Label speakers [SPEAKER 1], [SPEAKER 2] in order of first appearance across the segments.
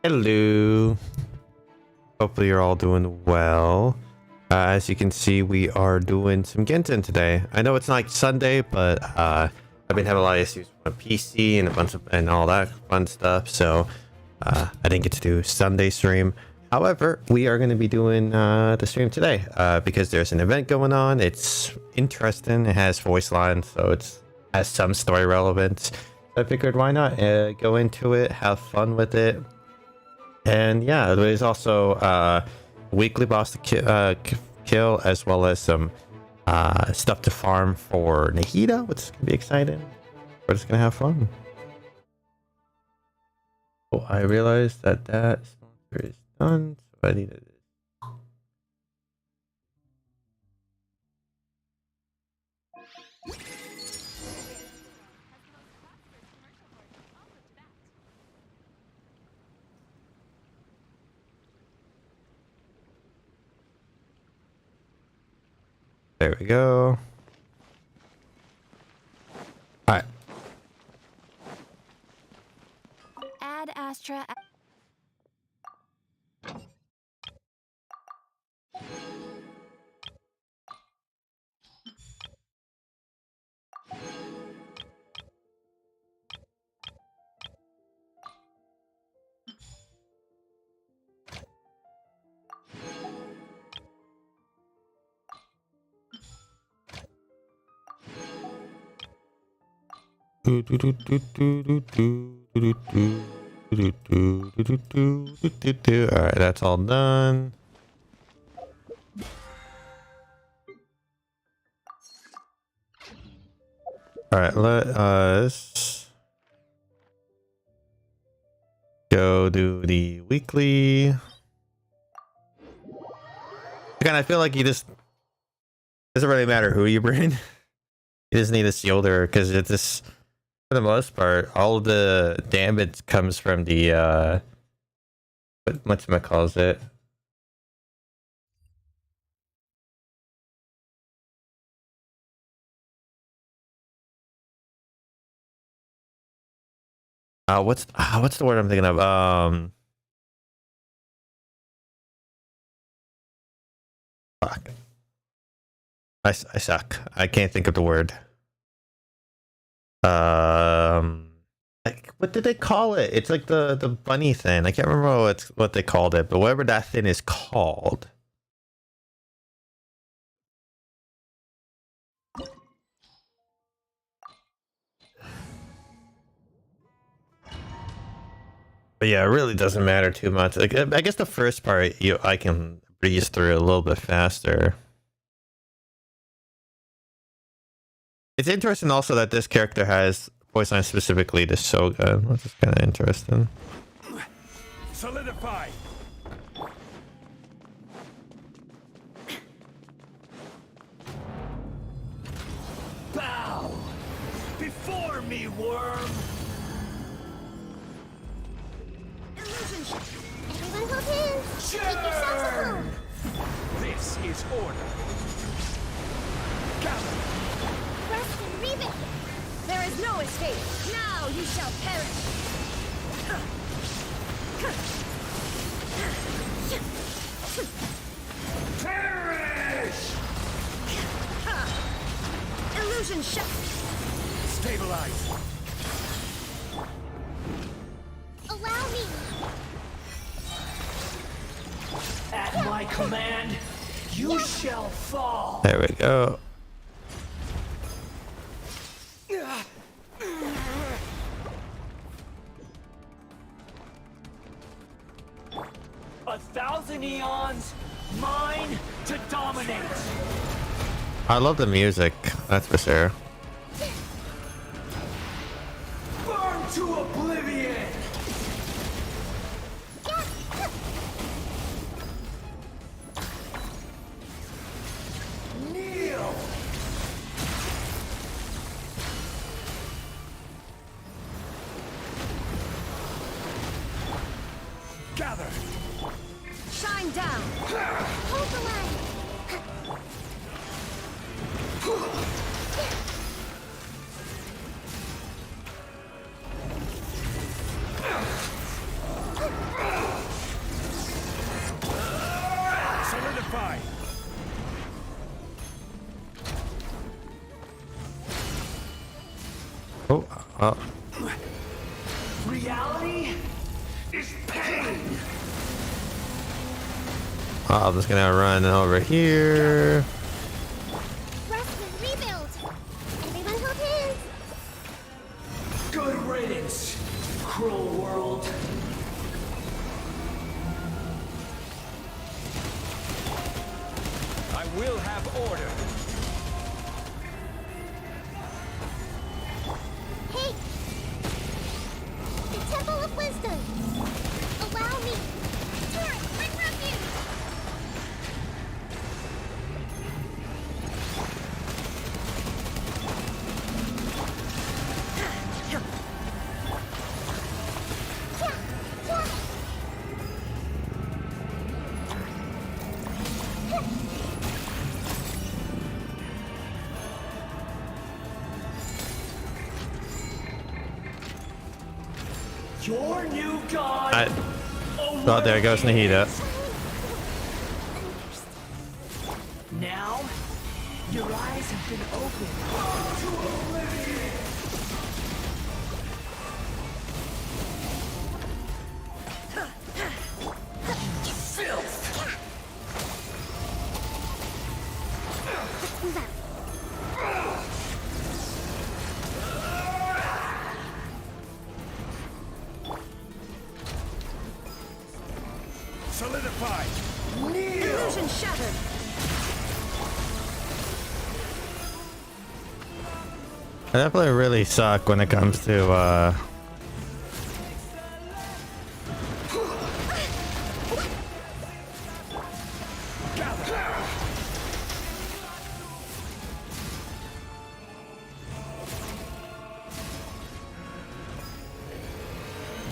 [SPEAKER 1] Hello. Hopefully you're all doing well. As you can see, we are doing some genshin today. I know it's not like Sunday, but I've been having a lot of issues with my PC and a bunch of and all that fun stuff, so I didn't get to do Sunday stream. However, we are going to be doing the stream today because there's an event going on. It's interesting. It has voice lines, so it has some story relevance. So I figured, why not go into it, have fun with it. And yeah, there's also weekly boss to kill, as well as some stuff to farm for Nahida, which is gonna be exciting. We're just gonna have fun. Oh, I realized that sponsor is done, so I need to. There we go. All right.
[SPEAKER 2] Add Astra.
[SPEAKER 1] All right, that's all done. All right, let us go do the weekly. Again, I feel like you just doesn't really matter who you bring. You just need a shielder because it's just, for the most part, all of the damage comes from the what calls it. What's the word I'm thinking of? Fuck. I suck. I can't think of the word. Like, what did they call it? It's like the bunny thing. I can't remember what they called it, but whatever that thing is called. But yeah, it really doesn't matter too much. Like, I guess the first part I can breeze through a little bit faster. It's interesting also that this character has voice line specifically to Soga, which is kind of interesting.
[SPEAKER 3] Solidify. Bow before me, worm.
[SPEAKER 2] Illusion ship. Everyone hold hands. Take yourselves
[SPEAKER 3] Churn.
[SPEAKER 2] home.
[SPEAKER 3] This is order. Gather.
[SPEAKER 2] Rest and read it. There is no escape. Now you shall perish.
[SPEAKER 3] Perish.
[SPEAKER 2] Illusion ship.
[SPEAKER 3] Stabilize.
[SPEAKER 2] Allow me.
[SPEAKER 3] At my command, you shall fall.
[SPEAKER 1] There we go.
[SPEAKER 3] A thousand eons, mine to dominate.
[SPEAKER 1] I love the music, that's for sure.
[SPEAKER 3] Burn to oblivion. Kneel. Gather.
[SPEAKER 2] Shine down. Hold the line.
[SPEAKER 1] Oh, oh.
[SPEAKER 3] Reality is pain.
[SPEAKER 1] Oh, I'm just gonna run over here.
[SPEAKER 2] Rest and rebuild. Everyone hold hands.
[SPEAKER 3] Good riddance, cruel world. I will have order.
[SPEAKER 2] Hey! The Temple of Wisdom! Allow me! Turret, bring refuge!
[SPEAKER 3] Your new god.
[SPEAKER 1] Oh, there goes Nahida.
[SPEAKER 3] Now, your eyes have been opened. Filth.
[SPEAKER 2] Move out.
[SPEAKER 3] Solidify.
[SPEAKER 2] Illusion shattered.
[SPEAKER 1] I definitely really suck when it comes to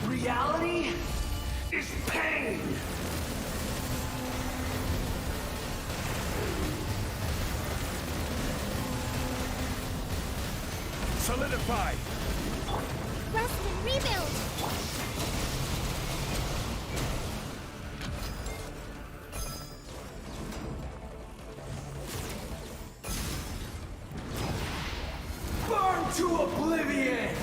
[SPEAKER 3] Reality is pain. Solidify.
[SPEAKER 2] Rest and rebuild.
[SPEAKER 3] Burn to oblivion.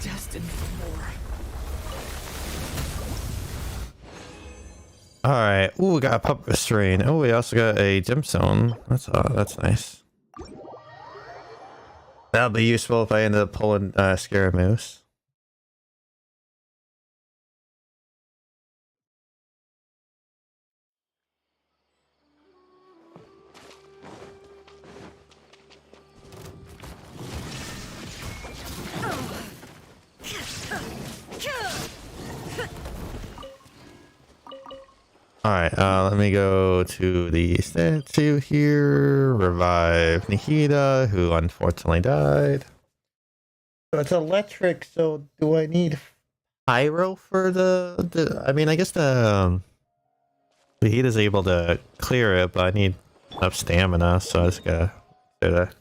[SPEAKER 3] Destined for more.
[SPEAKER 1] all right. Ooh, we got a pup restrain. Oh, we also got a gemstone. That's nice. That'll be useful if I end up pulling Scaramouche. Alright, let me go to the statue here, revive Nahida, who unfortunately died. So it's electric, so do I need pyro for I mean, I guess the Nahida's able to clear it, but I need enough stamina, so I just gotta do that.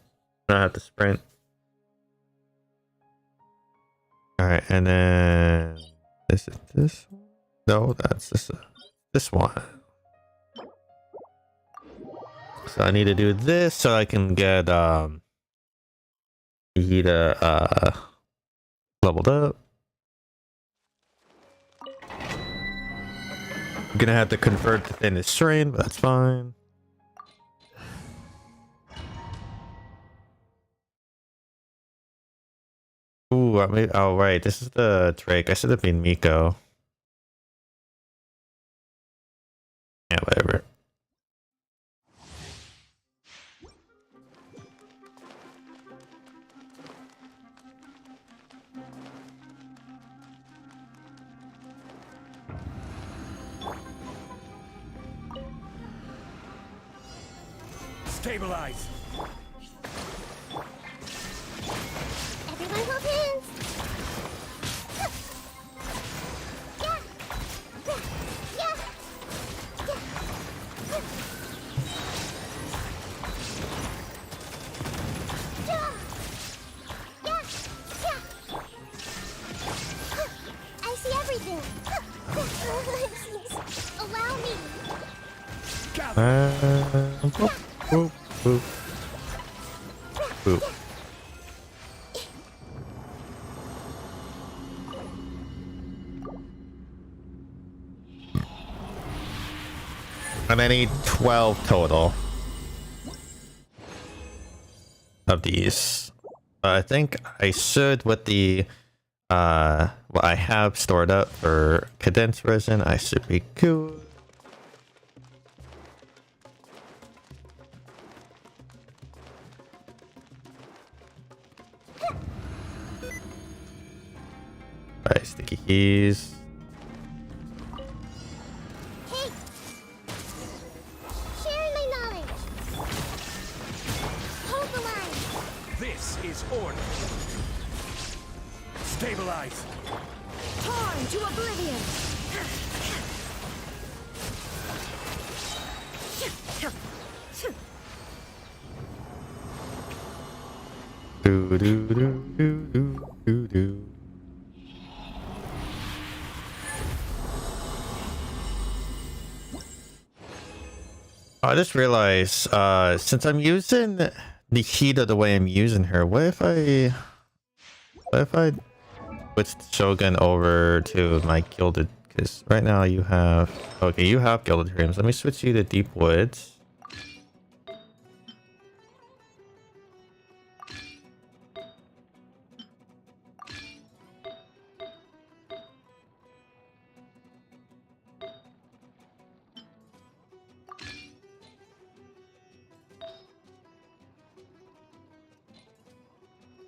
[SPEAKER 1] I don't have to sprint. Alright, and then is it this one? No, that's this one. So I need to do this so I can get Nahida leveled up. I'm gonna have to convert to thinnest strain, but that's fine. Ooh, oh right, this is the Drake. I should have been Miko. Yeah, whatever.
[SPEAKER 3] Stabilize.
[SPEAKER 2] Everyone hold hands. I see everything. Allow me.
[SPEAKER 1] Boop, boop, boop. Boop. And I need 12 total of these. I think I should with the what I have stored up for condensed resin. I should be good. Alright, sticky keys.
[SPEAKER 2] Hey! Sharing my knowledge! Hold the line!
[SPEAKER 3] This is order. Stabilize.
[SPEAKER 2] Torn to oblivion!
[SPEAKER 1] Do do do do do do do. I just realized, since I'm using Nikita the way I'm using her, what if I switched Shogun over to my Gilded? Because right now you have, okay, you have Gilded Dreams. Let me switch you to Deep Woods.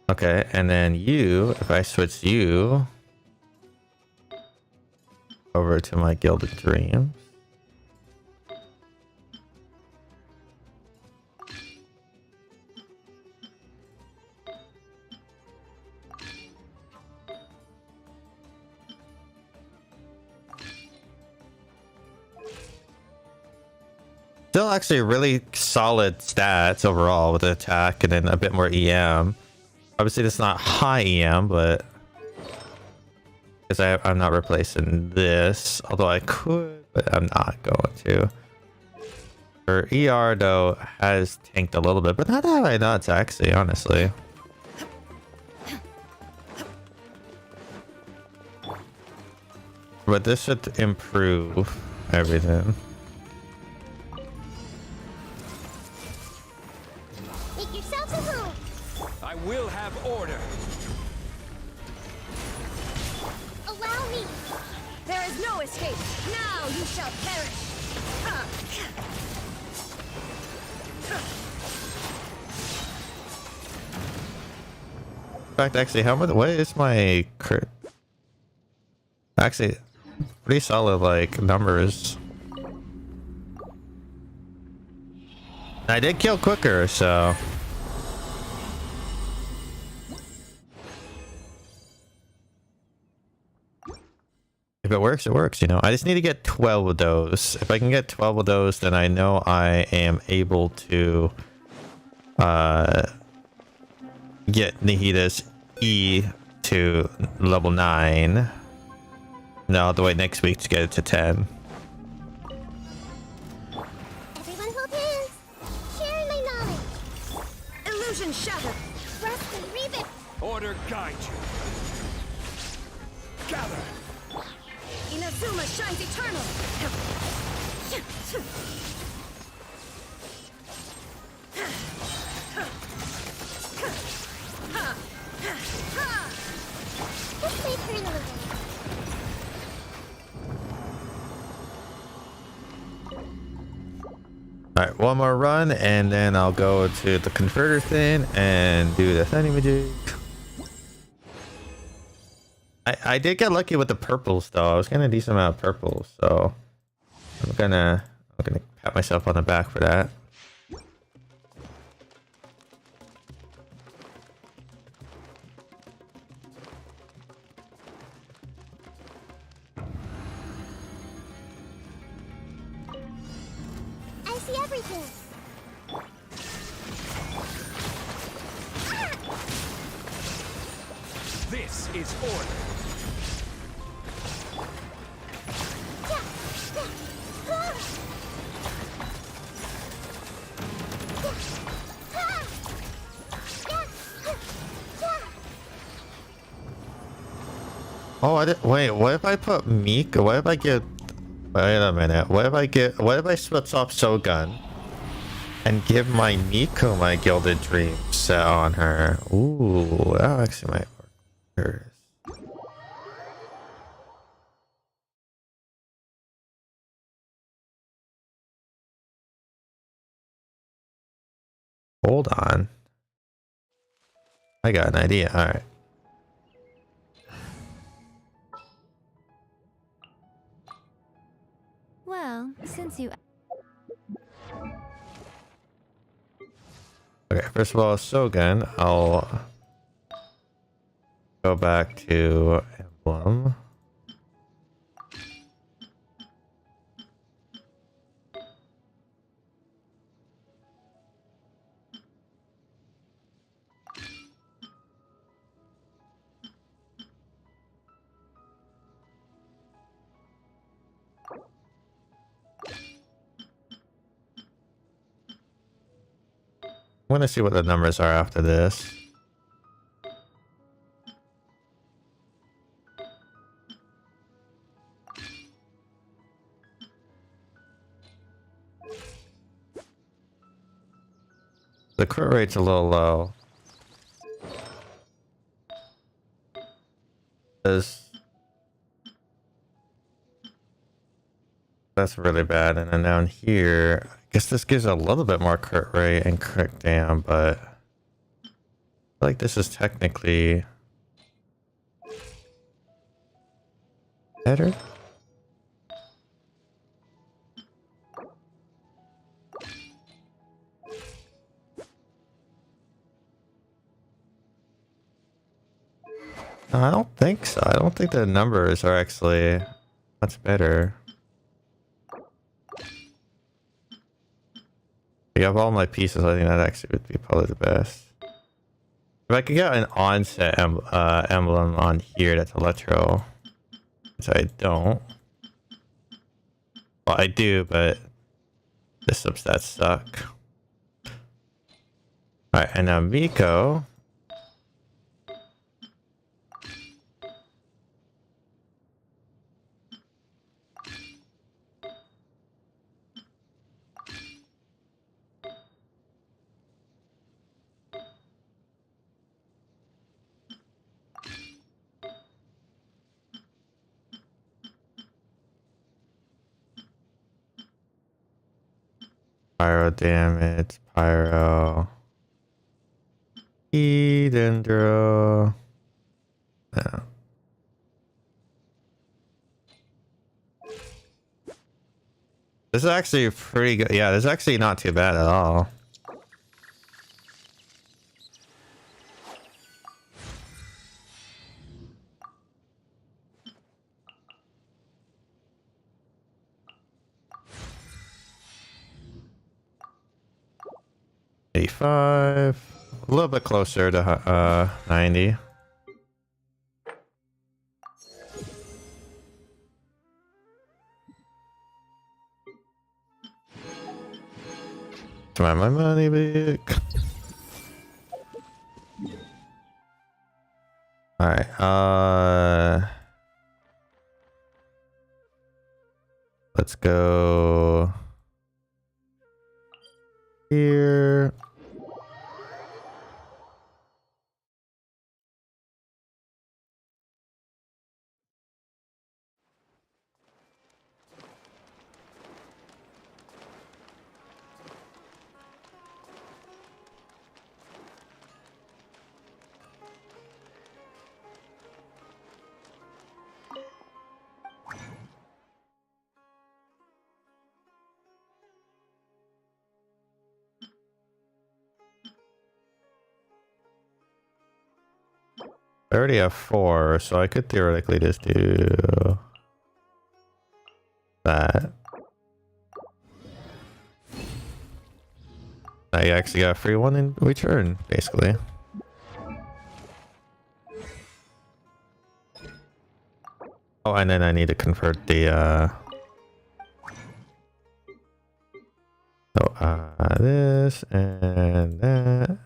[SPEAKER 1] Okay, and then you, if I switch you over to my Gilded Dreams. Still actually really solid stats overall with the attack and then a bit more EM. Obviously, it's not high EM, but because I'm not replacing this, although I could, but I'm not going to. Her ER though has tanked a little bit, but not that way nuts actually, honestly. But this should improve everything.
[SPEAKER 2] Make yourselves at home!
[SPEAKER 3] I will have order.
[SPEAKER 2] Allow me! There is no escape! Now you shall perish!
[SPEAKER 1] In fact, actually, how much? What is my crit? Actually, pretty solid like numbers. I did kill quicker, so. If it works, it works, you know. I just need to get 12 of those. If I can get 12 of those, then I know I am able to get Nihita's E to level 9. Now I'll have to wait next week to get it to 10.
[SPEAKER 2] Everyone hold hands! Sharing my knowledge! Illusion shattered! Rest and rebuild!
[SPEAKER 3] Order guide you. Gather.
[SPEAKER 2] Inazuma shines eternal! Let's wait for an illusion.
[SPEAKER 1] Alright, one more run, and then I'll go to the converter thing and do the thingy-majig. I did get lucky with the purples though. I was getting a decent amount of purples, so I'm gonna pat myself on the back for that.
[SPEAKER 2] I see everything!
[SPEAKER 3] This is order.
[SPEAKER 1] Oh, I did, wait, what if I put Mika? What if I get... Wait a minute. What if I get... What if I switch off Shogun and give my Miko my Gilded Dream set on her? Ooh, that actually might work. Hold on. I got an idea. Alright.
[SPEAKER 2] Well, since you...
[SPEAKER 1] Okay, first of all, Shogun, I'll go back to Emblem. I want to see what the numbers are after this. The crit rate's a little low. That's really bad. And then down here, I guess this gives a little bit more crit rate and crit dam, but I feel like this is technically better. No, I don't think so. I don't think the numbers are actually much better. I have all my pieces. I think that actually would be probably the best. If I could get an onset emblem on here that's electro, which I don't. Well, I do, but the substats suck. Alright, and now Miko. Pyro damage, pyro. Dendro. Yeah. This is actually pretty good. Yeah, this is actually not too bad at all. A little bit closer to 90. Come on, my money back. All right, let's go here. I already have 4, so I could theoretically just do that. I actually got a free one in return, basically. Oh, and then I need to convert the this and that.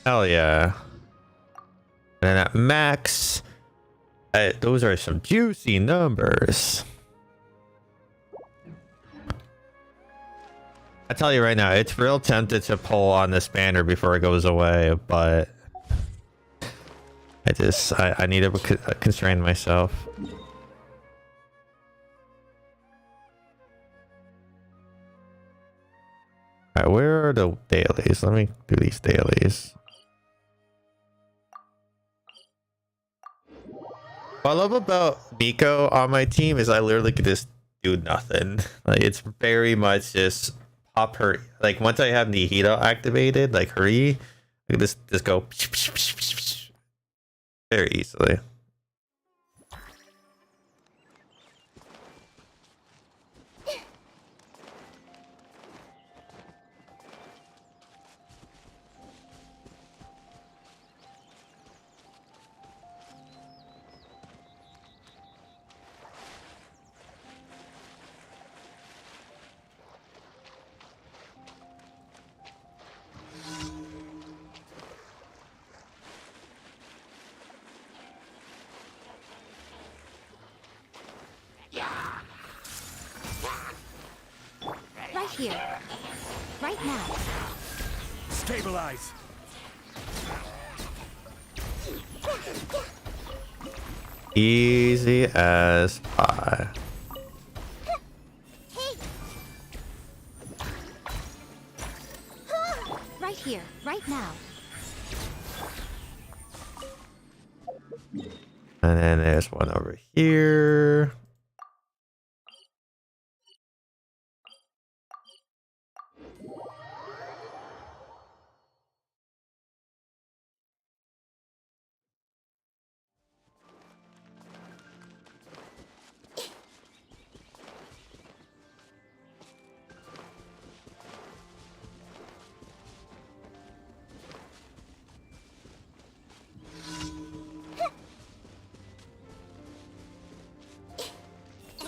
[SPEAKER 1] Hell yeah. And at max, those are some juicy numbers. I tell you right now, it's real tempted to pull on this banner before it goes away, but I need to constrain myself. Alright, where are the dailies? Let me do these dailies. What I love about Miko on my team is I literally could just do nothing. Like, it's very much just pop her. Like, once I have Nihito activated, like hurry, I can just go very easily.
[SPEAKER 2] Right here. Right now.
[SPEAKER 3] Stabilize.
[SPEAKER 1] Easy as pie.
[SPEAKER 2] Hey. Right here. Right now.
[SPEAKER 1] And then there's one over here.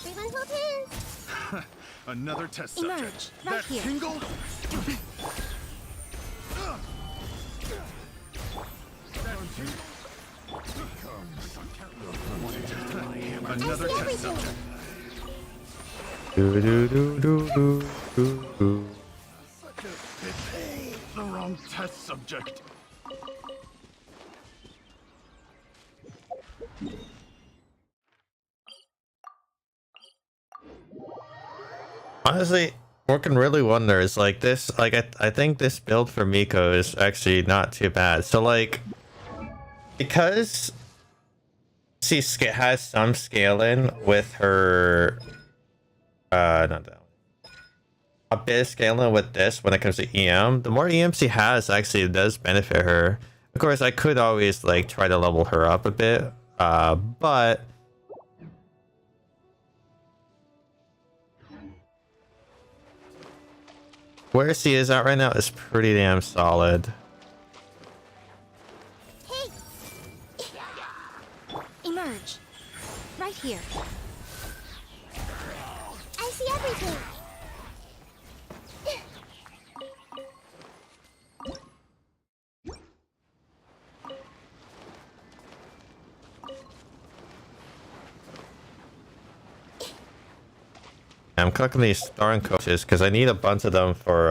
[SPEAKER 2] Everyone hold hands.
[SPEAKER 4] Another test
[SPEAKER 2] Emerge.
[SPEAKER 4] subject.
[SPEAKER 2] Right
[SPEAKER 4] That
[SPEAKER 2] here.
[SPEAKER 4] tingle? Another
[SPEAKER 2] I see
[SPEAKER 4] test
[SPEAKER 2] everything.
[SPEAKER 4] subject.
[SPEAKER 1] Do do do do do do do.
[SPEAKER 4] The wrong test subject.
[SPEAKER 1] Honestly, working really wonders. Like this, like I think this build for Miko is actually not too bad. So like, because she has some scaling with her, not that one. A bit of scaling with this when it comes to EM. The more EM she has, actually, it does benefit her. Of course, I could always like try to level her up a bit, but. Where she is at right now is pretty damn solid.
[SPEAKER 2] Hey. Emerge. Right here. I see everything.
[SPEAKER 1] I'm collecting these starring coaches because I need a bunch of them for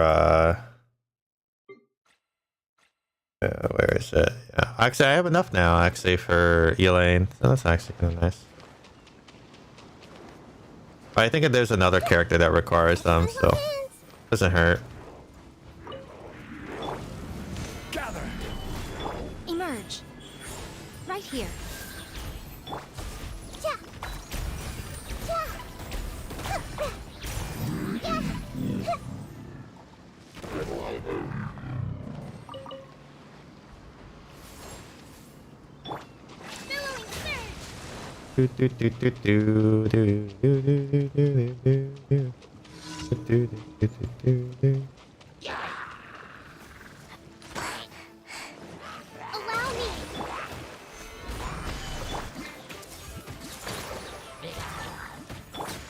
[SPEAKER 1] where is it? Yeah. Actually, I have enough now actually for Elaine, so that's actually kind of nice. But I think there's another character that requires them, so doesn't hurt.
[SPEAKER 3] Gather.
[SPEAKER 2] Emerge. Right here. Ja. Ja. Ja. Billowing surge.
[SPEAKER 1] Do do do do do do do do do do do do do do do.
[SPEAKER 2] Allow me.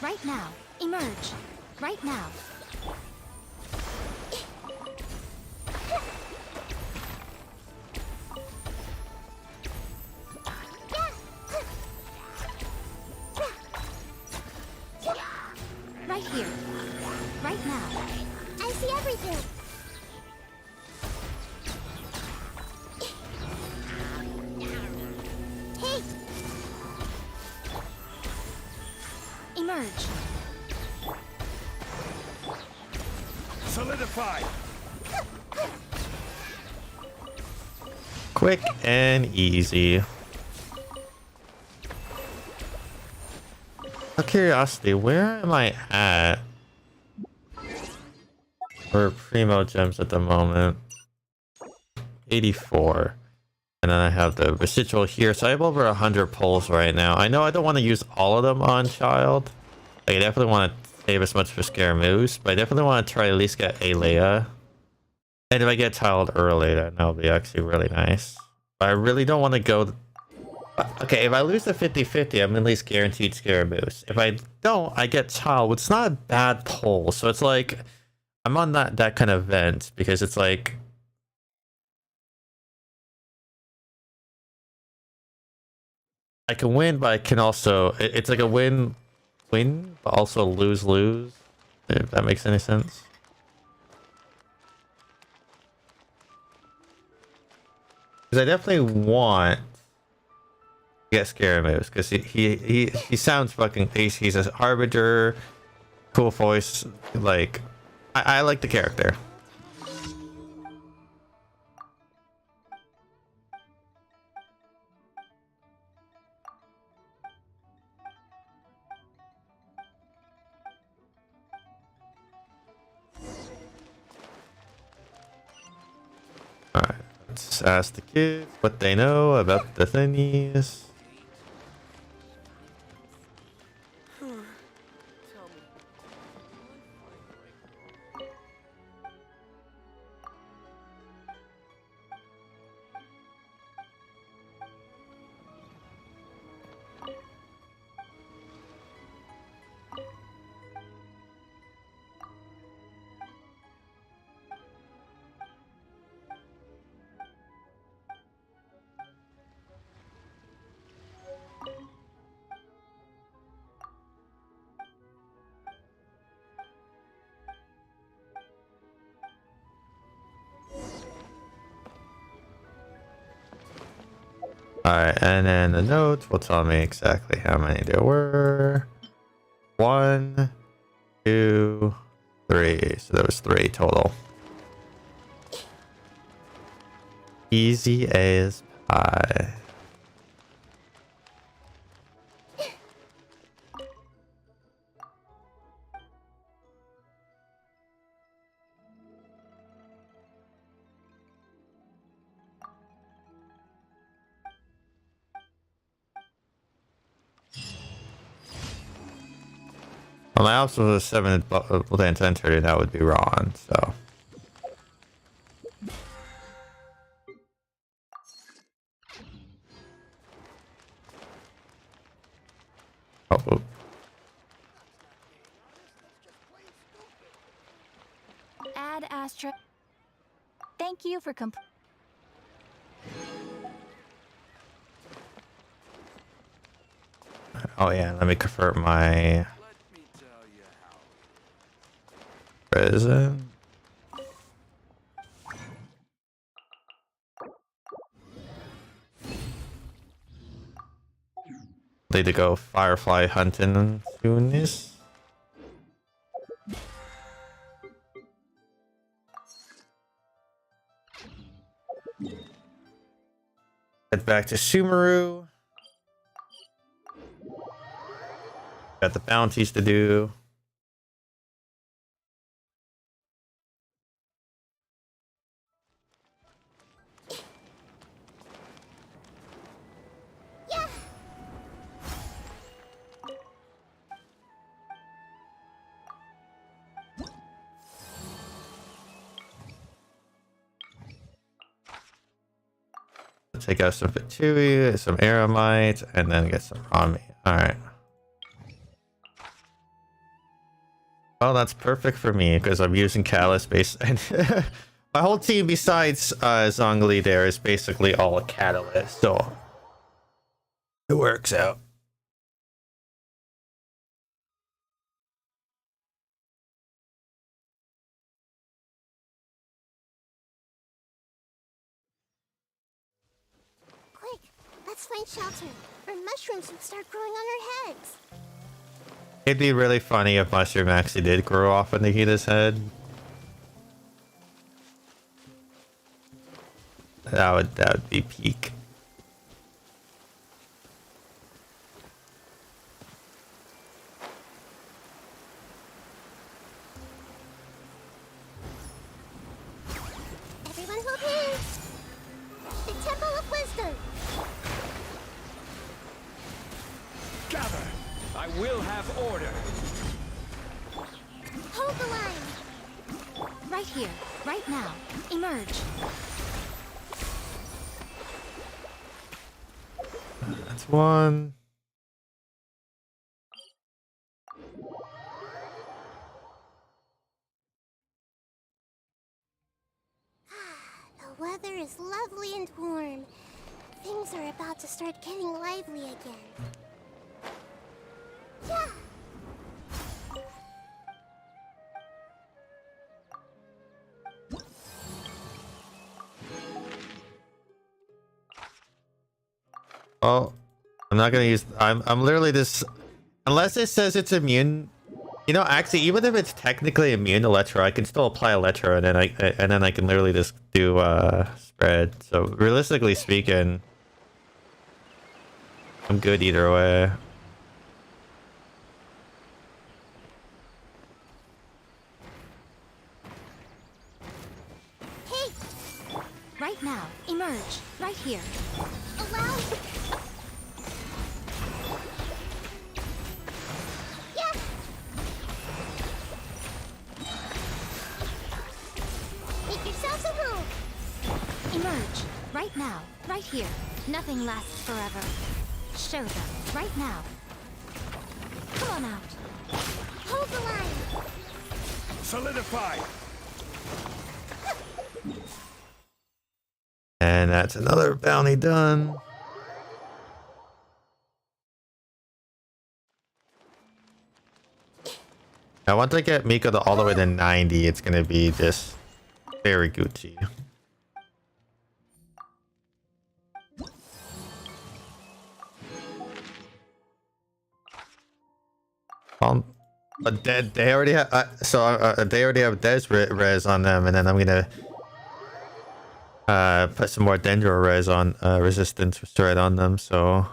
[SPEAKER 2] Right now. Emerge. Right now. right here. Right now. I see everything. Hey! Emerge.
[SPEAKER 3] Solidify.
[SPEAKER 1] Quick and easy. Out of curiosity, where am I at for primo gems at the moment? 84. And then I have the residual here, so I have over 100 pulls right now. I know I don't want to use all of them on child. I definitely want to save as much for Scaramouche, but I definitely want to try to at least get Alea. And if I get child early, then that'll be actually really nice. But I really don't want to go... Okay, if I lose the 50-50, I'm at least guaranteed Scaramouche. If I don't, I get child, which is not a bad pull. So it's like, I'm on that kind of vent, because it's like... I can win, but I can also... It's like a win, but also lose, if that makes any sense. Because I definitely want to get Scaramouche, because he sounds fucking... He's a harbinger, cool voice, like... I like the character. Alright, let's ask the kids what they know about the thingies. Alright, and then the notes will tell me exactly how many there were. 1, 2, 3. So there was 3 total. Easy as pie. Well, my option was a 7 Lance entered, and that would be wrong, so. Oh,
[SPEAKER 2] Add Astra. Thank you for
[SPEAKER 1] oh yeah, let me convert my prison. Need to go firefly hunting soon this. Head back to Sumeru. Got the bounties to do. Take out some Fatui, some Aramite, and then get some Rami. Alright. Well, that's perfect for me, because I'm using Callus base. And my whole team besides Zhongli there is basically all a Catalyst, so it works out.
[SPEAKER 2] Let's find shelter, or mushrooms will start growing on our heads.
[SPEAKER 1] It'd be really funny if Mushroom actually did grow off of Nikita's head. That would be peak.
[SPEAKER 2] Everyone hold hands. The Temple of Wisdom.
[SPEAKER 3] Gather. I will have order.
[SPEAKER 2] Hold the line.
[SPEAKER 5] Right here, right now. Emerge.
[SPEAKER 1] That's one.
[SPEAKER 2] The weather is lovely and warm. Things are about to start getting lively again. Yeah.
[SPEAKER 1] Oh, I'm not gonna use. I'm literally just, unless it says it's immune. You know, actually, even if it's technically immune to Electro, I can still apply Electro, and then I can literally just do spread. So realistically speaking, I'm good either way.
[SPEAKER 2] Hey,
[SPEAKER 5] Right now. Emerge. Right here.
[SPEAKER 2] allow. Yeah. Make yourselves at home.
[SPEAKER 5] Emerge. Right now. Right here. Nothing lasts forever. Show them. Right now. Come on out.
[SPEAKER 2] Hold the line.
[SPEAKER 3] Solidify.
[SPEAKER 1] And that's another bounty done. Now, once I get Miko to all the way to 90, it's gonna be just very Gucci. But they already have they already have Des res on them, and then I'm gonna put some more Dendro res on resistance restored on them. So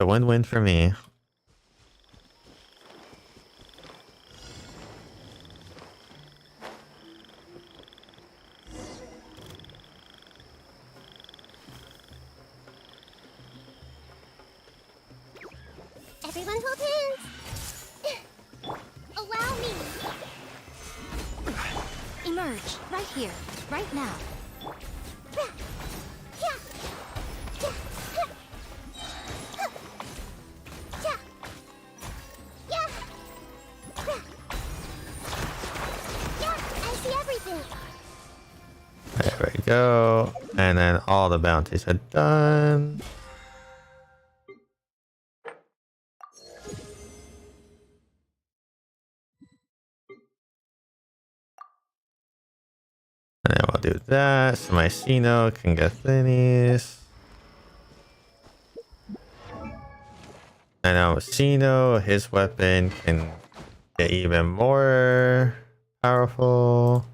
[SPEAKER 1] a win-win for me.
[SPEAKER 2] Everyone hold hands. Allow me.
[SPEAKER 5] Emerge. Right here. Right now.
[SPEAKER 2] I see everything.
[SPEAKER 1] There we go. And then all the bounties are done. And then we'll do that. So my Sino can get thinnies. And now Sino, his weapon can get even more powerful.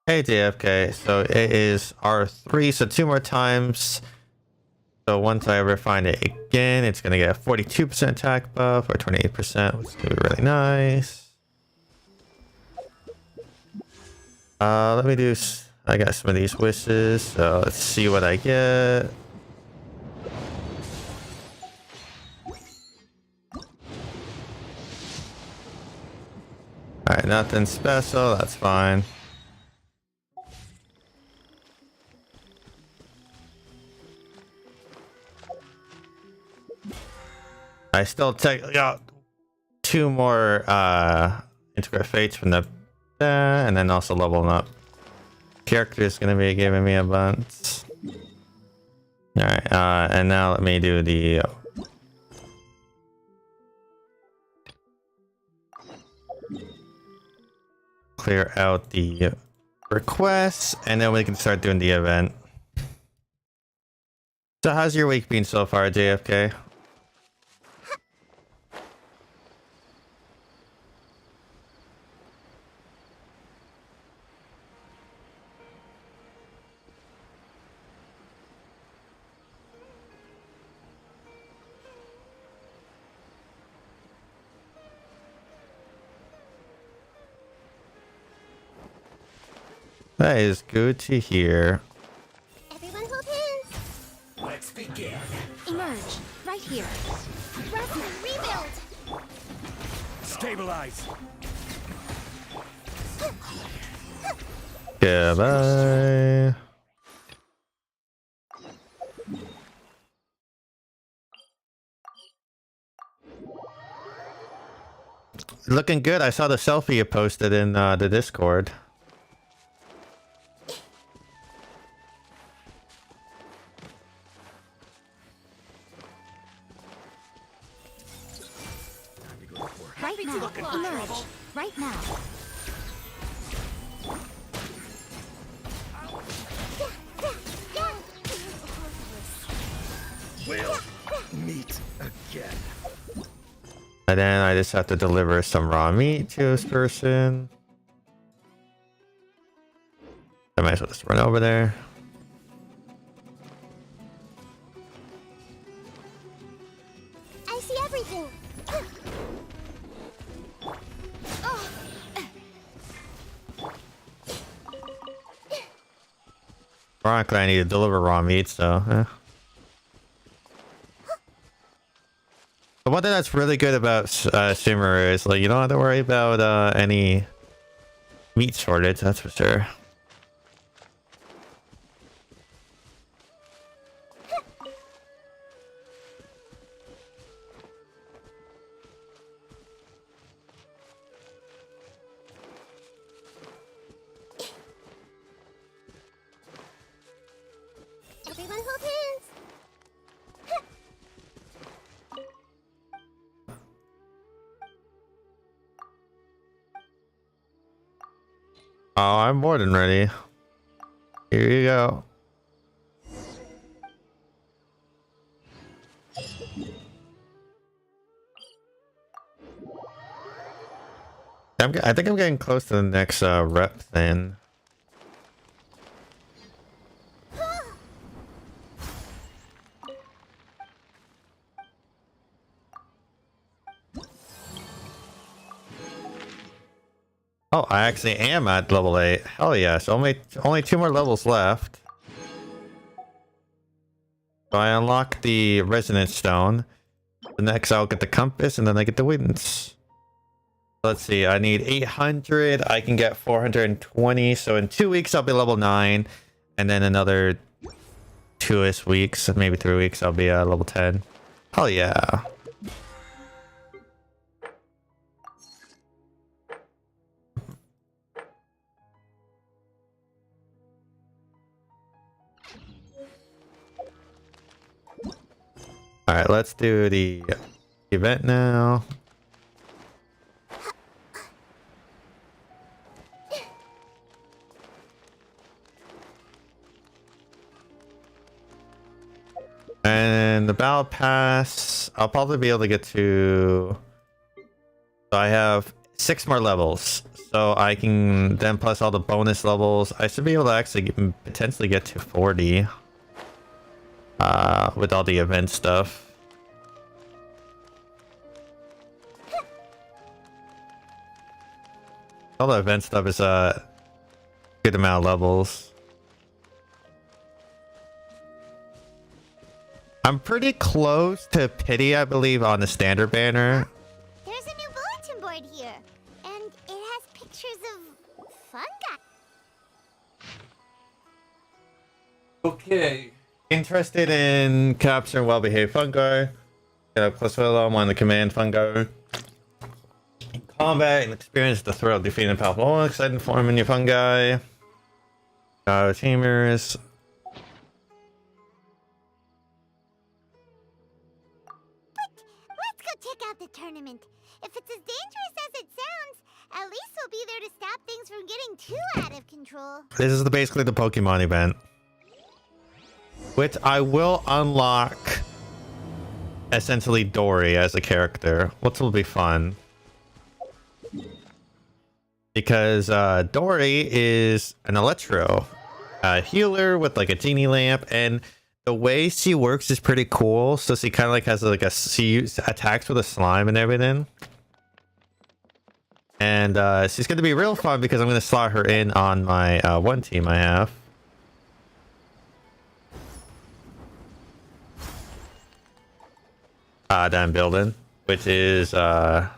[SPEAKER 1] Hey JFK, so it is R3, so 2 more times. So once I refine it again, it's gonna get a 42% attack buff or 28%, which is gonna be really nice. Let me do. I got some of these wishes, so let's see what I get. Alright, nothing special, that's fine. I still got 2 more integrate fates from the and then also leveling up. Character is gonna be giving me a bunch. Alright, and now let me do the clear out the requests, and then we can start doing the event. So how's your week been so far, JFK? That is good to hear.
[SPEAKER 2] Everyone hold hands.
[SPEAKER 3] Let's begin.
[SPEAKER 5] Emerge. Right here.
[SPEAKER 2] Rest and rebuild.
[SPEAKER 3] Stabilize.
[SPEAKER 1] Goodbye. Looking good. I saw the selfie you posted in the Discord.
[SPEAKER 5] Right now. Emerge. Right now.
[SPEAKER 3] We'll meet again.
[SPEAKER 1] And then I just have to deliver some raw meat to this person. I might as well just run over there.
[SPEAKER 2] I see everything.
[SPEAKER 1] Ironically, I need to deliver raw meat, so. But one thing that's really good about Sumeru is, like, you don't have to worry about any meat shortage, that's for sure.
[SPEAKER 2] Everyone hold hands.
[SPEAKER 1] Oh, I'm more than ready. Here you go. I think I'm getting close to the next rep thing. Oh, I actually am at level 8. Hell yes. Only 2 more levels left. So I unlock the resonance stone. The next I'll get the compass, and then I get the winds. Let's see. I need 800. I can get 420. So in 2 weeks I'll be level 9, and then another 2-ish weeks, maybe 3 weeks, I'll be level 10. Hell yeah. All right, let's do the event now. And the battle pass, I'll probably be able to get to. So I have 6 more levels, so I can then plus all the bonus levels. I should be able to actually potentially get to 40. With all the event stuff. All the event stuff is a good amount of levels. I'm pretty close to pity, I believe, on the standard banner.
[SPEAKER 2] There's a new bulletin board here, and it has pictures of fungi.
[SPEAKER 1] Okay. Interested in capturing well-behaved fungi. Get up close with them on the command fungi. In combat and experience the thrill of defeating a powerful, exciting form in your fungi. Teamers.
[SPEAKER 2] But let's go check out the tournament. If it's as dangerous as it sounds, At least we'll be there to stop things from getting too out of control.
[SPEAKER 1] This is basically the Pokemon event, which I will unlock essentially Dory as a character, which will be fun. Because Dory is an Electro healer with like a genie lamp, and the way she works is pretty cool. So she kind of like has like she attacks with a slime and everything. And she's going to be real fun because I'm going to slot her in on my one team I have. That I'm building, which is oh,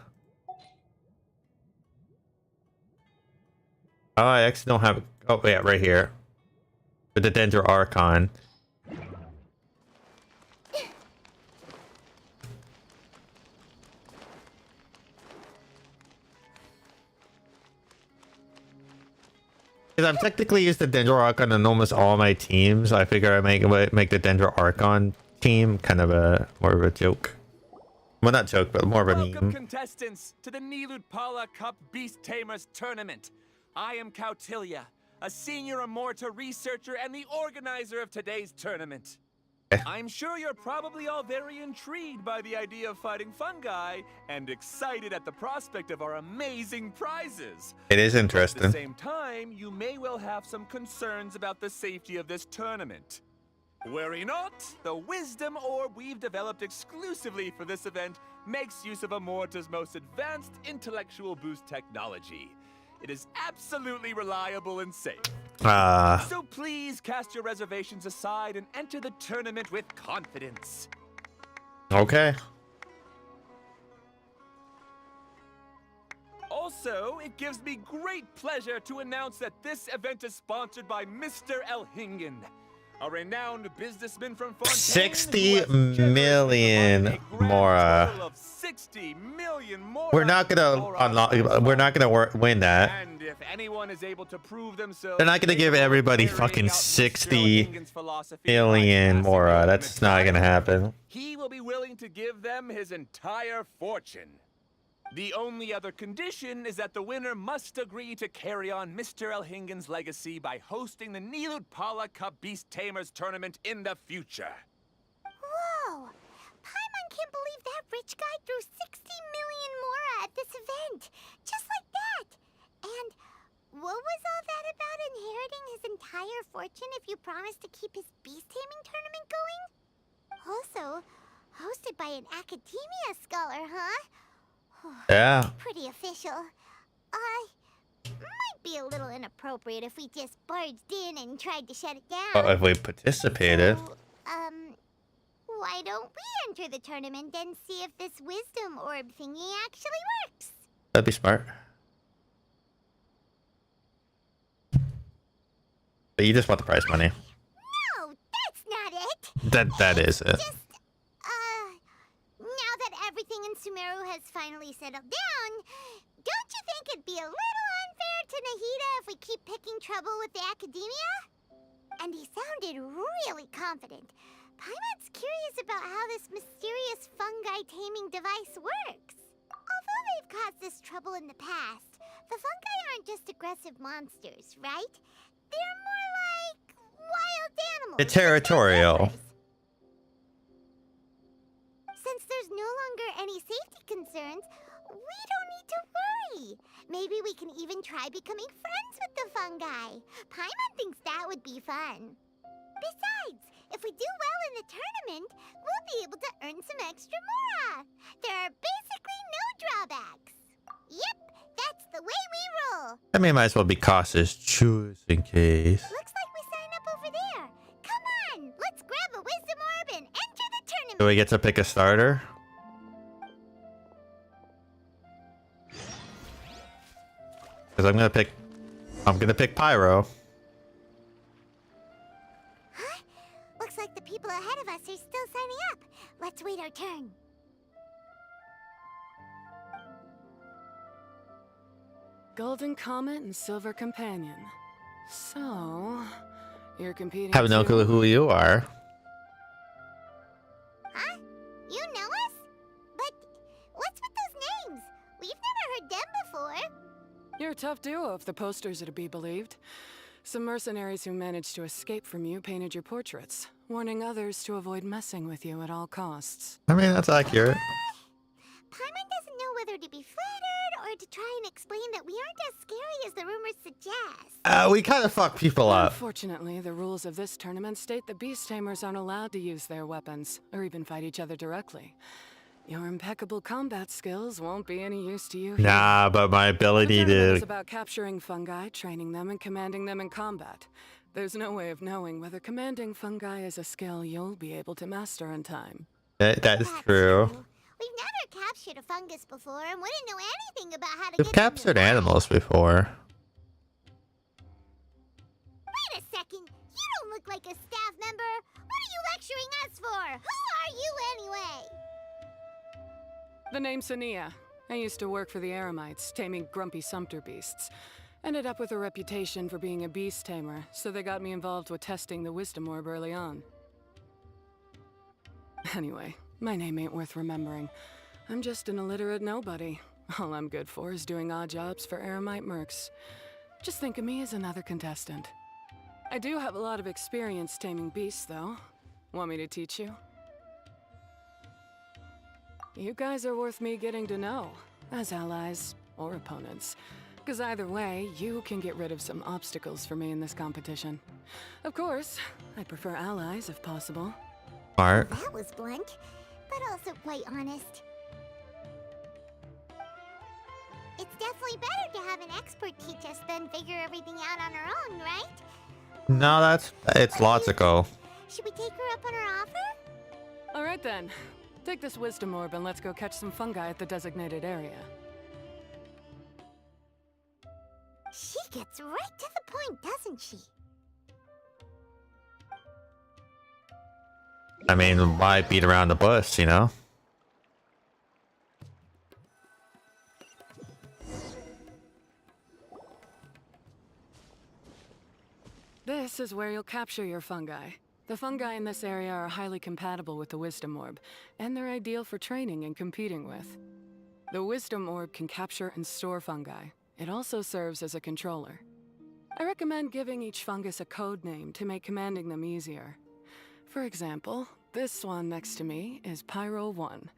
[SPEAKER 1] I actually don't have. Oh yeah, right here with the Dendro Archon. Because I've technically used the Dendro Archon on almost all my teams. I figure I make the Dendro Archon team kind of a more of a joke. Well, not joke, but more of a
[SPEAKER 6] Welcome,
[SPEAKER 2] Mm-hmm.
[SPEAKER 1] meme.
[SPEAKER 6] contestants, to the Niludpala Cup Beast Tamers Tournament. I am Cautilia, a senior Amorta researcher and the organizer of today's tournament. I'm sure you're probably all very intrigued by the idea of fighting fungi and excited at the prospect of our amazing prizes.
[SPEAKER 1] It is
[SPEAKER 6] At the
[SPEAKER 1] interesting.
[SPEAKER 6] same time, you may well have some concerns about the safety of this tournament. Worry not, the wisdom orb we've developed exclusively for this event makes use of Amorta's most advanced intellectual boost technology. It is absolutely reliable and safe. So please cast your reservations aside and enter the tournament with confidence.
[SPEAKER 1] Okay.
[SPEAKER 6] Also, it gives me great pleasure to announce that this event is sponsored by Mr. Elhingen, a renowned businessman from Fontaine,
[SPEAKER 1] 60
[SPEAKER 6] who has generously
[SPEAKER 1] million,
[SPEAKER 6] provided a grand
[SPEAKER 1] Mora.
[SPEAKER 6] total of 60 million Mora
[SPEAKER 1] We're not gonna
[SPEAKER 6] for
[SPEAKER 1] unlock.
[SPEAKER 6] our
[SPEAKER 1] We're not gonna win that.
[SPEAKER 6] And if anyone is able to prove themselves,
[SPEAKER 1] They're not gonna give
[SPEAKER 6] capable of
[SPEAKER 1] everybody
[SPEAKER 6] carrying
[SPEAKER 1] fucking
[SPEAKER 6] out Mr.
[SPEAKER 1] 60
[SPEAKER 6] Elhingen's philosophy
[SPEAKER 1] million
[SPEAKER 6] by passing
[SPEAKER 1] Mora.
[SPEAKER 6] the
[SPEAKER 1] That's
[SPEAKER 6] ultimate
[SPEAKER 1] not gonna
[SPEAKER 6] title,
[SPEAKER 1] happen.
[SPEAKER 6] he will be willing to give them his entire fortune. The only other condition is that the winner must agree to carry on Mr. Elhingen's legacy by hosting the Niludpala Cup Beast Tamers tournament in the future.
[SPEAKER 2] Whoa! Paimon can't believe that rich guy threw 60 million Mora at this event. Just like that. And what was all that about inheriting his entire fortune if you promise to keep his beast taming tournament going? Also, hosted by an academia scholar, huh?
[SPEAKER 1] Yeah.
[SPEAKER 2] Pretty official. Might be a little inappropriate if we just barged in and tried to shut it down.
[SPEAKER 1] Oh, if we participated.
[SPEAKER 2] So, why don't we enter the tournament and see if this wisdom orb thingy actually works?
[SPEAKER 1] That'd be smart. But you just want the prize money.
[SPEAKER 2] No, that's not it.
[SPEAKER 1] That is it.
[SPEAKER 2] Just, now that everything in Sumeru has finally settled down, don't you think it'd be a little unfair to Nahida if we keep picking trouble with the academia? And he sounded really confident. Paimon's curious about how this mysterious fungi taming device works. Although they've caused us trouble in the past, the fungi aren't just aggressive monsters, right? They're more like wild animals.
[SPEAKER 1] They're territorial.
[SPEAKER 2] Since there's no longer any safety concerns, we don't need to worry. Maybe we can even try becoming friends with the fungi. Paimon thinks that would be fun. Besides, if we do well in the tournament, we'll be able to earn some extra Mora. There are basically no drawbacks. Yep, that's the way we roll.
[SPEAKER 1] I mean, might as well be cautious, just in case.
[SPEAKER 2] Looks like we sign up over there. Come on, let's grab a wisdom orb and enter the tournament.
[SPEAKER 1] Do we get to pick a starter? Because I'm gonna pick Pyro.
[SPEAKER 2] Huh? Looks like the people ahead of us are still signing up. Let's wait our turn.
[SPEAKER 7] Golden Comet and Silver Companion. So, you're competing.
[SPEAKER 1] Have no
[SPEAKER 7] too?
[SPEAKER 1] clue who you are.
[SPEAKER 2] Huh? You know us? But what's with those names? We've never heard them before.
[SPEAKER 7] You're a tough duo if the posters are to be believed. Some mercenaries who managed to escape from you painted your portraits, warning others to avoid messing with you at all costs.
[SPEAKER 1] I mean, that's accurate.
[SPEAKER 2] Paimon doesn't know whether to be flattered or to try and explain that we aren't as scary as the rumors suggest.
[SPEAKER 1] We kind of fuck people up.
[SPEAKER 7] Unfortunately, the rules of this tournament state that beast tamers aren't allowed to use their weapons, or even fight each other directly. Your impeccable combat skills won't be any use to you here.
[SPEAKER 1] Nah, but my
[SPEAKER 7] The
[SPEAKER 1] ability
[SPEAKER 7] tournament is
[SPEAKER 1] to...
[SPEAKER 7] about capturing fungi, training them, and commanding them in combat. There's no way of knowing whether commanding fungi is a skill you'll be able to master in time.
[SPEAKER 1] That is
[SPEAKER 2] That's
[SPEAKER 1] true.
[SPEAKER 2] We've never captured a fungus before and wouldn't know anything about how to
[SPEAKER 1] We've
[SPEAKER 2] get them to
[SPEAKER 1] captured
[SPEAKER 2] fly.
[SPEAKER 1] animals before.
[SPEAKER 2] Wait a second. You don't look like a staff member. What are you lecturing us for? Who are you anyway?
[SPEAKER 7] The name's Sania. I used to work for the Eremites, taming grumpy sumpter beasts. Ended up with a reputation for being a beast tamer, so they got me involved with testing the wisdom orb early on. Anyway, my name ain't worth remembering. I'm just an illiterate nobody. All I'm good for is doing odd jobs for Eremite mercs. Just think of me as another contestant. I do have a lot of experience taming beasts, though. Want me to teach you? You guys are worth me getting to know, as allies or opponents. Because either way, you can get rid of some obstacles for me in this competition. Of course, I'd prefer allies if possible.
[SPEAKER 1] Smart.
[SPEAKER 2] That was blunt, but also quite honest. It's definitely better to have an expert teach us than figure everything out on our own, right?
[SPEAKER 1] No, it's logical.
[SPEAKER 2] Should we take her up on her offer?
[SPEAKER 7] All right then. Take this wisdom orb and let's go catch some fungi at the designated area.
[SPEAKER 2] She gets right to the point, doesn't she?
[SPEAKER 1] I mean, why beat around the bush, you know?
[SPEAKER 7] This is where you'll capture your fungi. The fungi in this area are highly compatible with the wisdom orb, and they're ideal for training and competing with. The wisdom orb can capture and store fungi. It also serves as a controller. I recommend giving each fungus a code name to make commanding them easier. For example, this one next to me is Pyro 1,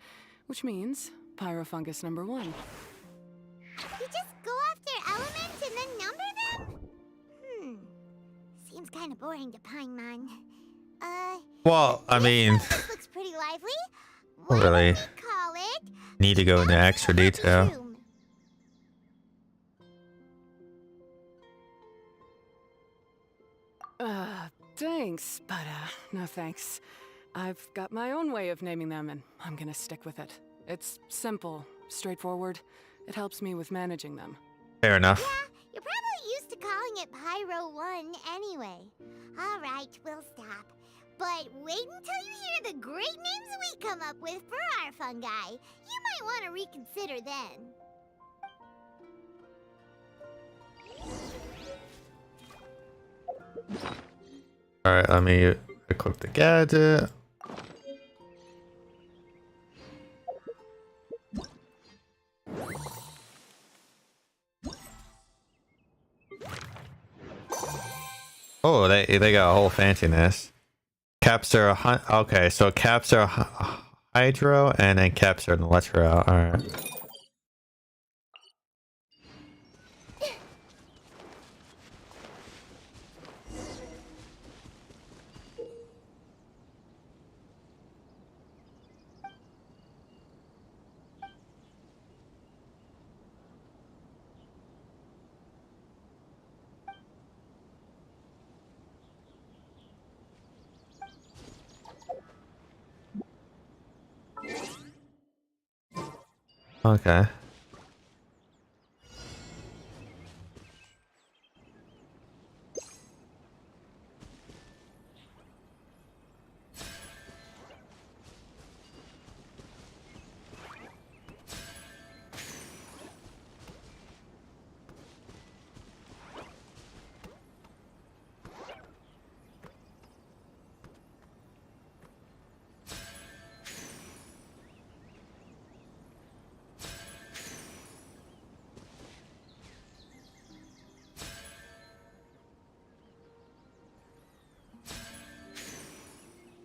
[SPEAKER 7] which means Pyrofungus number 1.
[SPEAKER 2] You just go off their elements and then number them? Seems kind of boring to Paimon.
[SPEAKER 1] Well, I mean,
[SPEAKER 2] This looks pretty lively.
[SPEAKER 1] Well,
[SPEAKER 2] What
[SPEAKER 1] really
[SPEAKER 2] do we call it?
[SPEAKER 1] need to go into extra detail.
[SPEAKER 2] Room.
[SPEAKER 7] Thanks, but no thanks. I've got my own way of naming them, and I'm gonna stick with it. It's simple, straightforward. It helps me with managing them.
[SPEAKER 1] Fair enough.
[SPEAKER 2] You're probably used to calling it Pyro 1 anyway. All right, we'll stop. But wait until you hear the great names we come up with for our fungi. You might want to reconsider then.
[SPEAKER 1] Alright, let me equip the gadget. Oh, they got a whole fanciness. Capture a okay, so capture a hydro and then capture an electro. Alright. Okay.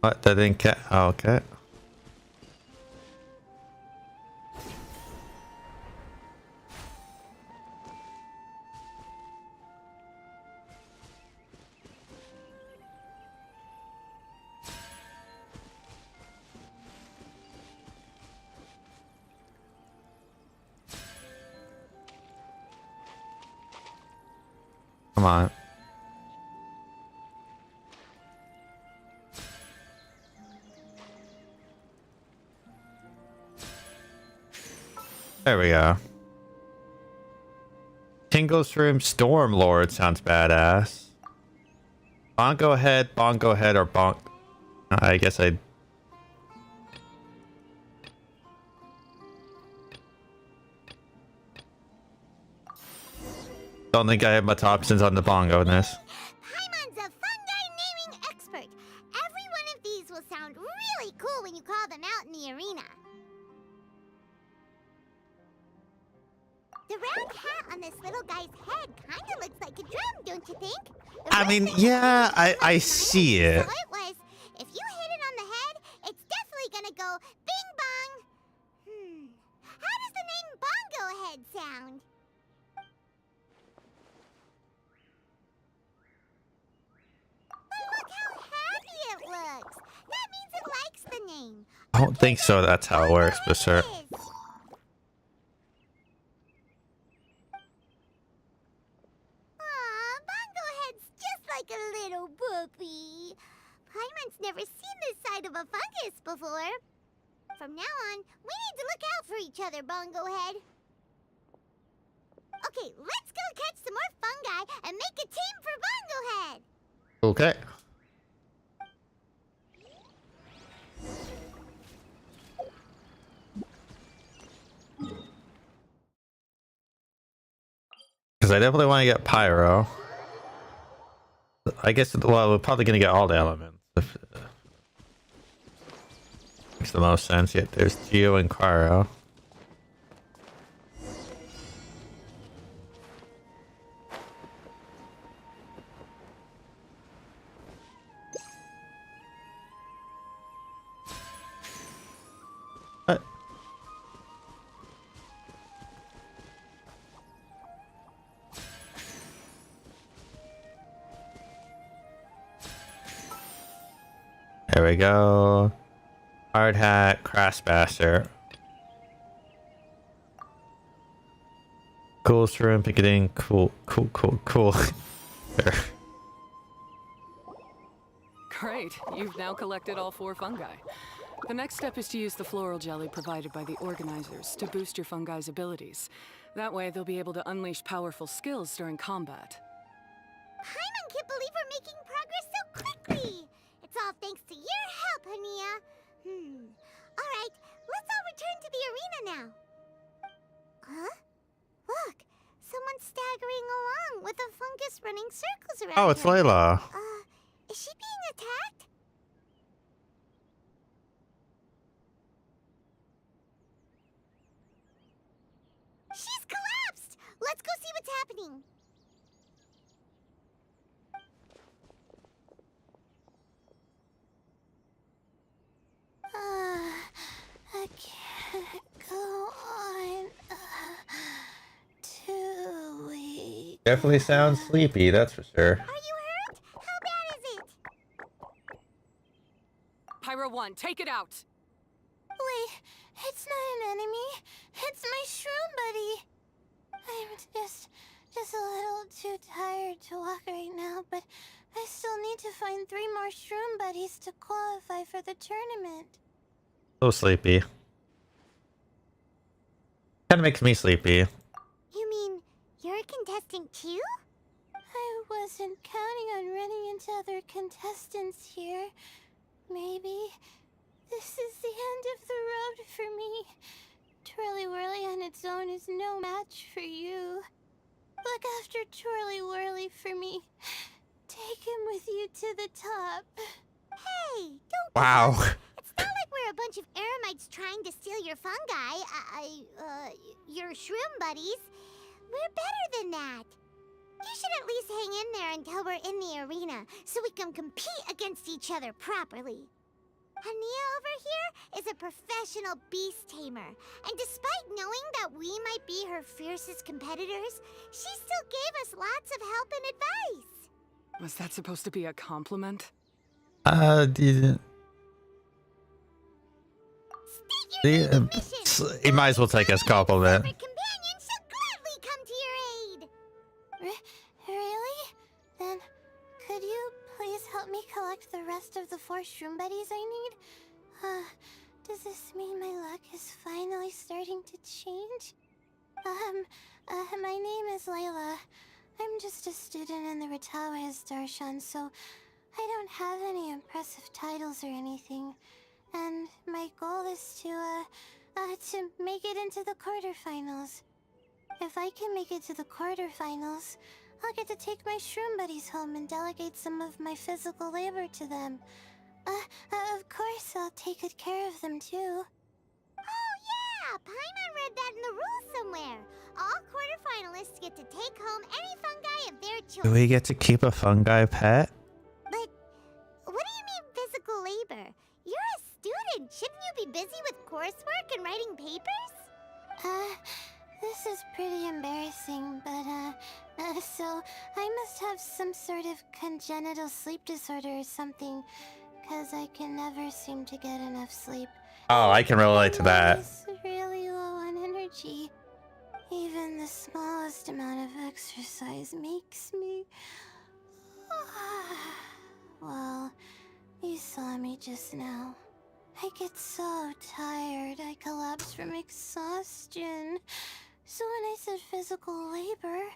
[SPEAKER 1] What? That didn't catch. Oh, okay. Come on. There we go. Tingle's Room Storm Lord sounds badass. Bongo head, or bonk. I guess I. Don't think I have much options on the bongo in this.
[SPEAKER 2] Paimon's a fungi naming expert. Every one of these will sound really cool when you call them out in the arena. The round hat on this little guy's head kind of looks like a drum, don't you think?
[SPEAKER 1] I mean, yeah, I see it.
[SPEAKER 2] So it was. If you hit it on the head, it's definitely gonna go bing bong. How does the name Bongo Head sound? But look how happy it looks. That means it likes the name.
[SPEAKER 1] I don't think so. That's how it works, but sure.
[SPEAKER 2] Aw, Bongo Head's just like a little puppy. Paimon's never seen this side of a fungus before. From now on, we need to look out for each other, Bongo Head. Okay, let's go catch some more fungi and make a team for Bongo Head.
[SPEAKER 1] Okay. Because I definitely want to get Pyro. I guess, well, we're probably going to get all the elements. Makes the most sense. Yet there's Geo and Cryo. What? There we go. Hard hat, Crassmaster. Cool shrimp picketing. Cool. There.
[SPEAKER 7] Great, you've now collected all 4 fungi. The next step is to use the floral jelly provided by the organizers to boost your fungi's abilities. That way, they'll be able to unleash powerful skills during combat.
[SPEAKER 2] Paimon can't believe we're making progress so quickly. It's all thanks to your help, Hania. All right, let's all return to the arena now. Huh? Look, someone's staggering along with a fungus running circles around
[SPEAKER 1] Oh, it's
[SPEAKER 2] her.
[SPEAKER 1] Layla.
[SPEAKER 2] Is she being attacked? She's collapsed! Let's go see what's happening. I can't go on 2 weeks.
[SPEAKER 1] Definitely sounds sleepy, that's for sure.
[SPEAKER 2] Are you hurt? How bad is it?
[SPEAKER 7] Pyro 1, take it out!
[SPEAKER 2] Wait, it's not an enemy. It's my shroom buddy. I'm just a little too tired to walk right now, but I still need to find 3 more shroom buddies to qualify for the tournament.
[SPEAKER 1] So sleepy. Kinda makes me sleepy.
[SPEAKER 2] You mean you're a contestant too? I wasn't counting on running into other contestants here. Maybe this is the end of the road for me. Twirly Whirly on its own is no match for you. Look after Twirly Whirly for me. Take him with you to the top. Hey, don't.
[SPEAKER 1] Wow.
[SPEAKER 2] It's not like we're a bunch of eremites trying to steal your fungi. Your shroom buddies. We're better than that. You should at least hang in there until we're in the arena, so we can compete against each other properly. Hania over here is a professional beast tamer, and despite knowing that we might be her fiercest competitors, she still gave us lots of help and advice.
[SPEAKER 7] Was that supposed to be a compliment?
[SPEAKER 1] Didn't.
[SPEAKER 2] State your name and mission.
[SPEAKER 1] You might as well take as compliment.
[SPEAKER 2] Favorite companion shall gladly come to your aid.
[SPEAKER 5] Really? Then, could you please help me collect the rest of the 4 shroom buddies I need? Does this mean my luck is finally starting to change? My name is Layla. I'm just a student in the Ratawa's Darshan, so I don't have any impressive titles or anything. And my goal is to make it into the quarterfinals. If I can make it to the quarterfinals, I'll get to take my shroom buddies home and delegate some of my physical labor to them. Of course, I'll take good care of them too.
[SPEAKER 2] Oh yeah, Paimon read that in the rules somewhere. All quarterfinalists get to take home any fungi of their choice.
[SPEAKER 1] Do we get to keep a fungi pet?
[SPEAKER 2] But what do you mean physical labor? You're a student. Shouldn't you be busy with coursework and writing papers?
[SPEAKER 5] This is pretty embarrassing, but so I must have some sort of congenital sleep disorder or something, 'cause I can never seem to get enough sleep.
[SPEAKER 1] Oh, I can relate to that.
[SPEAKER 5] I'm really low on energy. Even the smallest amount of exercise makes me... Well, you saw me just now. I get so tired, I collapse from exhaustion. So when I said physical labor,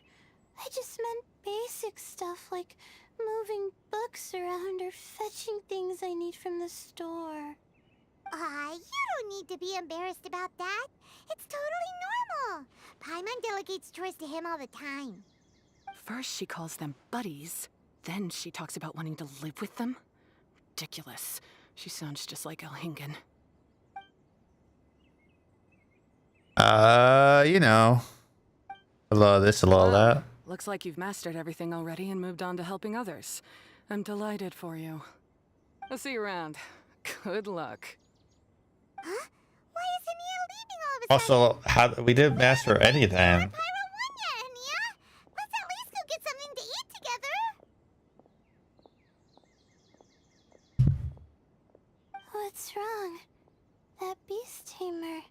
[SPEAKER 5] I just meant basic stuff like moving books around or fetching things I need from the store.
[SPEAKER 2] You don't need to be embarrassed about that. It's totally normal. Paimon delegates chores to him all the time.
[SPEAKER 7] First she calls them buddies, then she talks about wanting to live with them? Ridiculous. She sounds just like Elhingen.
[SPEAKER 1] You know. A lot of this, a lot of that.
[SPEAKER 7] Looks like you've mastered everything already and moved on to helping others. I'm delighted for you. I'll see you around. Good luck.
[SPEAKER 2] Huh? Why is Hania leaving all of a sudden?
[SPEAKER 1] Also, how we didn't master anything.
[SPEAKER 2] Pyro won yet, Hania. Let's at least go get something to eat together.
[SPEAKER 5] What's wrong? That beast tamer,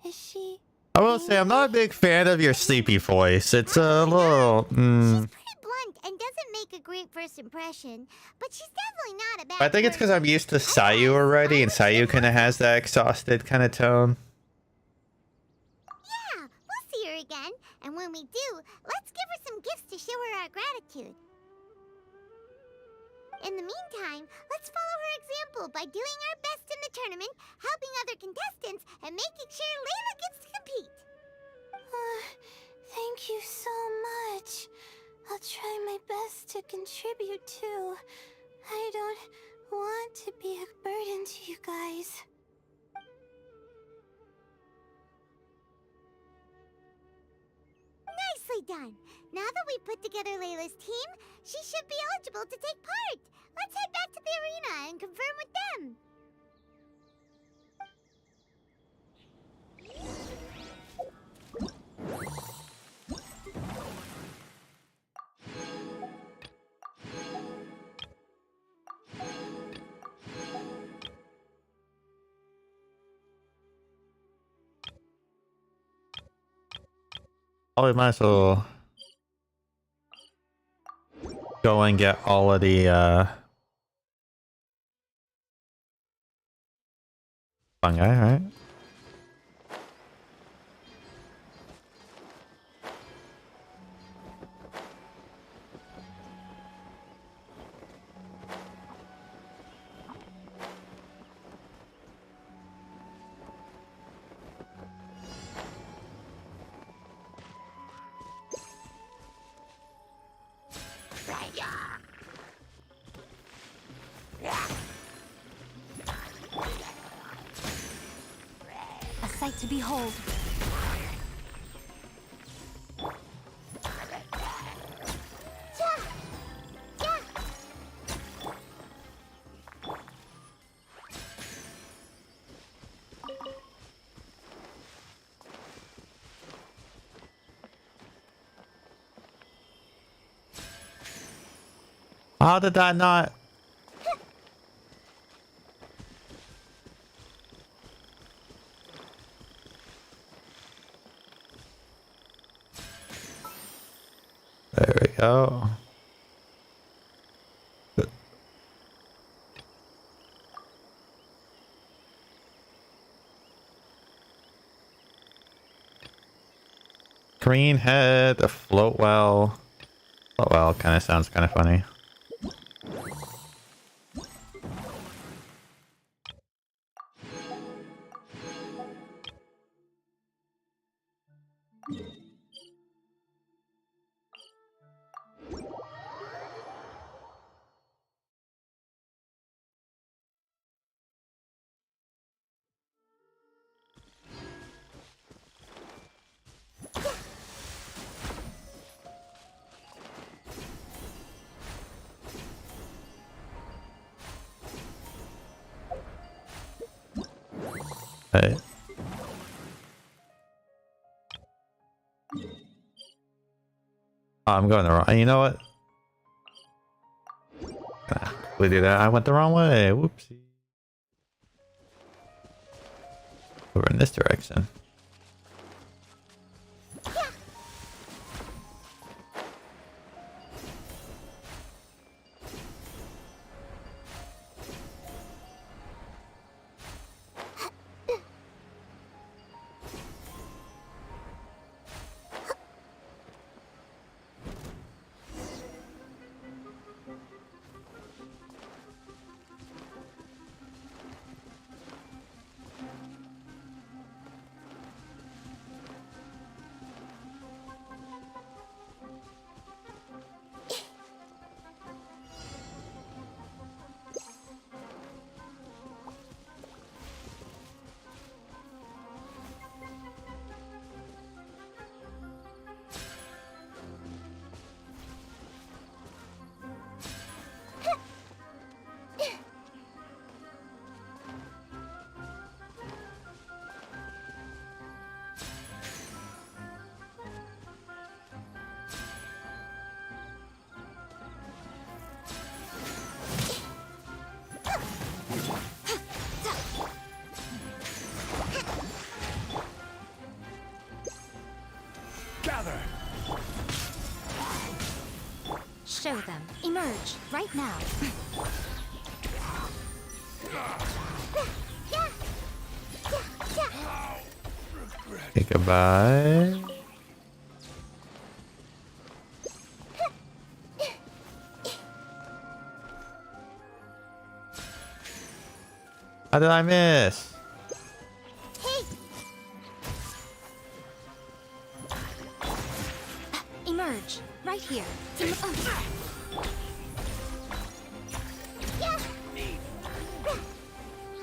[SPEAKER 5] is she...
[SPEAKER 1] I will say I'm not a big fan of your sleepy voice. It's a little.
[SPEAKER 2] She's pretty blunt and doesn't make a great first impression, but she's definitely not a bad
[SPEAKER 1] I think it's because
[SPEAKER 2] person.
[SPEAKER 1] I'm used to Sayu already, and Sayu kind of has that exhausted kind of tone.
[SPEAKER 2] Yeah, we'll see her again, and when we do, let's give her some gifts to show her our gratitude. In the meantime, let's follow her example by doing our best in the tournament, helping other contestants, and making sure Layla gets to compete.
[SPEAKER 5] Thank you so much. I'll try my best to contribute too. I don't want to be a burden to you guys.
[SPEAKER 2] Nicely done. Now that we put together Layla's team, she should be eligible to take part. Let's head back to the arena and confirm with them.
[SPEAKER 1] Oh, we might as well go and get all of the fungi, right?
[SPEAKER 5] A sight to behold.
[SPEAKER 1] How did that not? There we go. Green head, a float well. Float well kind of sounds kind of funny. Hey. Oh, I'm going the wrong. You know what? We do that. I went the wrong way. Whoopsie. Over in this direction.
[SPEAKER 3] Gather.
[SPEAKER 2] Show them. Emerge right now.
[SPEAKER 1] Okay, goodbye. How did I miss?
[SPEAKER 2] Hey! Emerge right here. Yeah.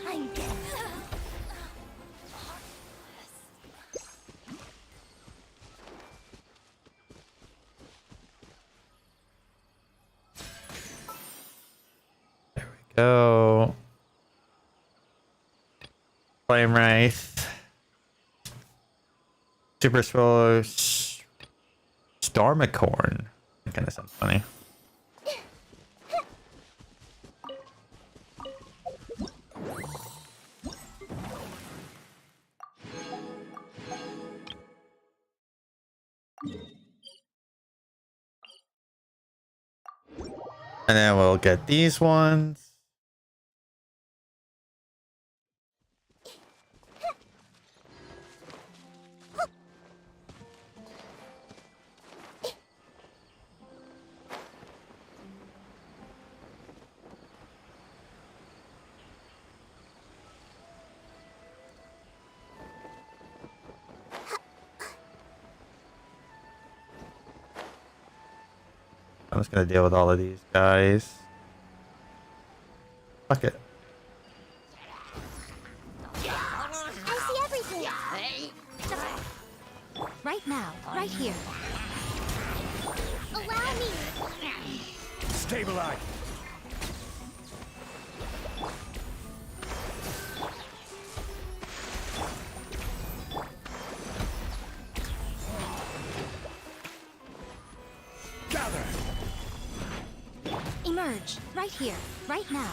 [SPEAKER 2] I'm dead.
[SPEAKER 1] There we go. Flame Wraith. Super Swallow. Stormicorn. That kind of sounds funny. And then we'll get these ones. I'm just gonna deal with all of these guys. Fuck it.
[SPEAKER 2] I see everything. Right now, right here. Allow me.
[SPEAKER 3] Stabilize.
[SPEAKER 2] Emerge
[SPEAKER 5] emerge. Right here. Right now.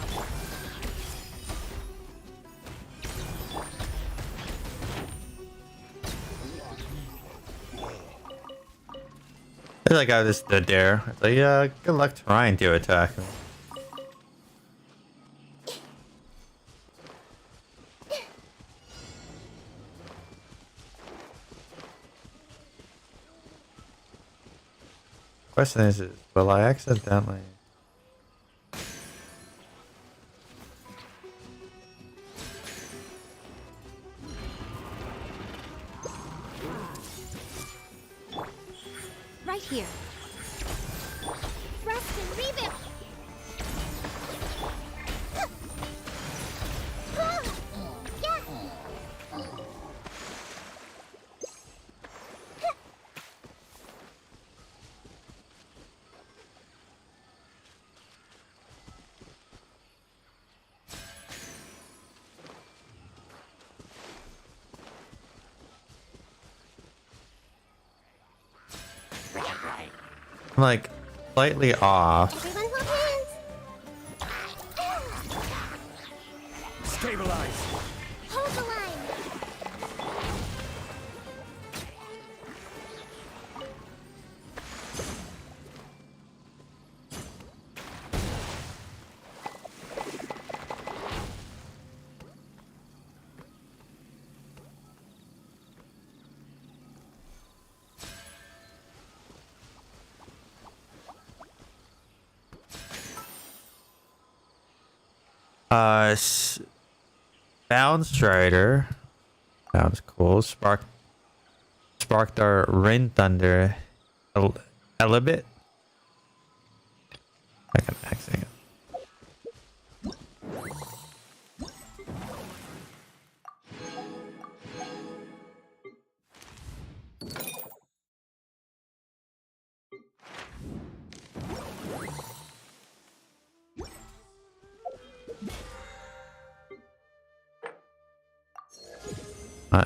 [SPEAKER 1] I feel like I just stood there. Like, yeah, good luck trying to attack me. Question is, will I accidentally?
[SPEAKER 5] Right here.
[SPEAKER 2] Thrust and rebound.
[SPEAKER 1] I'm like slightly off.
[SPEAKER 2] Everyone hold hands.
[SPEAKER 3] Stabilize.
[SPEAKER 2] Hold the line.
[SPEAKER 1] Bound Strider. Sounds cool. Sparked our Rain Thunder. Elibit. I can accent it.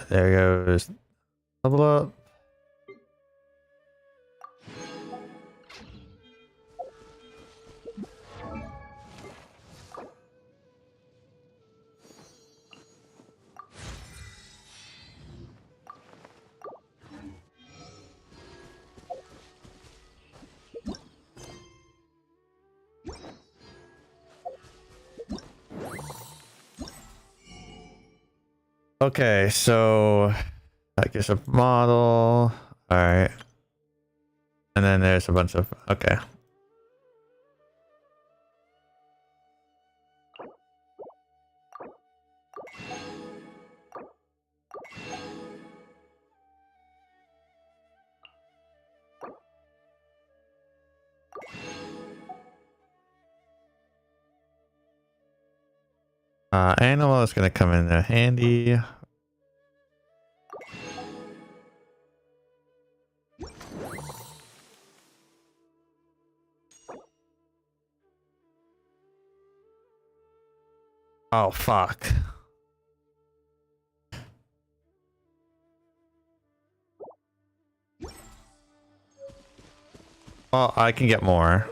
[SPEAKER 1] There goes. Level up. Okay, so I guess a model. All right, and then there's a bunch of okay. Animal is gonna come in there handy. Oh fuck. Well, I can get more.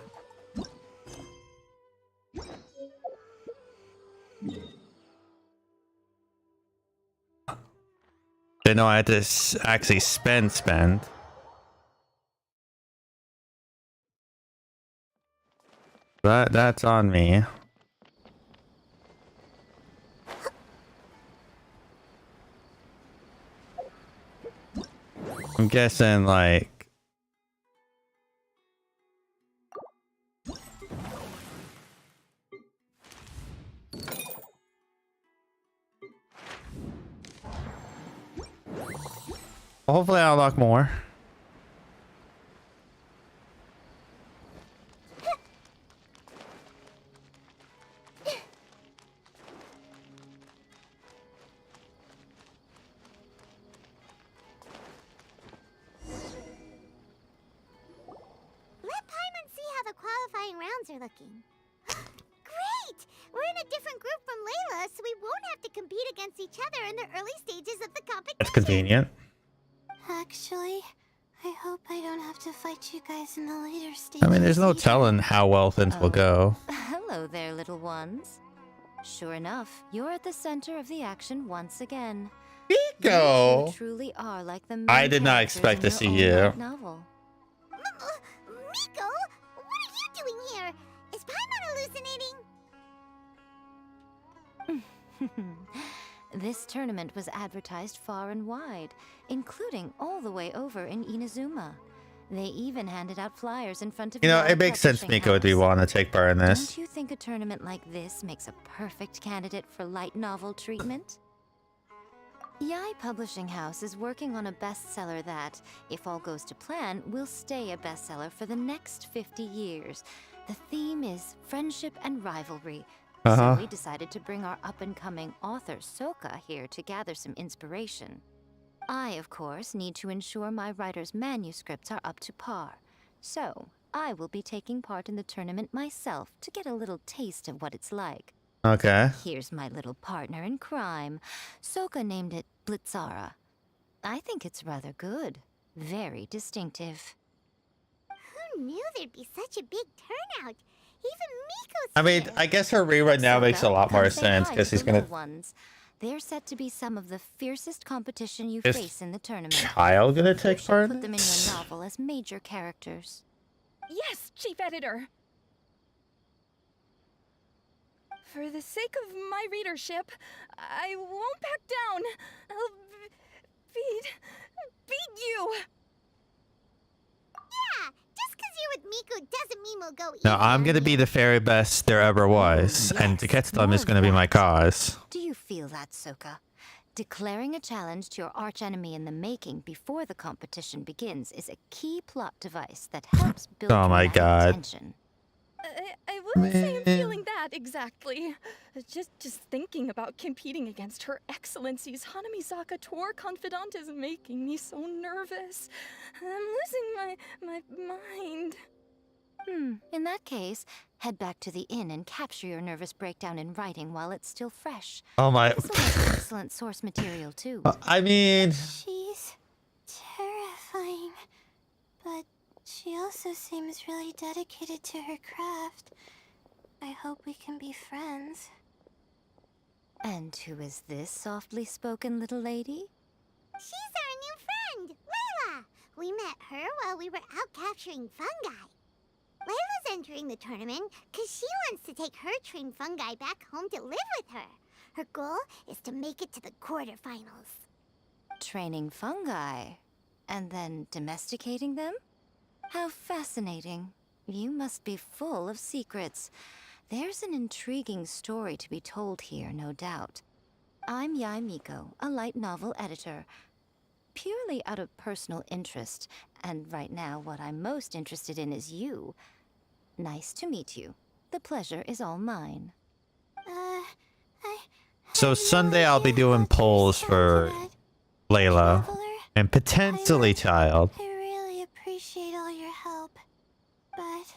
[SPEAKER 1] Didn't know I had to actually spend. That's on me. I'm guessing like hopefully I'll unlock more.
[SPEAKER 2] Let Paimon see how the qualifying rounds are looking. Great! We're in a different group from Layla, so we won't have to compete against each other in the early stages of the competition.
[SPEAKER 1] That's convenient.
[SPEAKER 5] Actually, I hope I don't have to fight you guys in the later stages.
[SPEAKER 1] I mean, there's no
[SPEAKER 5] either.
[SPEAKER 1] telling how well things will go.
[SPEAKER 8] Hello there, little ones. Sure enough, you're at the center of the action once again.
[SPEAKER 1] Go.
[SPEAKER 8] You truly are like the main
[SPEAKER 1] I did not
[SPEAKER 8] characters
[SPEAKER 1] expect
[SPEAKER 8] in
[SPEAKER 1] to
[SPEAKER 8] your
[SPEAKER 1] see
[SPEAKER 8] own
[SPEAKER 1] you.
[SPEAKER 8] light novel.
[SPEAKER 2] Miko, what are you doing here? Is Paimon hallucinating?
[SPEAKER 8] This tournament was advertised far and wide, including all the way over in Inazuma. They even handed out flyers in front of
[SPEAKER 1] You know,
[SPEAKER 8] your
[SPEAKER 1] it makes sense
[SPEAKER 8] publishing
[SPEAKER 1] Miko would be
[SPEAKER 8] house.
[SPEAKER 1] wanting to take part in this.
[SPEAKER 8] Don't you think a tournament like this makes a perfect candidate for light novel treatment? Yai Publishing House is working on a bestseller that, if all goes to plan, will stay a bestseller for the next 50 years. The theme is friendship and rivalry. So we decided to bring our up-and-coming author Soka here to gather some inspiration. I, of course, need to ensure my writer's manuscripts are up to par. So, I will be taking part in the tournament myself to get a little taste of what it's like.
[SPEAKER 1] Okay.
[SPEAKER 8] Here's my little partner in crime. Soka named it Blitzara. I think it's rather good. Very distinctive.
[SPEAKER 2] Who knew there'd be such a big turnout? Even Miko's
[SPEAKER 1] I mean,
[SPEAKER 2] here.
[SPEAKER 1] I guess her rerun now makes a lot more
[SPEAKER 8] Come say
[SPEAKER 1] sense
[SPEAKER 8] hi
[SPEAKER 1] because
[SPEAKER 8] to
[SPEAKER 1] he's
[SPEAKER 8] the
[SPEAKER 1] gonna.
[SPEAKER 8] little ones. They're set to be some of the fiercest competition you
[SPEAKER 1] Is
[SPEAKER 8] face in the tournament.
[SPEAKER 1] Child gonna
[SPEAKER 8] You
[SPEAKER 1] take
[SPEAKER 8] should
[SPEAKER 1] part
[SPEAKER 8] put
[SPEAKER 1] in
[SPEAKER 8] them in
[SPEAKER 1] this?
[SPEAKER 8] your novel as major characters.
[SPEAKER 9] Yes, Chief Editor. For the sake of my readership, I won't back down. I'll beat you.
[SPEAKER 2] Yeah, just 'cause you're with Miko doesn't mean we'll go
[SPEAKER 1] No,
[SPEAKER 2] easy
[SPEAKER 1] I'm
[SPEAKER 2] on
[SPEAKER 1] gonna be
[SPEAKER 2] you.
[SPEAKER 1] the very best there ever was, and to
[SPEAKER 8] Yes,
[SPEAKER 1] catch them
[SPEAKER 8] more
[SPEAKER 1] is
[SPEAKER 8] of
[SPEAKER 1] gonna be my
[SPEAKER 8] that.
[SPEAKER 1] cause.
[SPEAKER 8] Do you feel that, Soka? Declaring a challenge to your archenemy in the making before the competition begins is a key plot device that helps build
[SPEAKER 1] Oh my
[SPEAKER 8] dramatic
[SPEAKER 1] God.
[SPEAKER 8] tension.
[SPEAKER 9] I wouldn't say I'm
[SPEAKER 1] Man.
[SPEAKER 9] feeling that exactly. Just thinking about competing against Her Excellency's Hanamizaka tour confidant is making me so nervous. I'm losing my mind.
[SPEAKER 8] In that case, head back to the inn and capture your nervous breakdown in writing while it's still fresh.
[SPEAKER 1] Oh my.
[SPEAKER 8] This will make excellent source material, too.
[SPEAKER 1] I mean,
[SPEAKER 5] She's terrifying, but she also seems really dedicated to her craft. I hope we can be friends.
[SPEAKER 8] And who is this softly spoken little lady?
[SPEAKER 2] She's our new friend, Layla. We met her while we were out capturing fungi. Layla's entering the tournament because she wants to take her trained fungi back home to live with her. Her goal is to make it to the quarterfinals.
[SPEAKER 8] Training fungi, and then domesticating them? How fascinating. You must be full of secrets. There's an intriguing story to be told here, no doubt. I'm Yai Miko, a light novel editor. Purely out of personal interest, and right now what I'm most interested in is you. Nice to meet you. The pleasure is all mine.
[SPEAKER 5] I
[SPEAKER 1] so
[SPEAKER 5] had no
[SPEAKER 1] Sunday I'll be
[SPEAKER 5] idea
[SPEAKER 1] doing
[SPEAKER 5] how to
[SPEAKER 1] polls
[SPEAKER 5] respond
[SPEAKER 1] for
[SPEAKER 5] to that.
[SPEAKER 1] Layla
[SPEAKER 5] Traveler,
[SPEAKER 1] and potentially Child.
[SPEAKER 5] I really appreciate all your help, but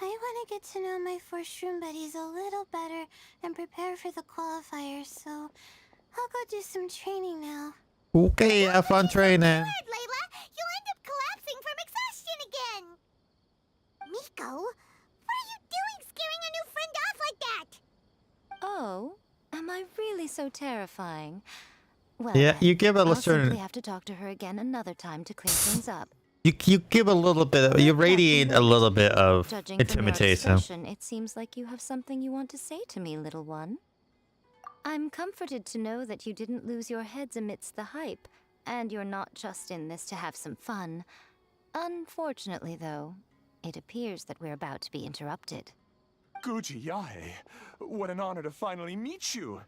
[SPEAKER 5] I want to get to know my 4 shroom buddies a little better and prepare for the qualifiers, so I'll go do some training now.
[SPEAKER 1] Okay, have fun training.
[SPEAKER 2] Good, Layla. You'll end up collapsing from exhaustion again. Miko, what are you doing scaring a new friend off like that?
[SPEAKER 8] Oh, am I really so terrifying? Well,
[SPEAKER 1] Yeah,
[SPEAKER 8] then,
[SPEAKER 1] you give a
[SPEAKER 8] I'll
[SPEAKER 1] certain.
[SPEAKER 8] simply have to talk to her again another time to clear things up.
[SPEAKER 1] You give a little bit. You radiate a little bit of
[SPEAKER 8] Judging from your
[SPEAKER 1] intimidation.
[SPEAKER 8] expression, it seems like you have something you want to say to me, little one. I'm comforted to know that you didn't lose your heads amidst the hype, and you're not just in this to have some fun. Unfortunately, though, it appears that we're about to be interrupted.
[SPEAKER 6] Guji Yae, what an honor to finally meet you.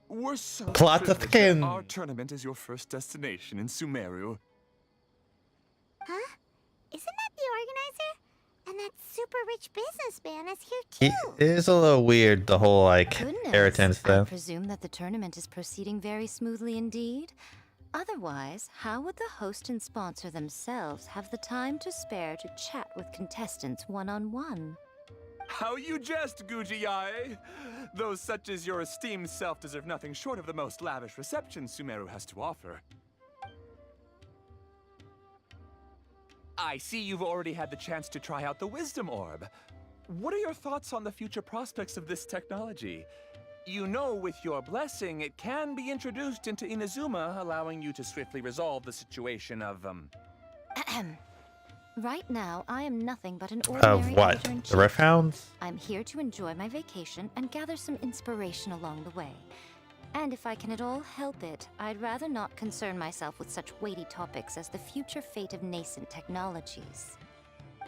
[SPEAKER 6] We're so
[SPEAKER 1] Plot
[SPEAKER 6] privileged
[SPEAKER 1] thicken.
[SPEAKER 6] that our tournament is your first destination in Sumeru.
[SPEAKER 2] Huh? Isn't that the organizer? And that super rich businessman is here too.
[SPEAKER 1] It is a little weird, the whole like
[SPEAKER 8] Goodness,
[SPEAKER 1] inheritance
[SPEAKER 8] I
[SPEAKER 1] thing.
[SPEAKER 8] presume that the tournament is proceeding very smoothly indeed. Otherwise, how would the host and sponsor themselves have the time to spare to chat with contestants one-on-one?
[SPEAKER 6] How you jest, Guji Yae! Those such as your esteemed self deserve nothing short of the most lavish reception Sumeru has to offer. I see you've already had the chance to try out the Wisdom Orb. What are your thoughts on the future prospects of this technology? You know, with your blessing, it can be introduced into Inazuma, allowing you to swiftly resolve the situation of,
[SPEAKER 8] Right now, I am nothing but an ordinary
[SPEAKER 1] Of what?
[SPEAKER 8] editor-in-chief.
[SPEAKER 1] The Rift Hounds?
[SPEAKER 8] I'm here to enjoy my vacation and gather some inspiration along the way. And if I can at all help it, I'd rather not concern myself with such weighty topics as the future fate of nascent technologies.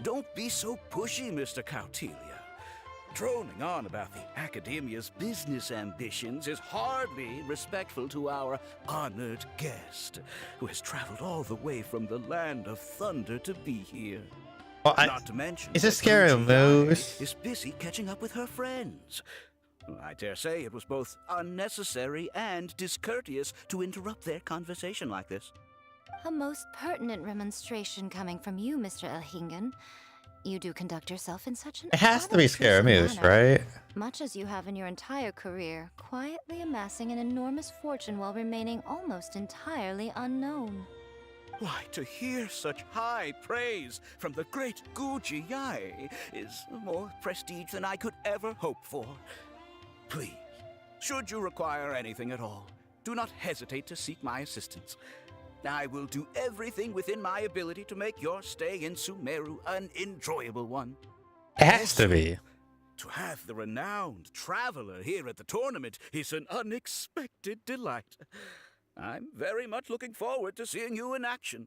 [SPEAKER 10] Don't be so pushy, Mr. Cautelia. Droning on about the Academia's business ambitions is hardly respectful to our honored guest, who has traveled all the way from the land of thunder to be here.
[SPEAKER 1] Well,
[SPEAKER 10] Not to mention,
[SPEAKER 1] it's a
[SPEAKER 10] that
[SPEAKER 1] scary
[SPEAKER 10] Fuji Yai
[SPEAKER 1] moose.
[SPEAKER 10] is busy catching up with her friends. I dare say it was both unnecessary and discourteous to interrupt their conversation like this.
[SPEAKER 8] A most pertinent remonstration coming from you, Mr. Elhingen. You do conduct yourself in such an
[SPEAKER 1] It has to be Scary
[SPEAKER 8] unobtrusive
[SPEAKER 1] Moose,
[SPEAKER 8] manner,
[SPEAKER 1] right?
[SPEAKER 8] much as you have in your entire career, quietly amassing an enormous fortune while remaining almost entirely unknown.
[SPEAKER 10] Why, to hear such high praise from the great Guji Yai is more prestige than I could ever hope for. Please, should you require anything at all, do not hesitate to seek my assistance. I will do everything within my ability to make your stay in Sumeru an enjoyable one.
[SPEAKER 1] It has to be.
[SPEAKER 10] To have the renowned traveler here at the tournament is an unexpected delight. I'm very much looking forward to seeing you in action.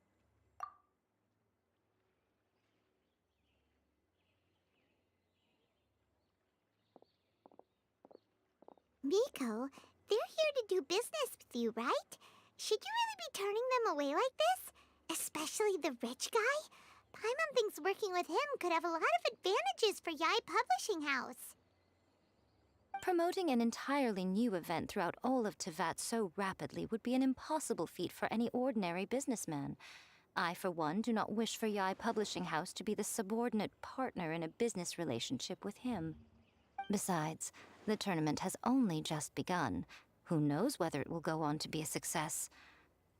[SPEAKER 2] Miko, they're here to do business with you, right? Should you really be turning them away like this? Especially the rich guy? Paimon thinks working with him could have a lot of advantages for Yai Publishing House.
[SPEAKER 8] Promoting an entirely new event throughout all of Teyvat so rapidly would be an impossible feat for any ordinary businessman. I, for one, do not wish for Yai Publishing House to be the subordinate partner in a business relationship with him. Besides, the tournament has only just begun. Who knows whether it will go on to be a success?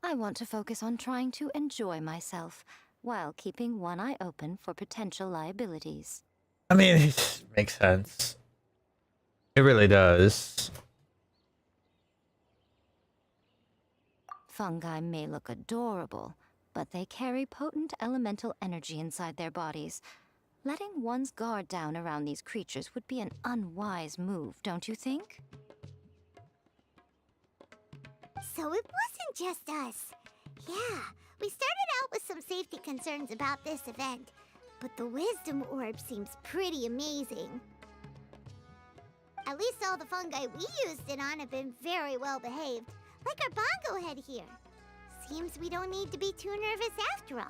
[SPEAKER 8] I want to focus on trying to enjoy myself, while keeping one eye open for potential liabilities.
[SPEAKER 1] I mean, it makes sense. It really does.
[SPEAKER 8] Fungi may look adorable, but they carry potent elemental energy inside their bodies. Letting one's guard down around these creatures would be an unwise move, don't you think?
[SPEAKER 2] So it wasn't just us. Yeah, we started out with some safety concerns about this event, but the Wisdom Orb seems pretty amazing. At least all the fungi we used it on have been very well behaved, like our bongo head here. Seems we don't need to be too nervous after all.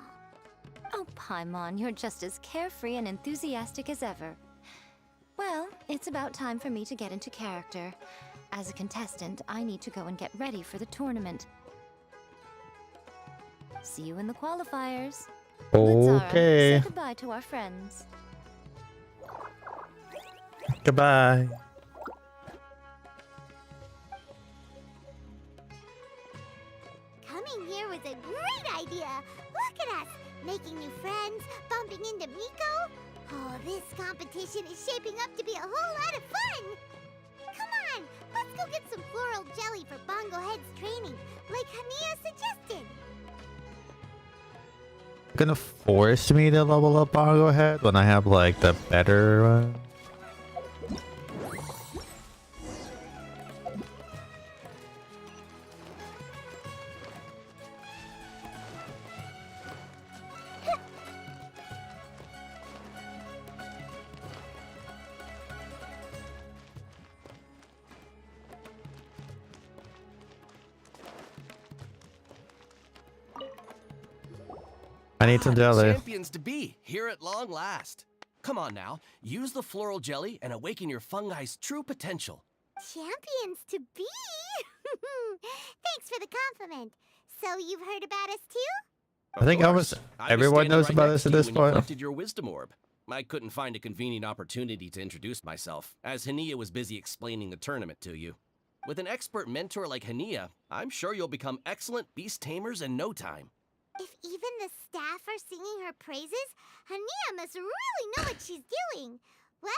[SPEAKER 8] Oh, Paimon, you're just as carefree and enthusiastic as ever. Well, it's about time for me to get into character. As a contestant, I need to go and get ready for the tournament. See you in the qualifiers. Lutzara,
[SPEAKER 1] Okay.
[SPEAKER 8] say goodbye to our friends.
[SPEAKER 1] Goodbye.
[SPEAKER 2] Coming here was a great idea. Look at us, making new friends, bumping into Miko. Oh, this competition is shaping up to be a whole lot of fun. Come on, let's go get some floral jelly for Bongo Head's training, like Hania suggested.
[SPEAKER 1] Gonna force me to level up Bongo Head when I have like the better one. I need some jelly.
[SPEAKER 11] Champions to be, here at long last. Come on now, use the floral jelly and awaken your fungi's true potential.
[SPEAKER 2] Champions to be? Thanks for the compliment. So you've heard about us too?
[SPEAKER 1] I think almost everyone
[SPEAKER 11] standing
[SPEAKER 1] knows
[SPEAKER 11] right
[SPEAKER 1] about
[SPEAKER 11] next
[SPEAKER 1] us
[SPEAKER 11] to
[SPEAKER 1] at
[SPEAKER 11] you
[SPEAKER 1] this
[SPEAKER 11] when you
[SPEAKER 1] point.
[SPEAKER 11] collected your wisdom orb. I couldn't find a convenient opportunity to introduce myself, as Hania was busy explaining the tournament to you. With an expert mentor like Hania, I'm sure you'll become excellent beast tamers in no time.
[SPEAKER 2] If even the staff are singing her praises, Hania must really know what she's doing. Well,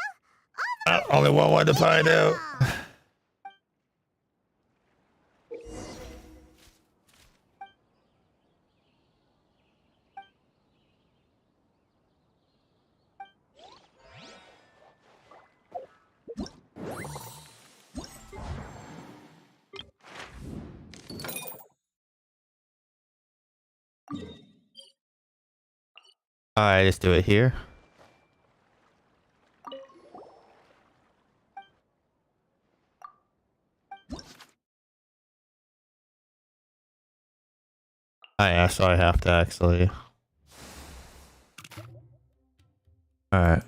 [SPEAKER 1] Only one way to find out. Alright, let's do it here. Oh yeah, so I have to actually. Alright.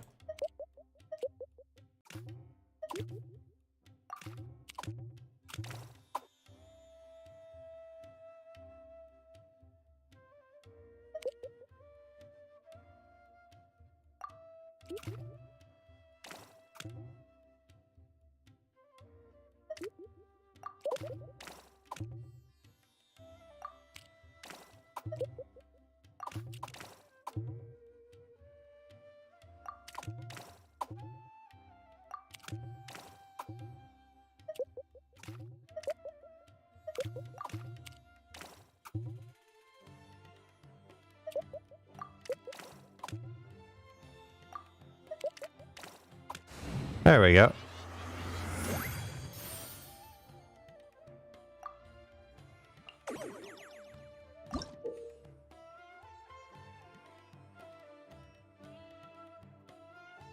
[SPEAKER 1] There we go.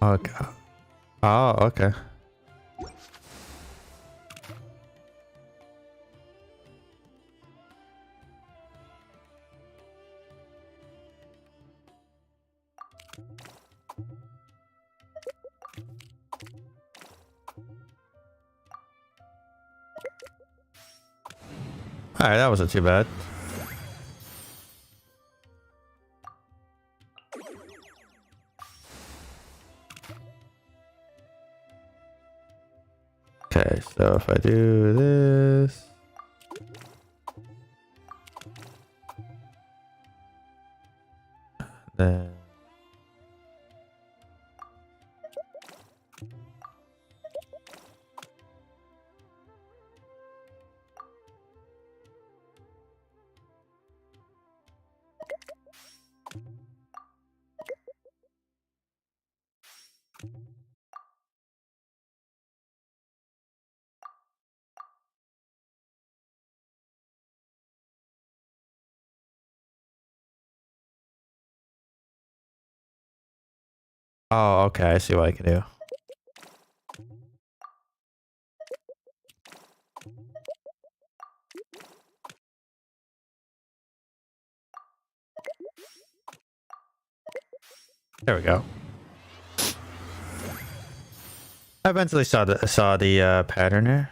[SPEAKER 1] Okay. Oh, okay. Alright, that wasn't too bad. Okay, so if I do this, then oh, okay, I see what I can do. There we go. I eventually saw the pattern there.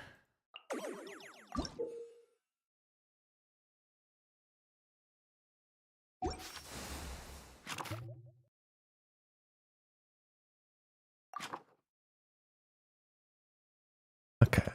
[SPEAKER 1] Okay.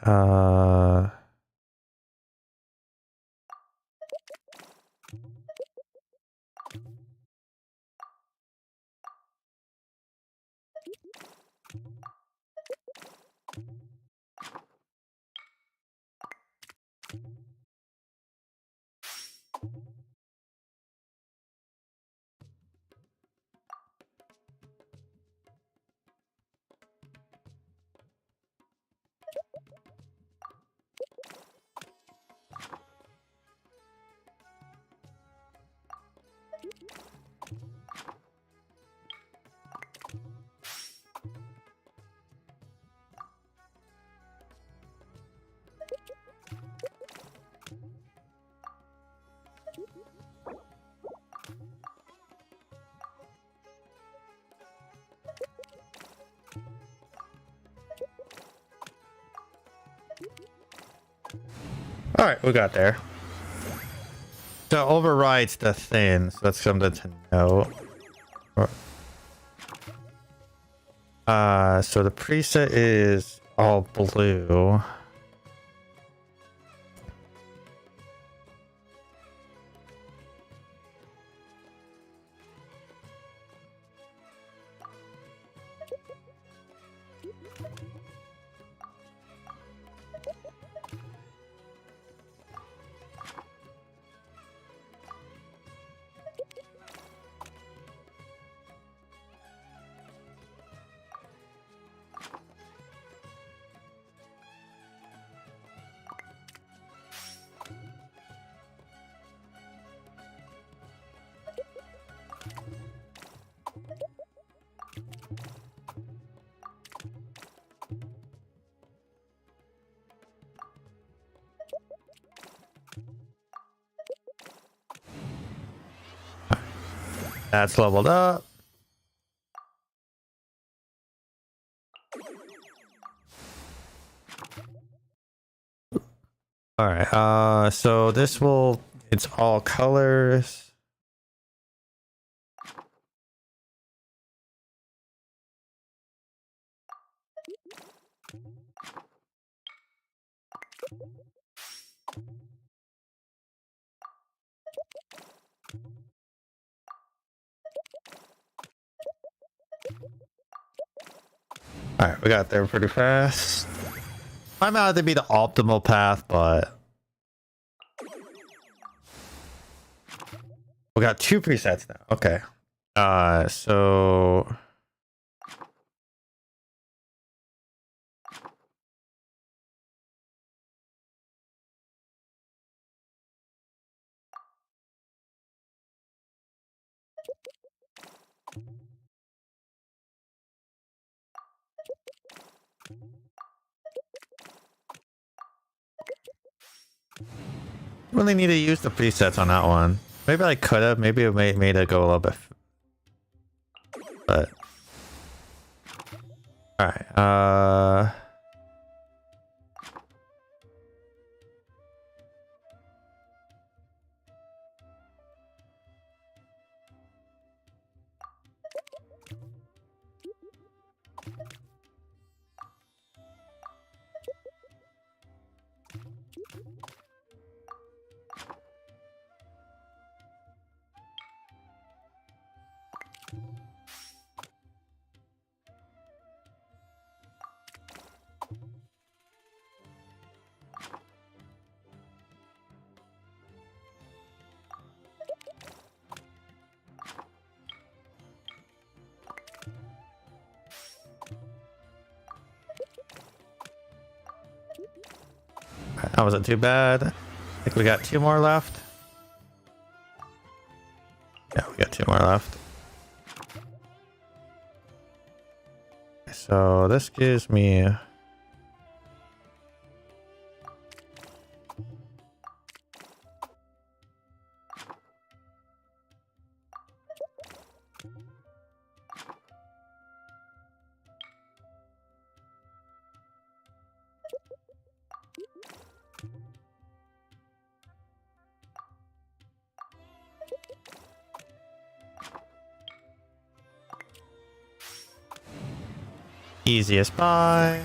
[SPEAKER 1] All right, we got there. So overrides the thin, so that's something to know. So the preset is all blue. That's leveled up. All right. So this will. It's all colors. All right, we got there pretty fast. I might have to be the optimal path, but we got 2 presets now. Okay. So really need to use the presets on that one. Maybe I could have. Maybe it made it go a little bit. But all right. That wasn't too bad. I think we got 2 more left. Yeah, we got 2 more left. So this gives me easiest buy.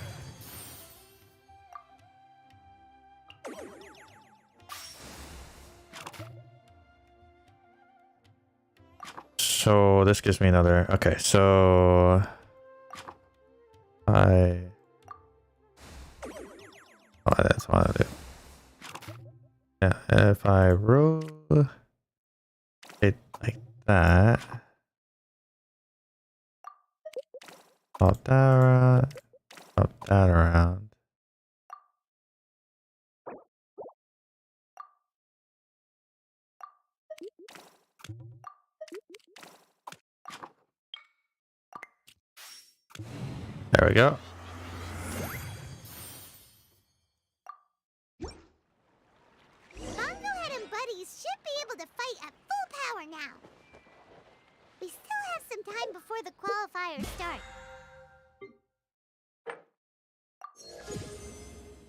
[SPEAKER 1] So this gives me another. Okay, so that's what I do. Yeah, if I roll it like that, pop that around, pop that around. There we go.
[SPEAKER 2] Bongohead and buddies should be able to fight at full power now. We still have some time before the qualifiers start.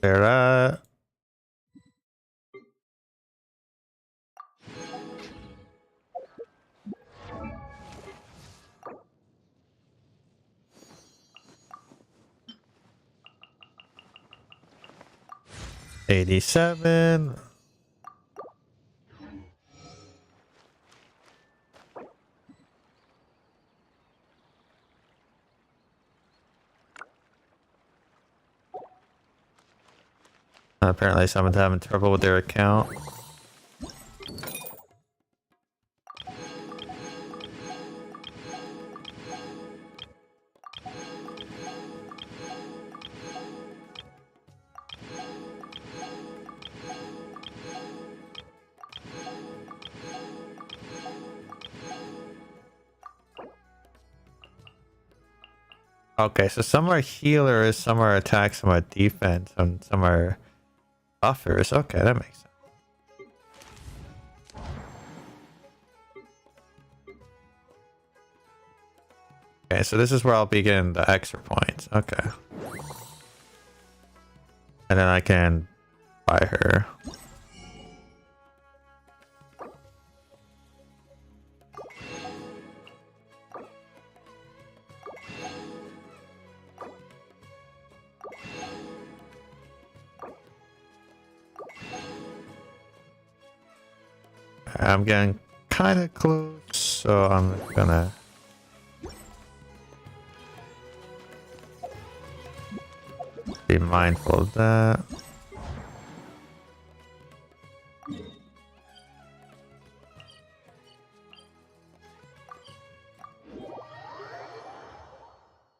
[SPEAKER 1] There that. $87. Apparently someone's having trouble with their account. Okay, so some are healers, some are attack, some are defense, and some are buffers. Okay, that makes sense. Okay, so this is where I'll be getting the extra points. Okay. And then I can buy her. I'm getting kind of close, so I'm gonna be mindful of that.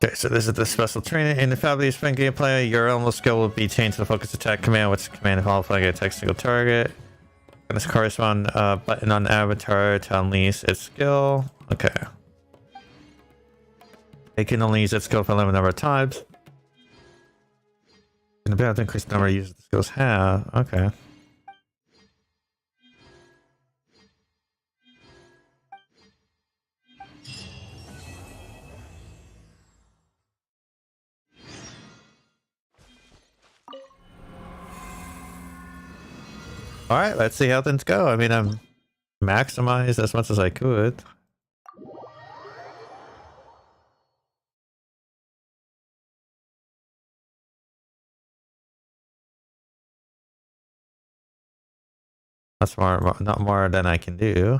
[SPEAKER 1] Okay, so this is the special training. In the Fabulous Spin gameplay, your almost skill will be changed to the focus attack command, which is command of all flying attack single target. And this correspond button on the avatar to unleash its skill. Okay. It can only use its skill for a limited number of times. And be able to increase the number of users the skills have. Okay. All right, let's see how things go. I mean, I'm maximized as much as I could. That's more, not more than I can do.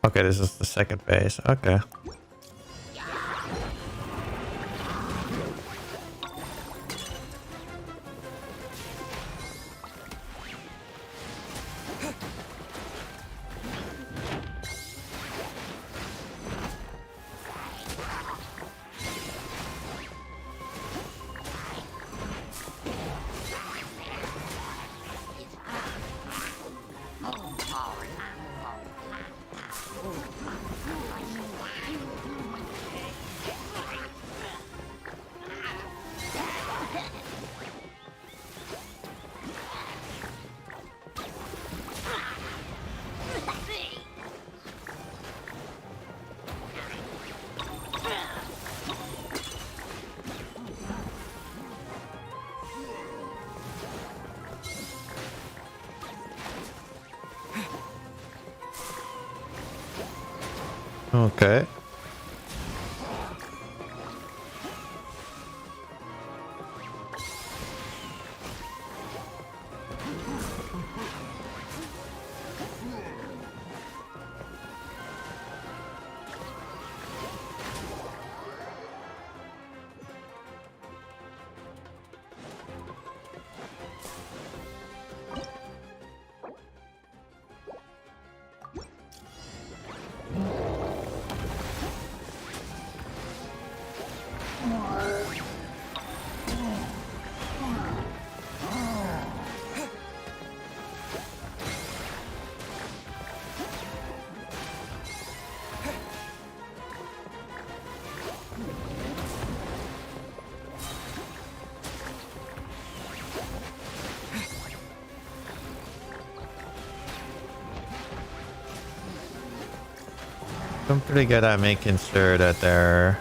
[SPEAKER 1] Okay, this is the second phase. Okay. Okay. I'm pretty good at making sure that they're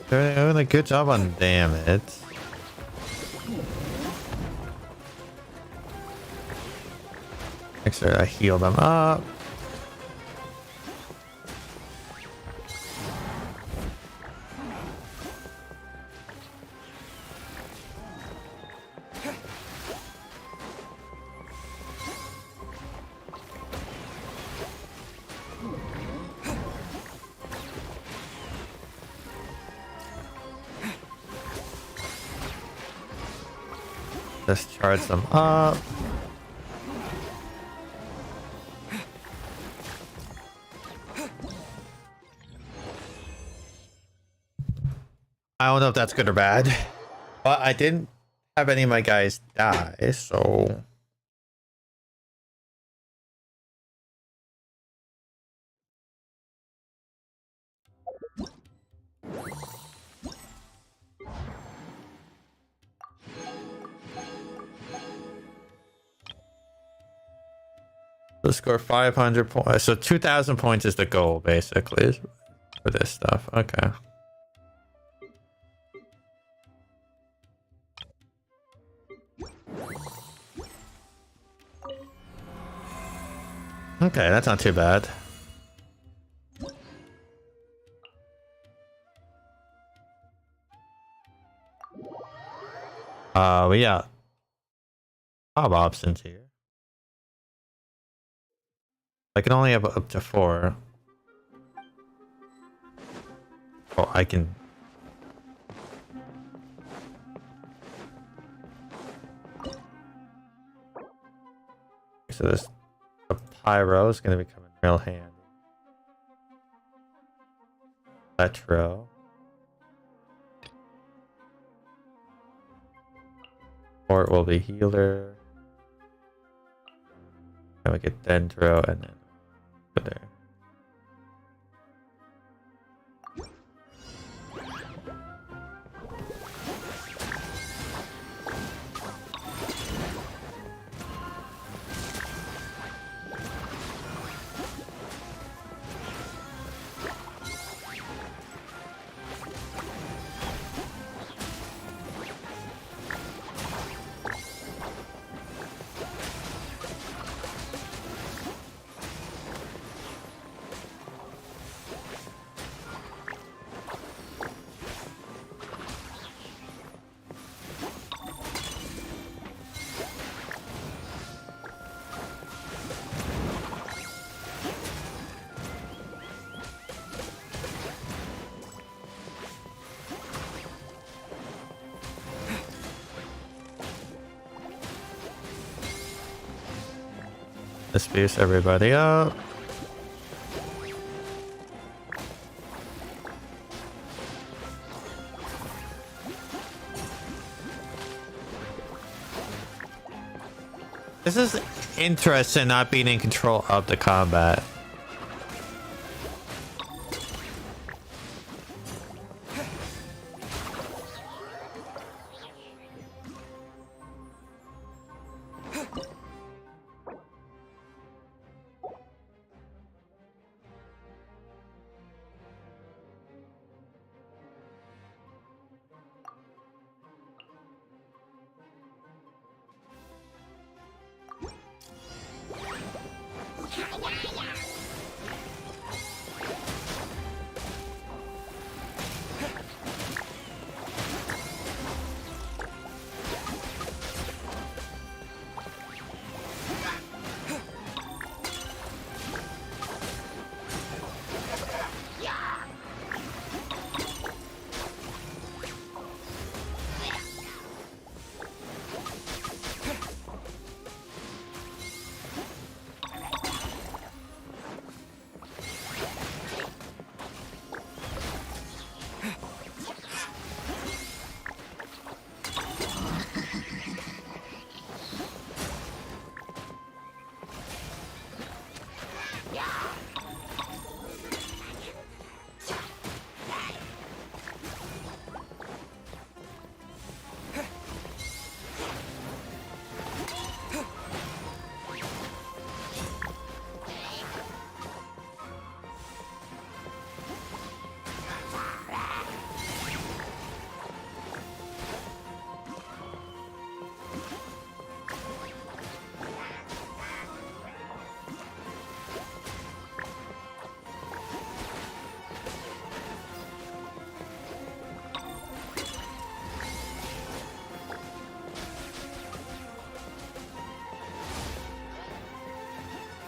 [SPEAKER 1] doing a good job on damage. Make sure I heal them up. Just charge them up. I don't know if that's good or bad, but I didn't have any of my guys die, so let's score 500 points. So 2,000 points is the goal, basically, for this stuff. Okay. Okay, that's not too bad. We got job options here. I can only have up to 4. Oh, I can. So this a pyro is going to become real handy. Electro. Port will be healer. And we get Dendro and then over there. Let's boost everybody up. This is interesting, not being in control of the combat.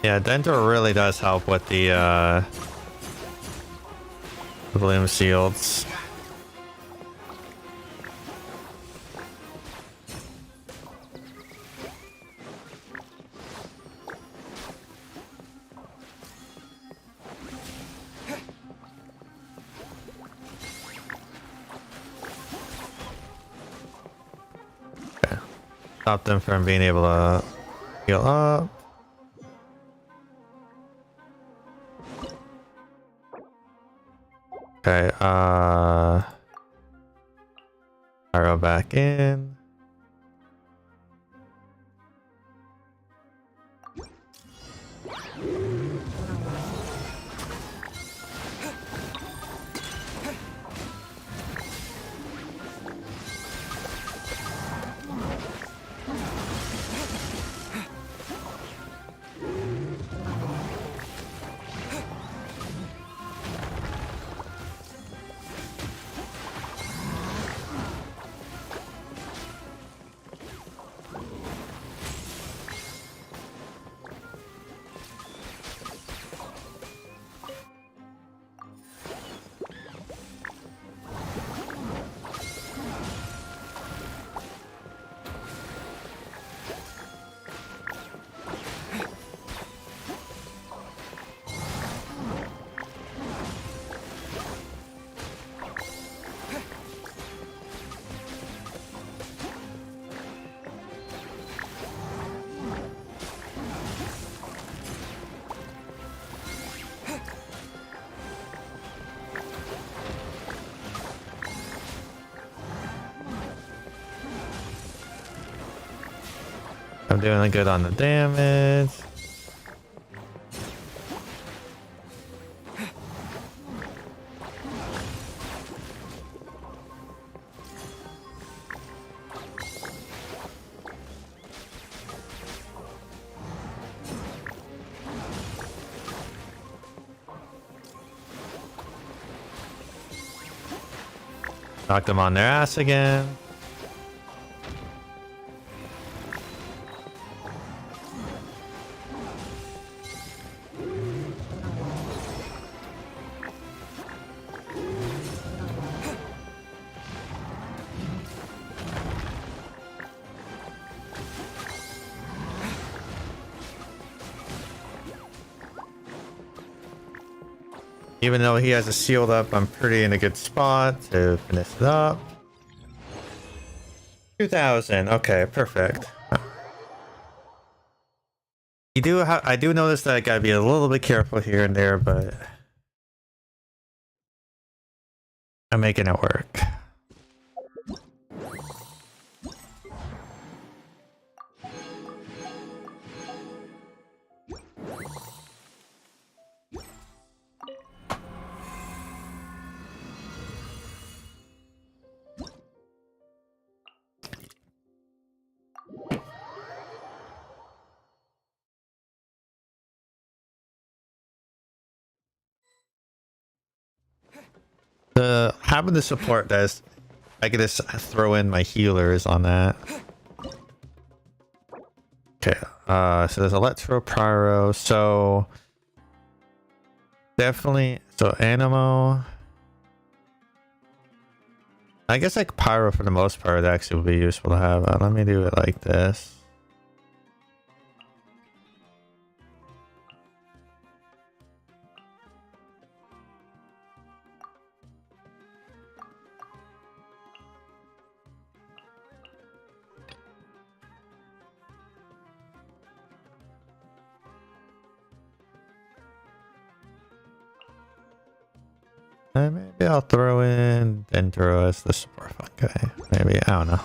[SPEAKER 1] Yeah, Dendro really does help with the bloom shields. Okay. Stop them from being able to heal up. Okay, arrow back in. I'm doing good on the damage. Knock them on their ass again. Even though he has a shield up, I'm pretty in a good spot to finish it up. 2000. Okay, perfect. I do notice that I gotta be a little bit careful here and there, but I'm making it work. Having the support does, I can just throw in my healers on that. Okay, so there's Electro Pyro, so definitely, so Animo. I guess like Pyro for the most part actually would be useful to have. Let me do it like this. Maybe I'll throw in Dendro as the support fungi. Maybe, I don't know.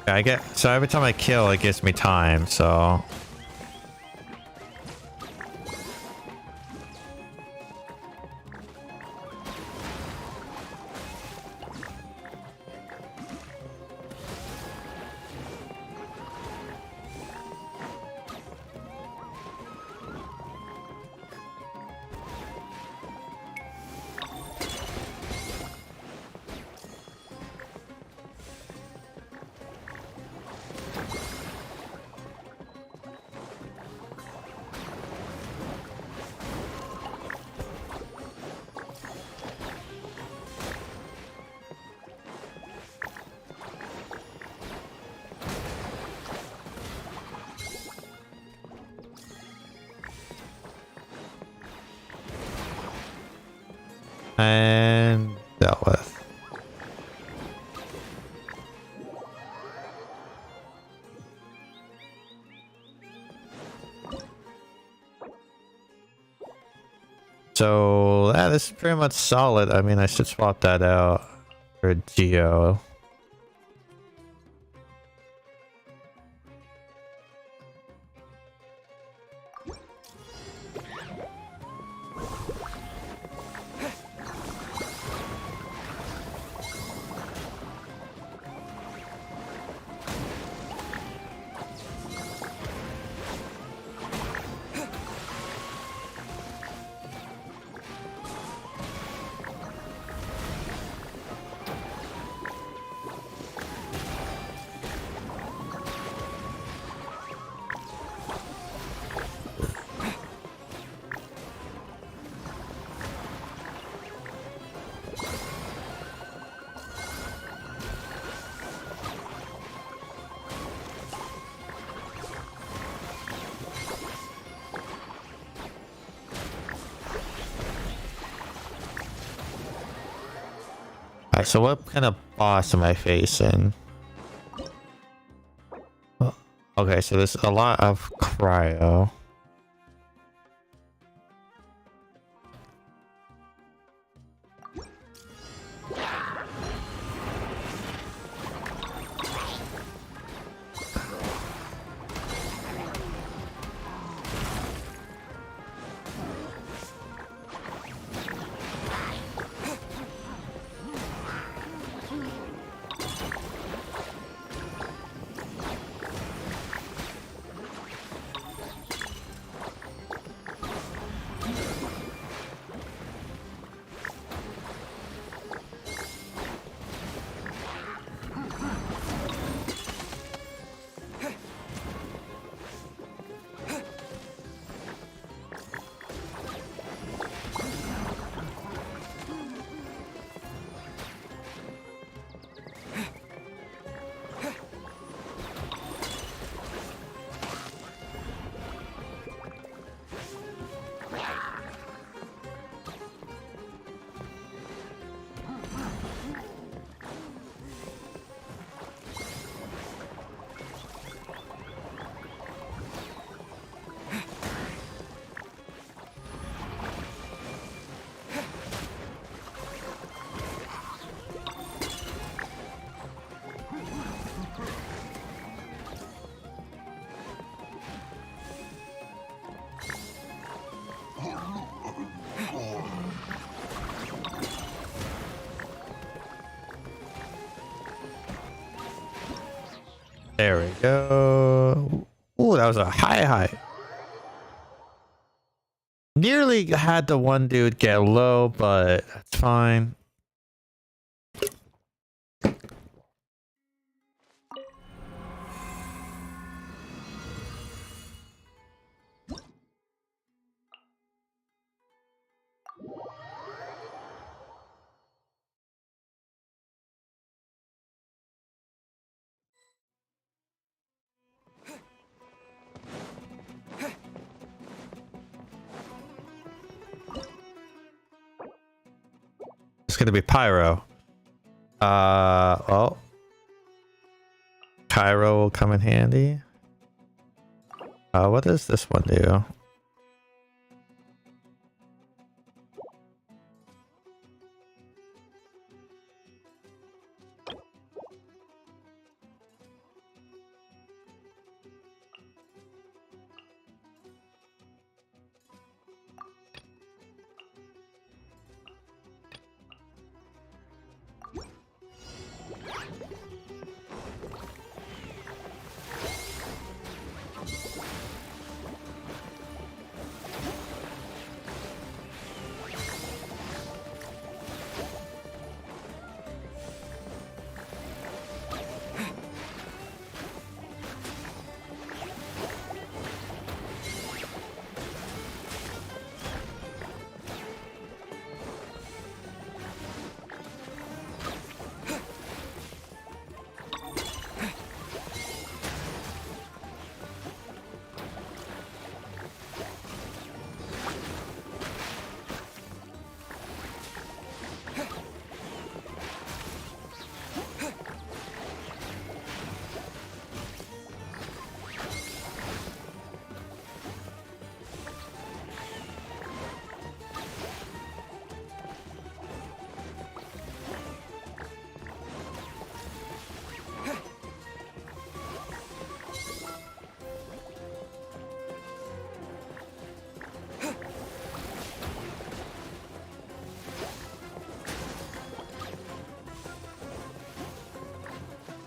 [SPEAKER 1] I get so every time I kill, it gives me time. So and dealt with. So that is pretty much solid. I mean, I should swap that out for Geo. Alright, so what kind of boss am I facing? Okay, so there's a lot of cryo. There we go. Ooh, that was a high. Nearly had the one dude get low, but that's fine. It's gonna be Pyro. Well, Pyro will come in handy. What does this one do?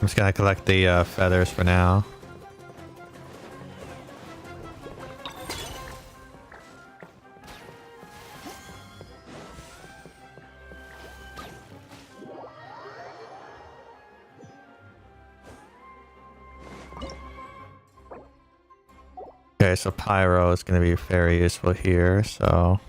[SPEAKER 1] just gonna collect the feathers for now. Okay, so pyro is going to be very useful here, so...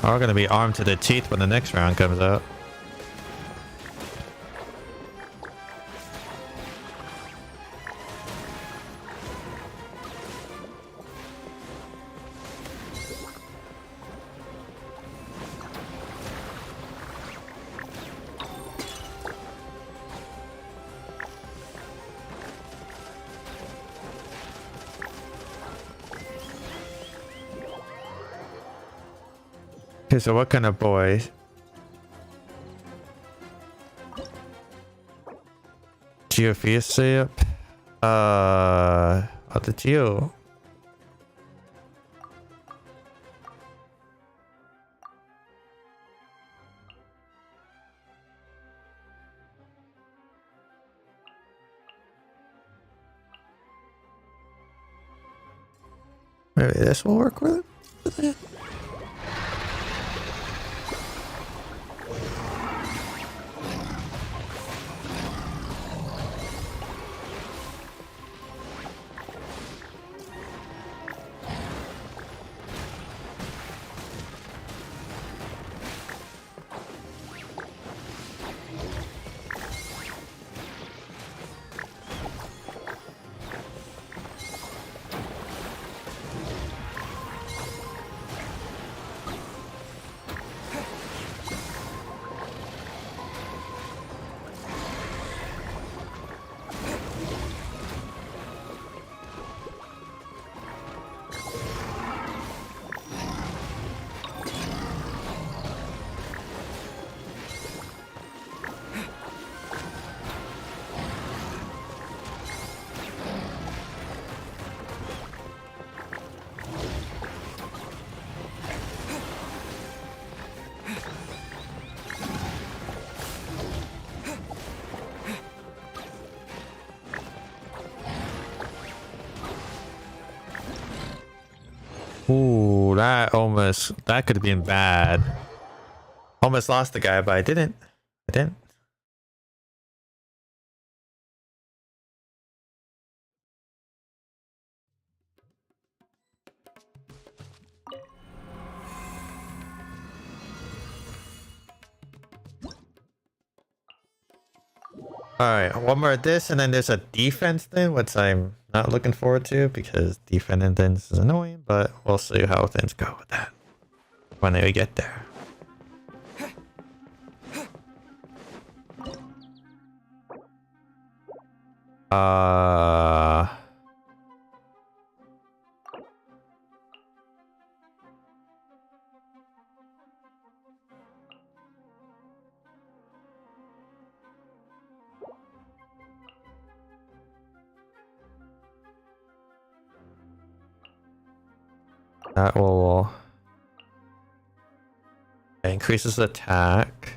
[SPEAKER 1] We're gonna be armed to the teeth when the next round comes out. Okay, so what kind of boy? Geophysic? What the geo? Maybe this will work with it? Ooh, that could have been bad. Almost lost the guy, but I didn't. Alright, one more of this, and then there's a defense thing, which I'm not looking forward to because defending things is annoying, but we'll see how things go with that when we get there. That will increases attack.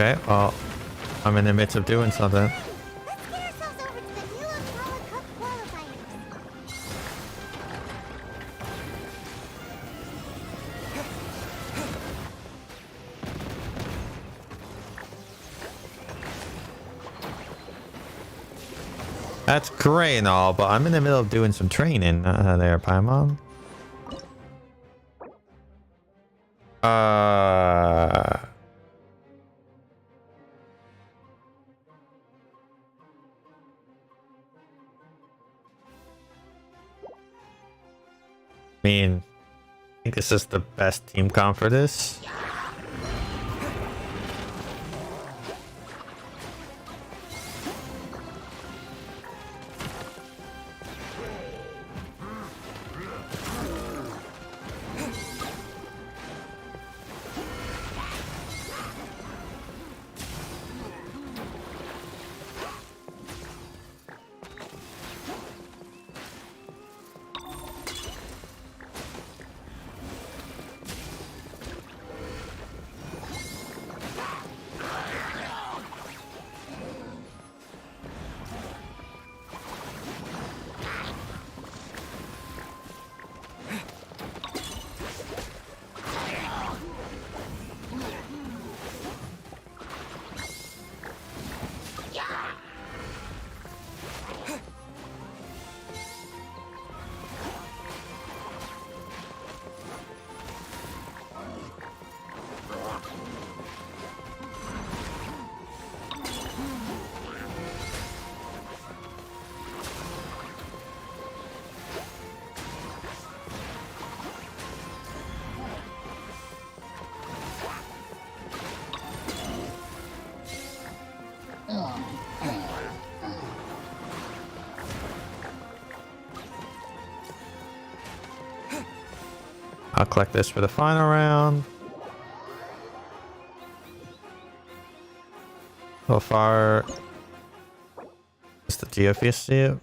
[SPEAKER 1] Okay, well, I'm in the midst of doing something.
[SPEAKER 2] Let's get ourselves over to the new Apollo Cup qualifiers.
[SPEAKER 1] That's great and all, but I'm in the middle of doing some training there, Paimon. I mean, I think this is the best team comp for this. I'll collect this for the final round. So far, is the GFS?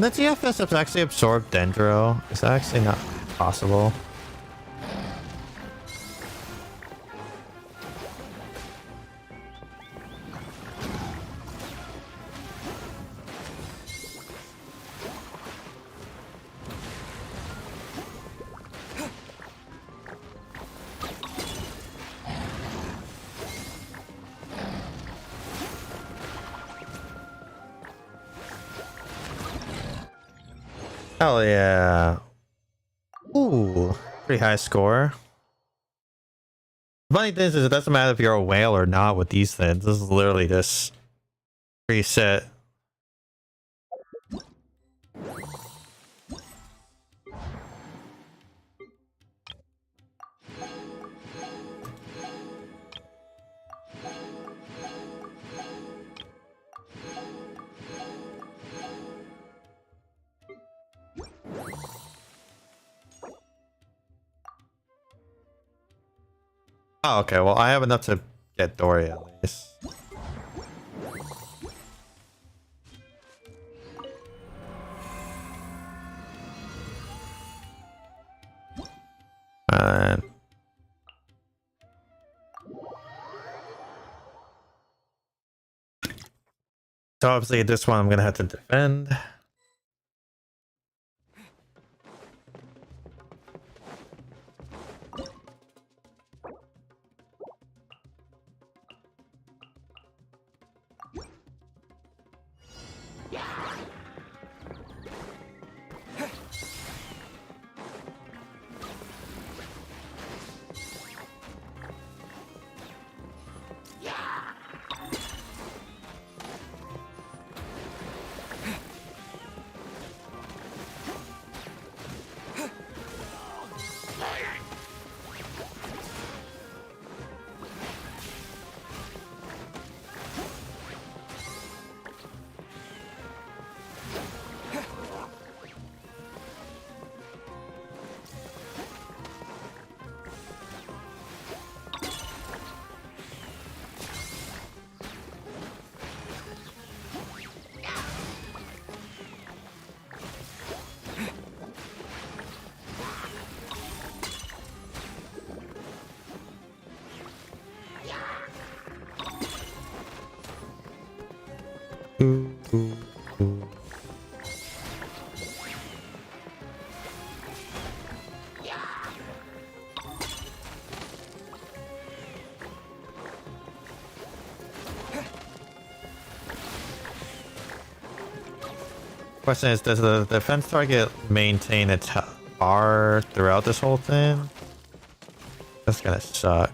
[SPEAKER 1] Can the TFS actually absorb Dendro? Is that actually not possible? Hell yeah. Ooh, pretty high score. Funny thing is, it doesn't matter if you're a whale or not with these things. This is literally just preset. Oh, okay. Well, I have enough to get Dory at least. And so obviously this one I'm gonna have to defend. Ooh, ooh, ooh. Question is, does the defense target maintain its R throughout this whole thing? That's gonna suck.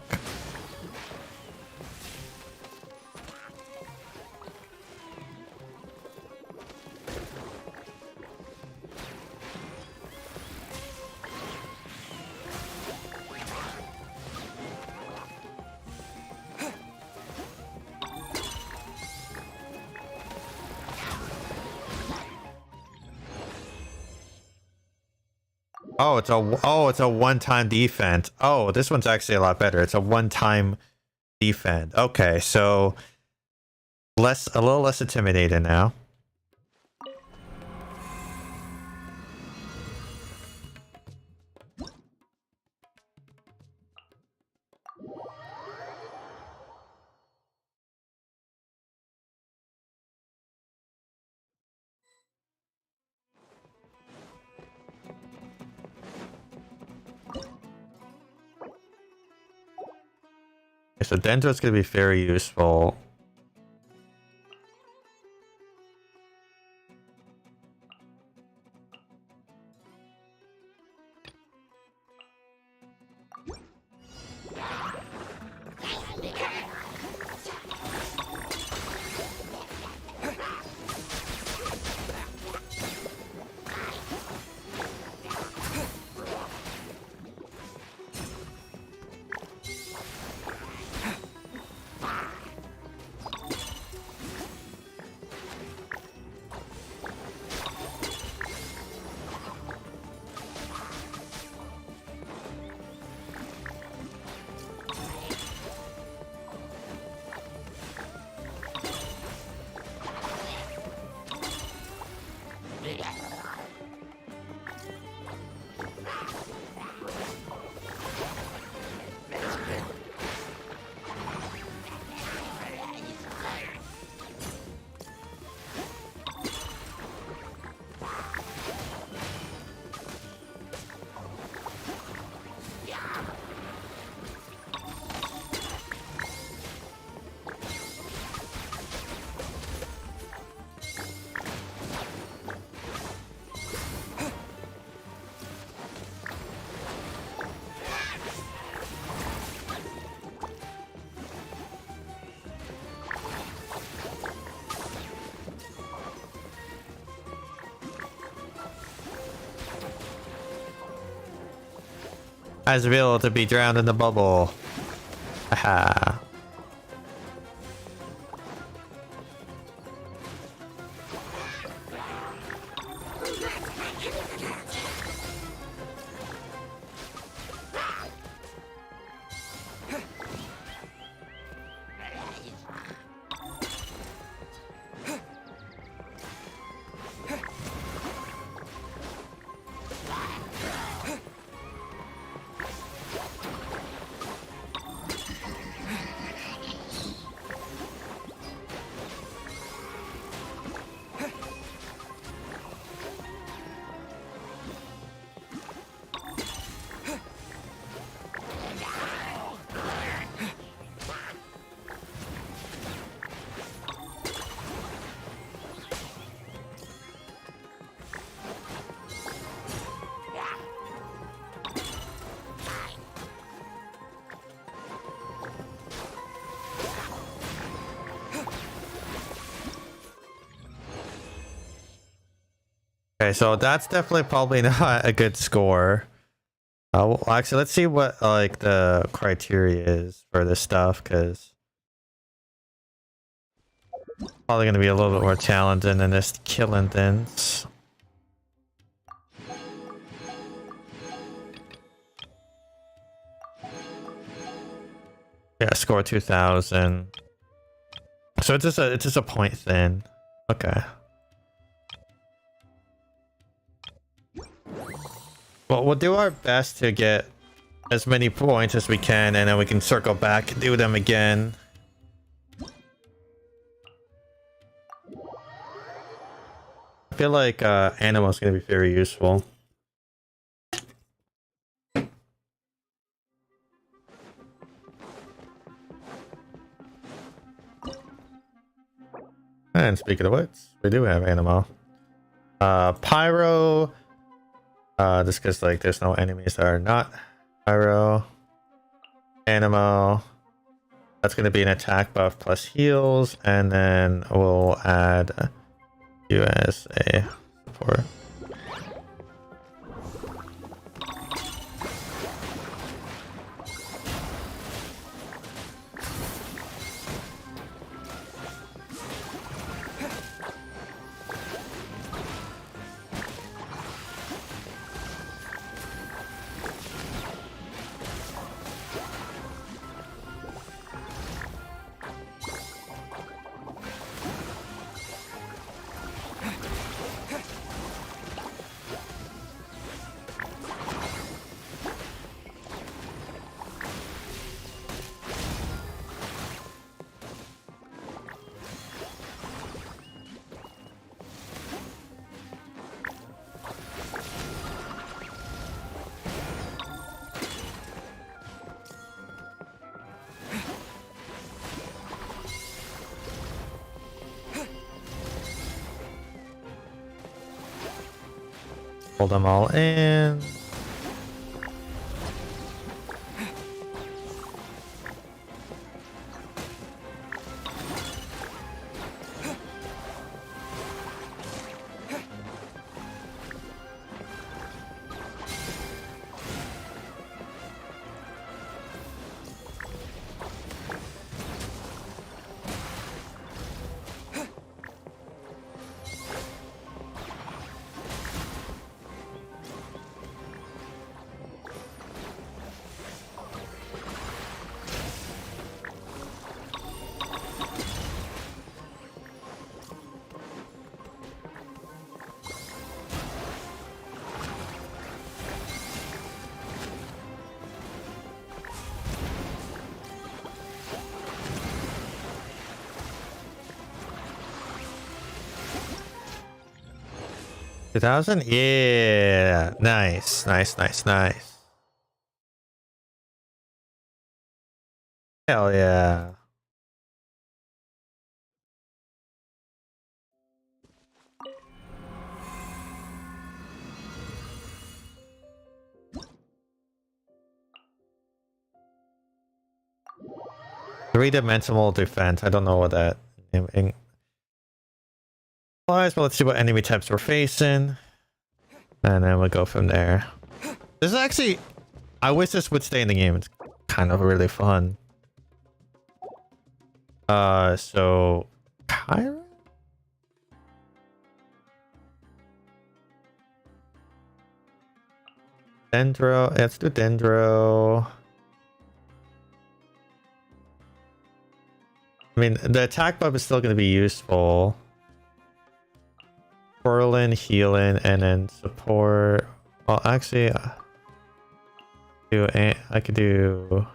[SPEAKER 1] It's a one-time defense. Oh, this one's actually a lot better. It's a one-time defense. Okay, so a little less intimidating now. Okay, so Denzo's gonna be very useful. As revealed to be drowned in the bubble. Aha. Okay, so that's definitely probably not a good score. Well, actually, let's see what like the criteria is for this stuff, because probably gonna be a little bit more challenging than just killing things. Yeah, score 2000. So it's just a point thin. Okay. Well, we'll do our best to get as many points as we can, and then we can circle back and do them again. I feel like animal is going to be very useful. And speaking of which, we do have animal. Pyro. Just because like there's no enemies that are not pyro. Animal. That's going to be an attack buff plus heals, and then we'll add you as a support. Pull them all in. $2,000? Yeah. Nice. Nice. Hell yeah. Three-dimensional defense. I don't know what that implies, but let's see what enemy types we're facing. And then we'll go from there. This is actually... I wish this would stay in the game. It's kind of really fun. So... Kyra? Dendro. Let's do Dendro. I mean, the attack buff is still going to be useful. Whirling, healing, and then support. Well, actually, I could do.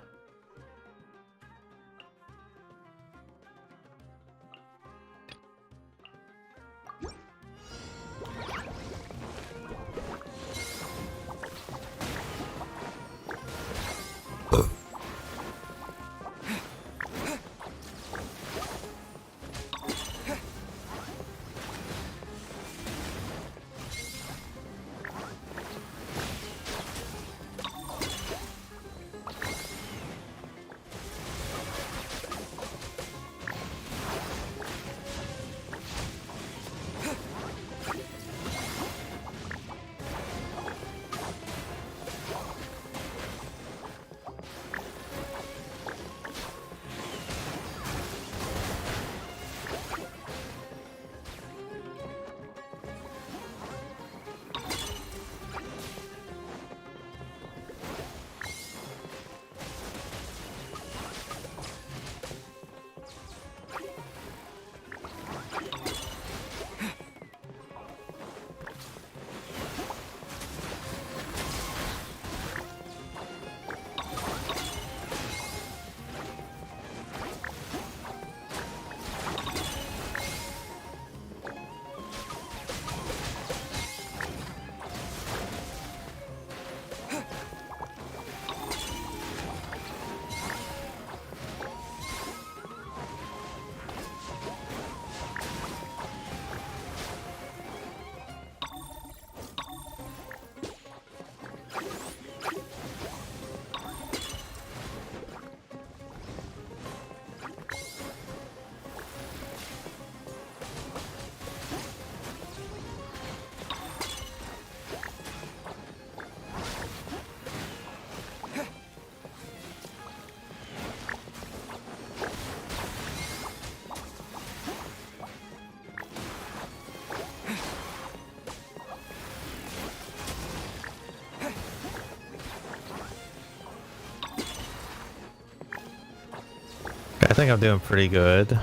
[SPEAKER 1] think I'm doing pretty good.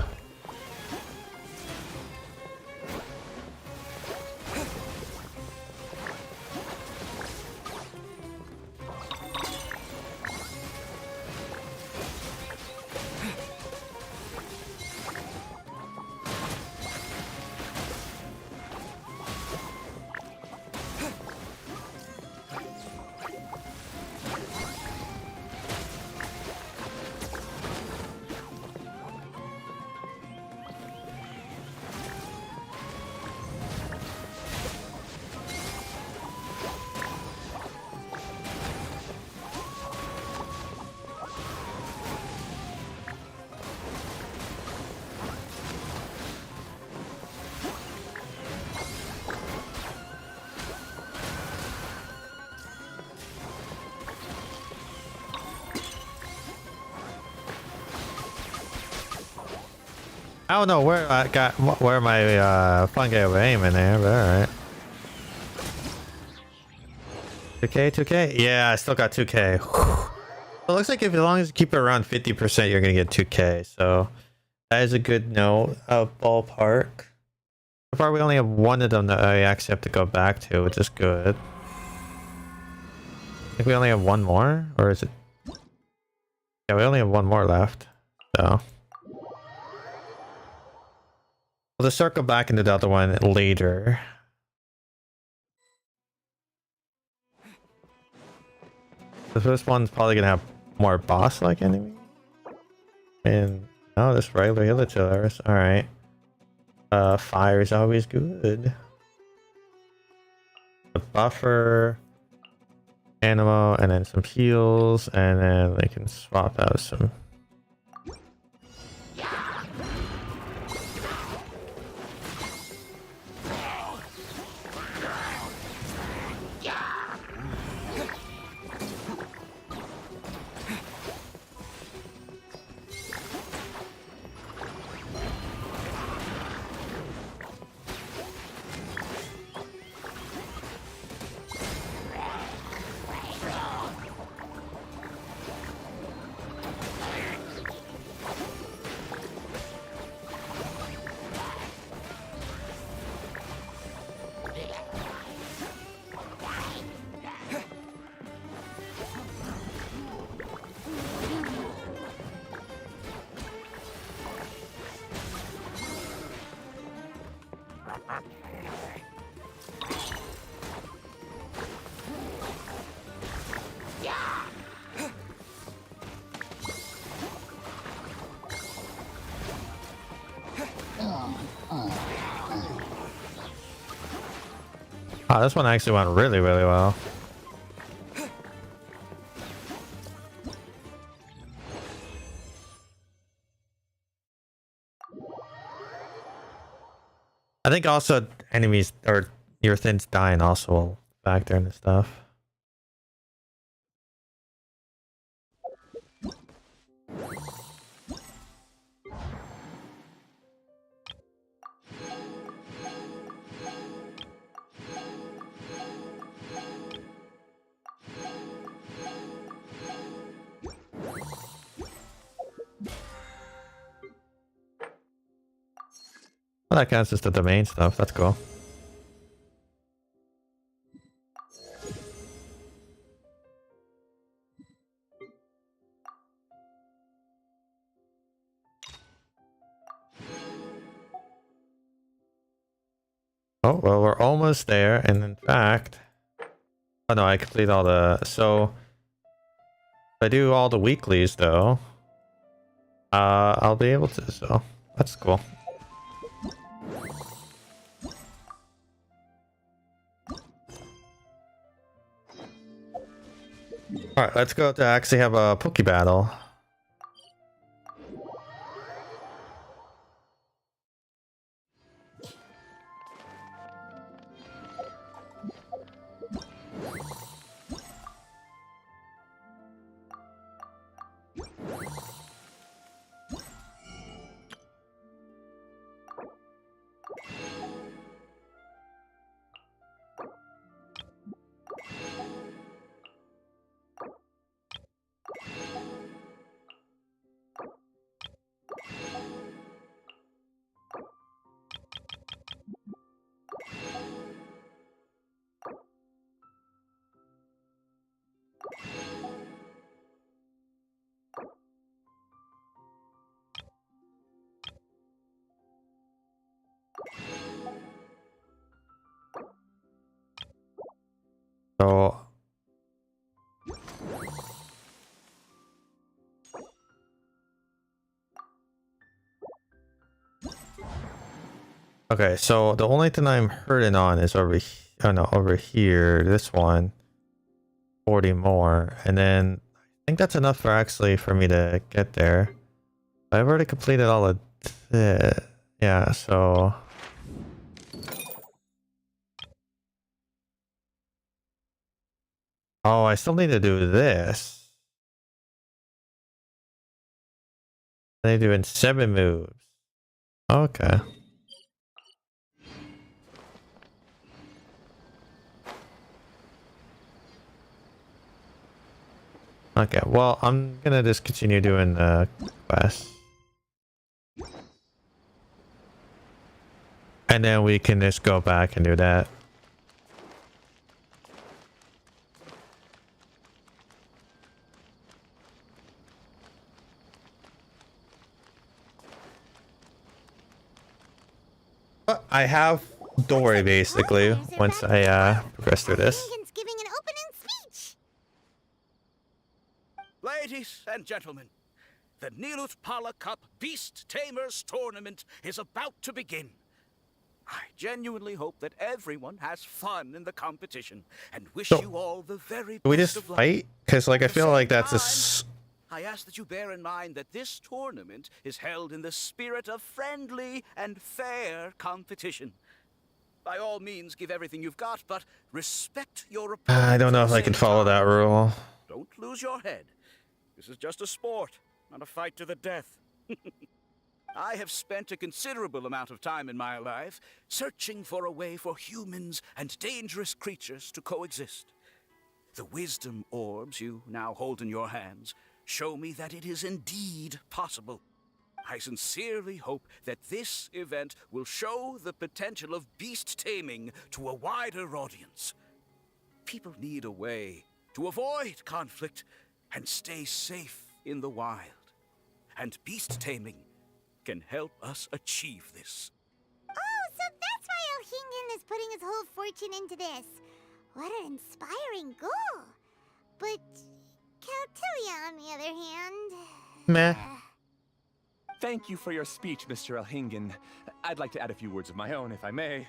[SPEAKER 1] I don't know where I got where my fungi were aiming there, but alright. 2k, 2k? Yeah, I still got 2k. It looks like if as long as you keep it around 50%, you're gonna get 2k. So that is a good note of ballpark. So far, we only have one of them that I actually have to go back to, which is good. I think we only have one more, or is it? Yeah, we only have one more left. So. We'll just circle back into the other one later. The first one's probably gonna have more boss-like enemy. And oh, this regular Hilichillers. Alright. Fire is always good. The buffer, animal, and then some heals, and then they can swap out some. Oh, this one actually went really, really well. I think also enemies or your things dying also will factor into stuff. Well, that counts as the main stuff. That's cool. Oh, well, we're almost there. And in fact, oh no, I complete all the, so if I do all the weeklies though, I'll be able to, so that's cool. Alright, let's go to actually have a Poke battle. So okay, so the only thing I'm hurting on is over over here, this one. 40 more, and then I think that's enough for me to get there. I've already completed all of it. Yeah, so oh, I still need to do this. I need to do it in 7 moves. Okay. Okay, well, I'm gonna just continue doing the quest. And then we can just go back and do that. But I have Dory basically once I progress through this.
[SPEAKER 2] Hingen's giving an opening speech.
[SPEAKER 10] Ladies and gentlemen, the Nilut Pala Cup Beast Tamers Tournament is about to begin. I genuinely hope that everyone has fun in the competition and wish you all the very best
[SPEAKER 1] Do we just
[SPEAKER 10] of luck.
[SPEAKER 1] fight? Because like I feel like that's
[SPEAKER 10] I ask that you bear in mind that this tournament is held in the spirit of friendly and fair competition. By all means, give everything you've got, but respect your opponent.
[SPEAKER 1] I don't know
[SPEAKER 10] at
[SPEAKER 1] if
[SPEAKER 10] the
[SPEAKER 1] I can
[SPEAKER 10] same
[SPEAKER 1] follow
[SPEAKER 10] time.
[SPEAKER 1] that rule.
[SPEAKER 10] Don't lose your head. This is just a sport, not a fight to the death. I have spent a considerable amount of time in my life searching for a way for humans and dangerous creatures to coexist. The wisdom orbs you now hold in your hands show me that it is indeed possible. I sincerely hope that this event will show the potential of beast taming to a wider audience. People need a way to avoid conflict and stay safe in the wild. And beast taming can help us achieve this.
[SPEAKER 2] Oh, so that's why Elhingen is putting his whole fortune into this. What an inspiring goal. But Caltilia, on the other hand...
[SPEAKER 1] Meh.
[SPEAKER 6] Thank you for your speech, Mr. Elhingen. I'd like to add a few words of my own, if I may.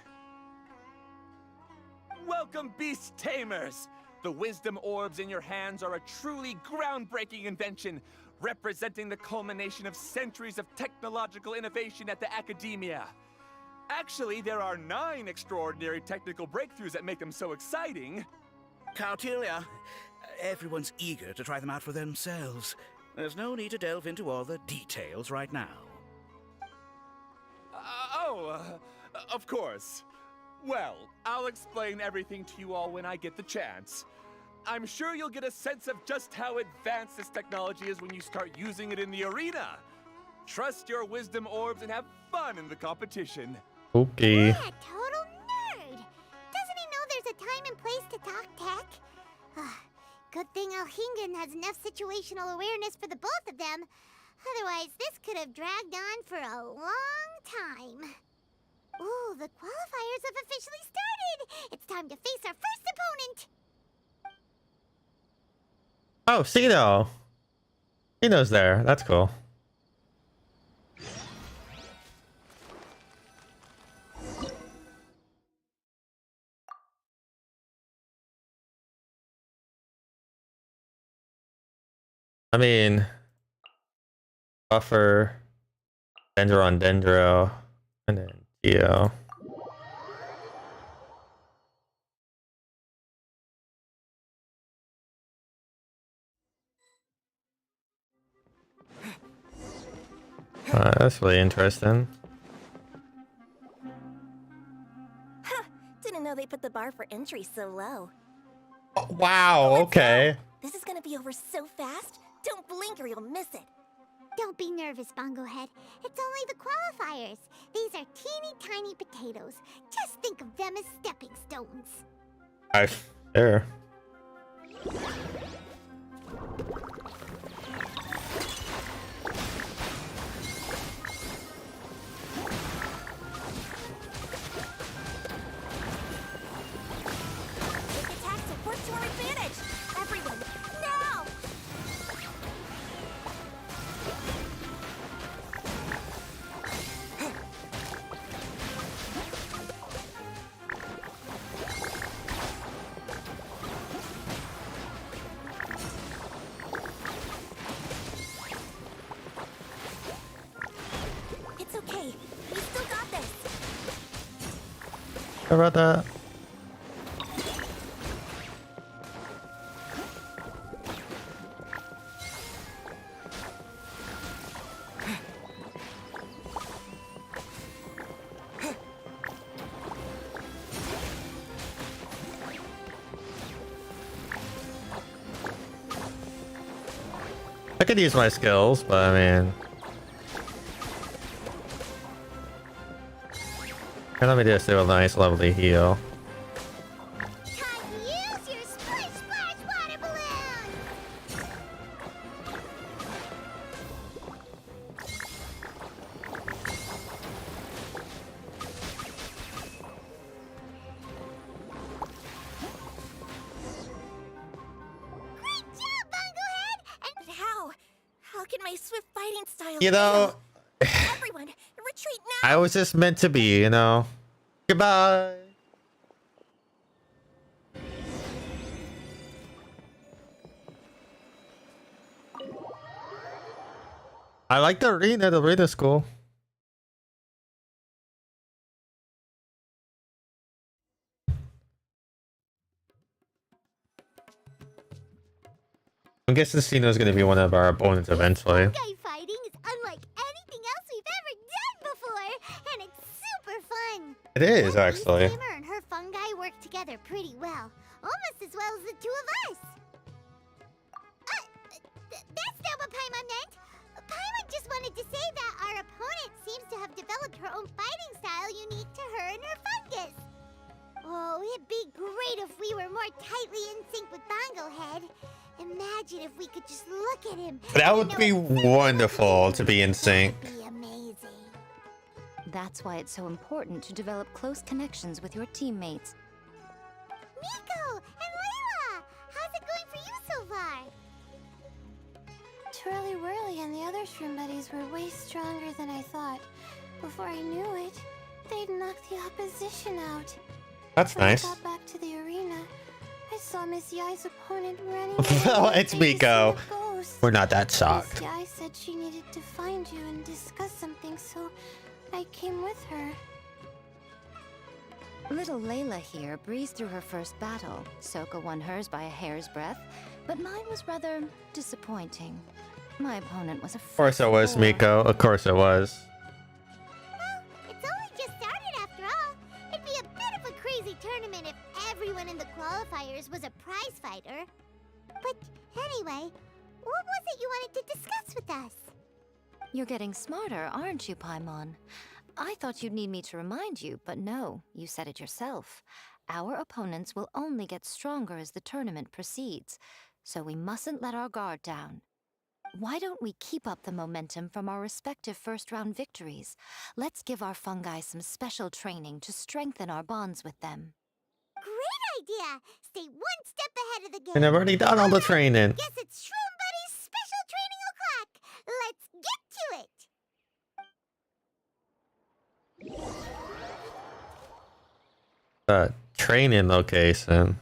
[SPEAKER 6] Welcome, Beast Tamers! The wisdom orbs in your hands are a truly groundbreaking invention, representing the culmination of centuries of technological innovation at the academia. Actually, there are 9 extraordinary technical breakthroughs that make them so exciting.
[SPEAKER 10] Caltilia, everyone's eager to try them out for themselves. There's no need to delve into all the details right now.
[SPEAKER 6] Of course. Well, I'll explain everything to you all when I get the chance. I'm sure you'll get a sense of just how advanced this technology is when you start using it in the arena. Trust your wisdom orbs and have fun in the competition.
[SPEAKER 1] Okay.
[SPEAKER 2] What a total nerd! Doesn't he know there's a time and place to talk tech? Good thing Elhingen has enough situational awareness for the both of them. Otherwise, this could have dragged on for a long time. Ooh, the qualifiers have officially started! It's time to face our first opponent!
[SPEAKER 1] Oh, Cino. Cino's there. That's cool. I mean, Buffer, Dendro, and then Geo. That's really interesting.
[SPEAKER 5] Didn't know they put the bar for entry so low.
[SPEAKER 1] Oh, wow, okay.
[SPEAKER 5] This is gonna be over so fast. Don't blink or you'll miss it.
[SPEAKER 2] Don't be nervous, Bongo Head. It's only the qualifiers. These are teeny tiny potatoes. Just think of them as stepping stones.
[SPEAKER 1] There.
[SPEAKER 5] Take attacks to work
[SPEAKER 1] How about that? I could use my skills, but I mean... And let me just do a nice lovely heal.
[SPEAKER 2] Time to use your splish splash water balloon! Great job, Bunglehead! And
[SPEAKER 5] But how? How can my swift fighting style
[SPEAKER 1] You know,
[SPEAKER 5] Everyone, retreat now!
[SPEAKER 1] I was just meant to be, you know. Goodbye. I like the arena. The arena's cool. I'm guessing Cino's gonna be one of our opponents eventually.
[SPEAKER 2] Fungi fighting is unlike anything else we've ever done before, and it's super fun.
[SPEAKER 1] It is,
[SPEAKER 2] That
[SPEAKER 1] actually.
[SPEAKER 2] beast tamer and her fungi work together pretty well, almost as well as the two of us. That's not what Paimon meant. Paimon just wanted to say that our opponent seems to have developed her own fighting style unique to her and her fungus. Oh, it'd be great if we were more tightly in sync with Bonglehead. Imagine if we could just look at him.
[SPEAKER 1] That would be wonderful to be in sync.
[SPEAKER 2] That'd be amazing.
[SPEAKER 8] That's why it's so important to develop close connections with your teammates.
[SPEAKER 2] Miko and Layla, how's it going for you so far?
[SPEAKER 5] Twirly Whirly and the other shroom buddies were way stronger than I thought. Before I knew it, they'd knocked the opposition out.
[SPEAKER 1] That's
[SPEAKER 5] When
[SPEAKER 1] nice.
[SPEAKER 5] I got back to the arena, I saw Miss Yai's opponent running.
[SPEAKER 1] Oh,
[SPEAKER 5] away
[SPEAKER 1] it's
[SPEAKER 5] like a
[SPEAKER 1] Miko.
[SPEAKER 5] facing a ghost.
[SPEAKER 1] We're not that
[SPEAKER 5] Miss
[SPEAKER 1] shocked.
[SPEAKER 5] Yai said she needed to find you and discuss something, so I came with her.
[SPEAKER 8] Little Layla here breezed through her first battle. Soka won hers by a hair's breadth, but mine was rather disappointing. My opponent was a
[SPEAKER 1] Of course it was, Miko. Of course it was.
[SPEAKER 2] Well, it's only just started after all. It'd be a bit of a crazy tournament if everyone in the qualifiers was a prize fighter. But anyway, what was it you wanted to discuss with us?
[SPEAKER 8] You're getting smarter, aren't you, Paimon? I thought you'd need me to remind you, but no, you said it yourself. Our opponents will only get stronger as the tournament proceeds, so we mustn't let our guard down. Why don't we keep up the momentum from our respective first-round victories? Let's give our fungi some special training to strengthen our bonds with them.
[SPEAKER 2] Great idea! Stay one step ahead of the game.
[SPEAKER 1] And I've already done all the training.
[SPEAKER 2] Guess it's Shroom Buddy's special training o'clock. Let's get to it.
[SPEAKER 1] Training location.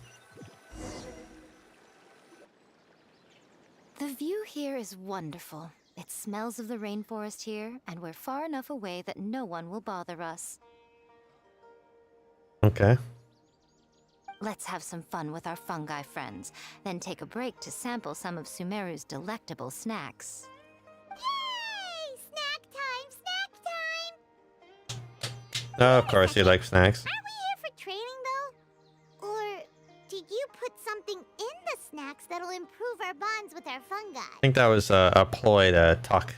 [SPEAKER 8] The view here is wonderful. It smells of the rainforest here, and we're far enough away that no one will bother us.
[SPEAKER 1] Okay.
[SPEAKER 8] Let's have some fun with our fungi friends, then take a break to sample some of Sumeru's delectable snacks.
[SPEAKER 2] Yay! Snack time! Snack time!
[SPEAKER 1] Oh, of course you like snacks.
[SPEAKER 2] Aren't we here for training, though? Or did you put something in the snacks that'll improve our bonds with our fungi?
[SPEAKER 1] I think that was a ploy to talk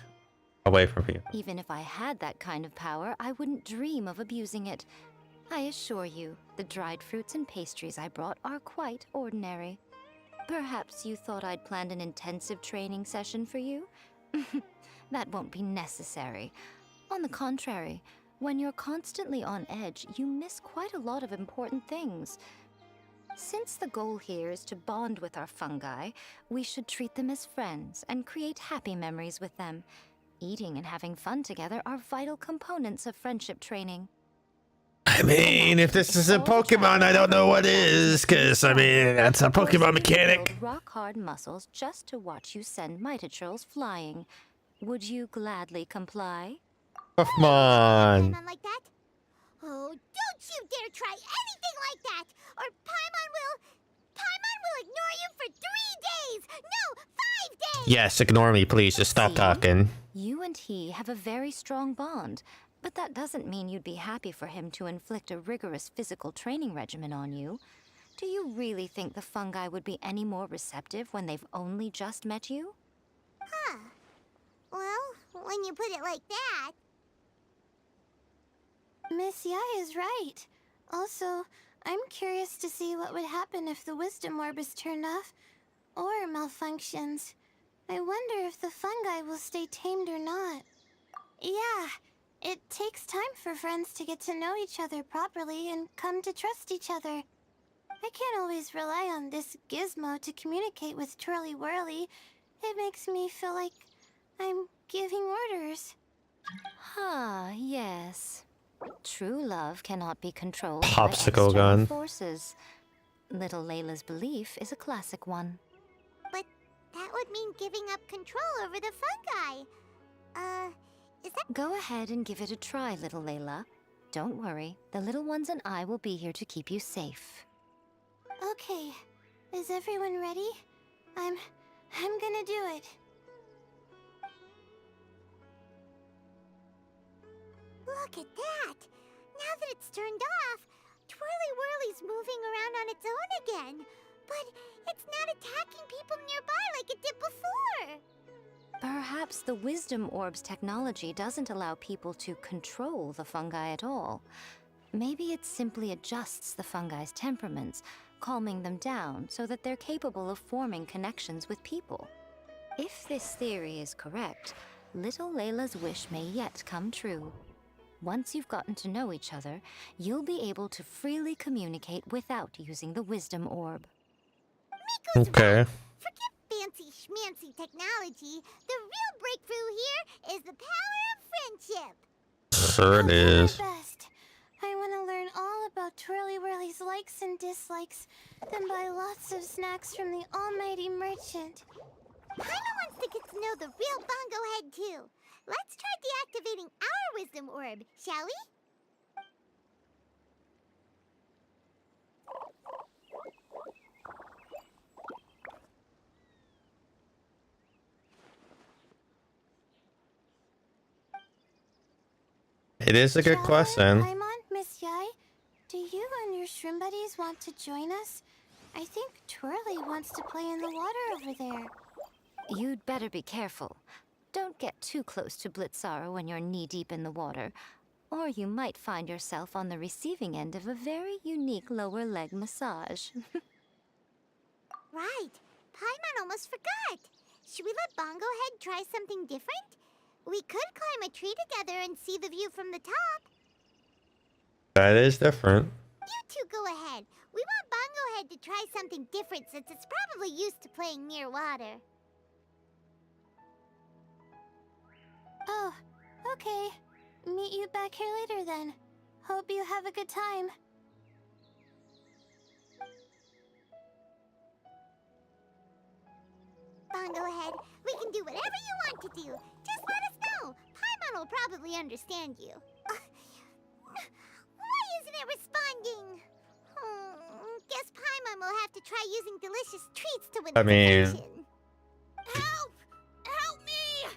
[SPEAKER 1] away from you.
[SPEAKER 8] Even if I had that kind of power, I wouldn't dream of abusing it. I assure you, the dried fruits and pastries I brought are quite ordinary. Perhaps you thought I'd planned an intensive training session for you? That won't be necessary. On the contrary, when you're constantly on edge, you miss quite a lot of important things. Since the goal here is to bond with our fungi, we should treat them as friends and create happy memories with them. Eating and having fun together are vital components of friendship training.
[SPEAKER 1] I mean, if this isn't Pokemon, I don't know what is, because, I mean, that's a Pokemon mechanic.
[SPEAKER 8] Rock-hard muscles just to watch you send Mitatrolls flying. Would you gladly comply?
[SPEAKER 1] Come on.
[SPEAKER 2] Paimon like that? Oh, don't you dare dare try anything like that, or Paimon will ignore you for 3 days! No, 5 days!
[SPEAKER 1] Yes, ignore me, please. Just stop
[SPEAKER 8] See?
[SPEAKER 1] talking.
[SPEAKER 8] You and he have a very strong bond, but that doesn't mean you'd be happy for him to inflict a rigorous physical training regimen on you. Do you really think the fungi would be any more receptive when they've only just met you?
[SPEAKER 2] Huh. Well, when you put it like that...
[SPEAKER 5] Miss Yai is right. Also, I'm curious to see what would happen if the wisdom orb is turned off or malfunctions. I wonder if the fungi will stay tamed or not. Yeah, it takes time for friends to get to know each other properly and come to trust each other. I can't always rely on this gizmo to communicate with Twirly Whirly. It makes me feel like I'm giving orders.
[SPEAKER 8] Ah, yes. True love cannot be controlled
[SPEAKER 1] Popsicle
[SPEAKER 8] by
[SPEAKER 1] gun.
[SPEAKER 8] external forces. Little Layla's belief is a classic one.
[SPEAKER 2] But that would mean giving up control over the fungi. Is that...
[SPEAKER 8] Go ahead and give it a try, little Layla. Don't worry, the little ones and I will be here to keep you safe.
[SPEAKER 5] Okay, is everyone ready? I'm gonna do it.
[SPEAKER 2] Look at that! Now that it's turned off, Twirly Whirly's moving around on its own again. But it's not attacking people nearby like it did before.
[SPEAKER 8] Perhaps the Wisdom Orb's technology doesn't allow people to control the fungi at all. Maybe it simply adjusts the fungi's temperaments, calming them down so that they're capable of forming connections with people. If this theory is correct, little Layla's wish may yet come true. Once you've gotten to know each other, you'll be able to freely communicate without using the Wisdom Orb.
[SPEAKER 2] Miko's
[SPEAKER 1] Okay.
[SPEAKER 2] right. Forget fancy schmancy technology. The real breakthrough here is the power of friendship.
[SPEAKER 1] Sure it is.
[SPEAKER 5] My best. I want to learn all about Twirly Whirly's likes and dislikes, then buy lots of snacks from the almighty merchant.
[SPEAKER 2] Paimon wants to get to know the real Bongo Head too. Let's try deactivating our Wisdom Orb, shall we?
[SPEAKER 1] It is a good
[SPEAKER 5] Shall
[SPEAKER 1] question.
[SPEAKER 5] Paimon, Miss Yai, do you and your shroom buddies want to join us? I think Twirly wants to play in the water over there.
[SPEAKER 8] You'd better be careful. Don't get too close to Blitzara when you're knee-deep in the water, or you might find yourself on the receiving end of a very unique lower leg massage.
[SPEAKER 2] Right. Paimon almost forgot. Should we let Bongo Head try something different? We could climb a tree together and see the view from the top.
[SPEAKER 1] That is different.
[SPEAKER 2] You two go ahead. We want Bongo Head to try something different since it's probably used to playing near water.
[SPEAKER 5] Oh, okay. Meet you back here later then. Hope you have a good time.
[SPEAKER 2] Bongo Head, we can do whatever you want to do. Just let us know. Paimon will probably understand you. Why isn't it responding? Guess Paimon will have to try using delicious treats to win
[SPEAKER 1] I
[SPEAKER 2] its
[SPEAKER 1] mean-
[SPEAKER 2] attention.
[SPEAKER 10] Help! Help me!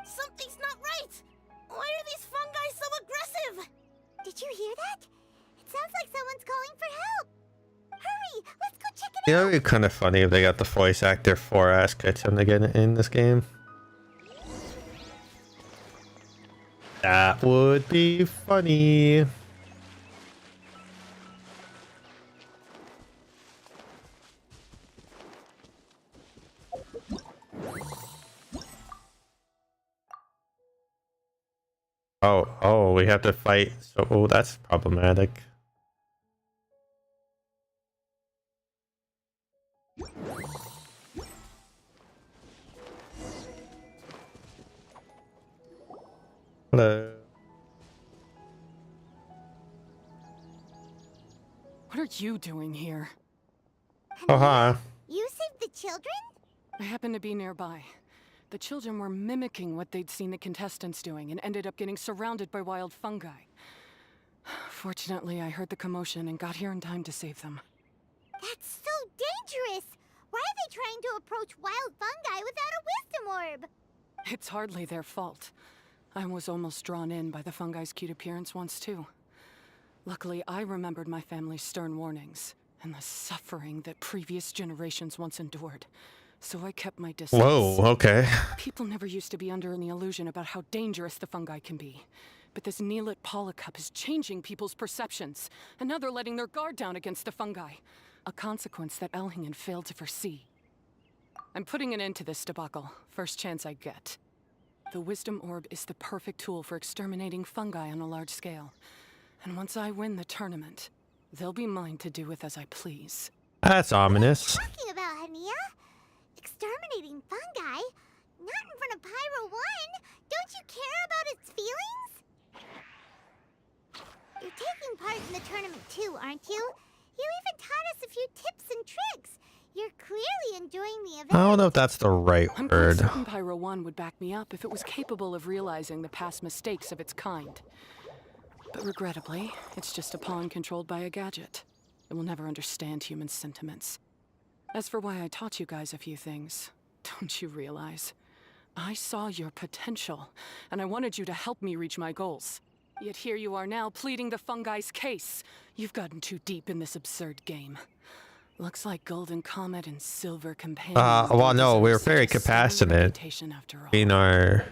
[SPEAKER 10] Something's not right! Why are these fungi so aggressive?
[SPEAKER 2] Did you hear that? It sounds like someone's calling for help. Hurry, let's go check it
[SPEAKER 1] You know,
[SPEAKER 2] out.
[SPEAKER 1] it'd be kind of funny if they got the voice actor for Ash Ketchum to get in this game. That would be funny. Oh, we have to fight. So, oh, that's problematic. Hello.
[SPEAKER 7] What are you doing here?
[SPEAKER 1] Oh, hi.
[SPEAKER 2] You saved the children?
[SPEAKER 7] I happened to be nearby. The children were mimicking what they'd seen the contestants doing and ended up getting surrounded by wild fungi. Fortunately, I heard the commotion and got here in time to save them.
[SPEAKER 2] That's so dangerous! Why are they trying to approach wild fungi without a wisdom orb?
[SPEAKER 7] It's hardly their fault. I was almost drawn in by the fungi's cute appearance once, too. Luckily, I remembered my family's stern warnings and the suffering that previous generations once endured. So I kept my distance.
[SPEAKER 1] Whoa, okay.
[SPEAKER 7] People never used to be under any illusion about how dangerous the fungi can be. But this Neelit polycup is changing people's perceptions, and now they're letting their guard down against the fungi. A consequence that Elhingen failed to foresee. I'm putting an end to this debacle, first chance I get. The Wisdom Orb is the perfect tool for exterminating fungi on a large scale. And once I win the tournament, they'll be mine to do with as I please.
[SPEAKER 1] That's ominous.
[SPEAKER 2] What are you talking about, Hania? Exterminating fungi? Not in front of Pyro 1! Don't you care about its feelings? You're taking part in the tournament too, aren't you? You even taught us a few tips and tricks. You're clearly enjoying the event.
[SPEAKER 1] I don't know if that's the right
[SPEAKER 7] I'm
[SPEAKER 1] word.
[SPEAKER 7] certain Pyro 1 would back me up if it was capable of realizing the past mistakes of its kind. But regrettably, it's just a pawn controlled by a gadget. It will never understand human sentiments. As for why I taught you guys a few things, don't you realize? I saw your potential, and I wanted you to help me reach my goals. Yet here you are now pleading the fungi's case. You've gotten too deep in this absurd game. Looks like Golden Comet and Silver Companion.
[SPEAKER 1] Well, no, we were very
[SPEAKER 7] deserve such a solid
[SPEAKER 1] compassionate
[SPEAKER 7] reputation after all.
[SPEAKER 1] in our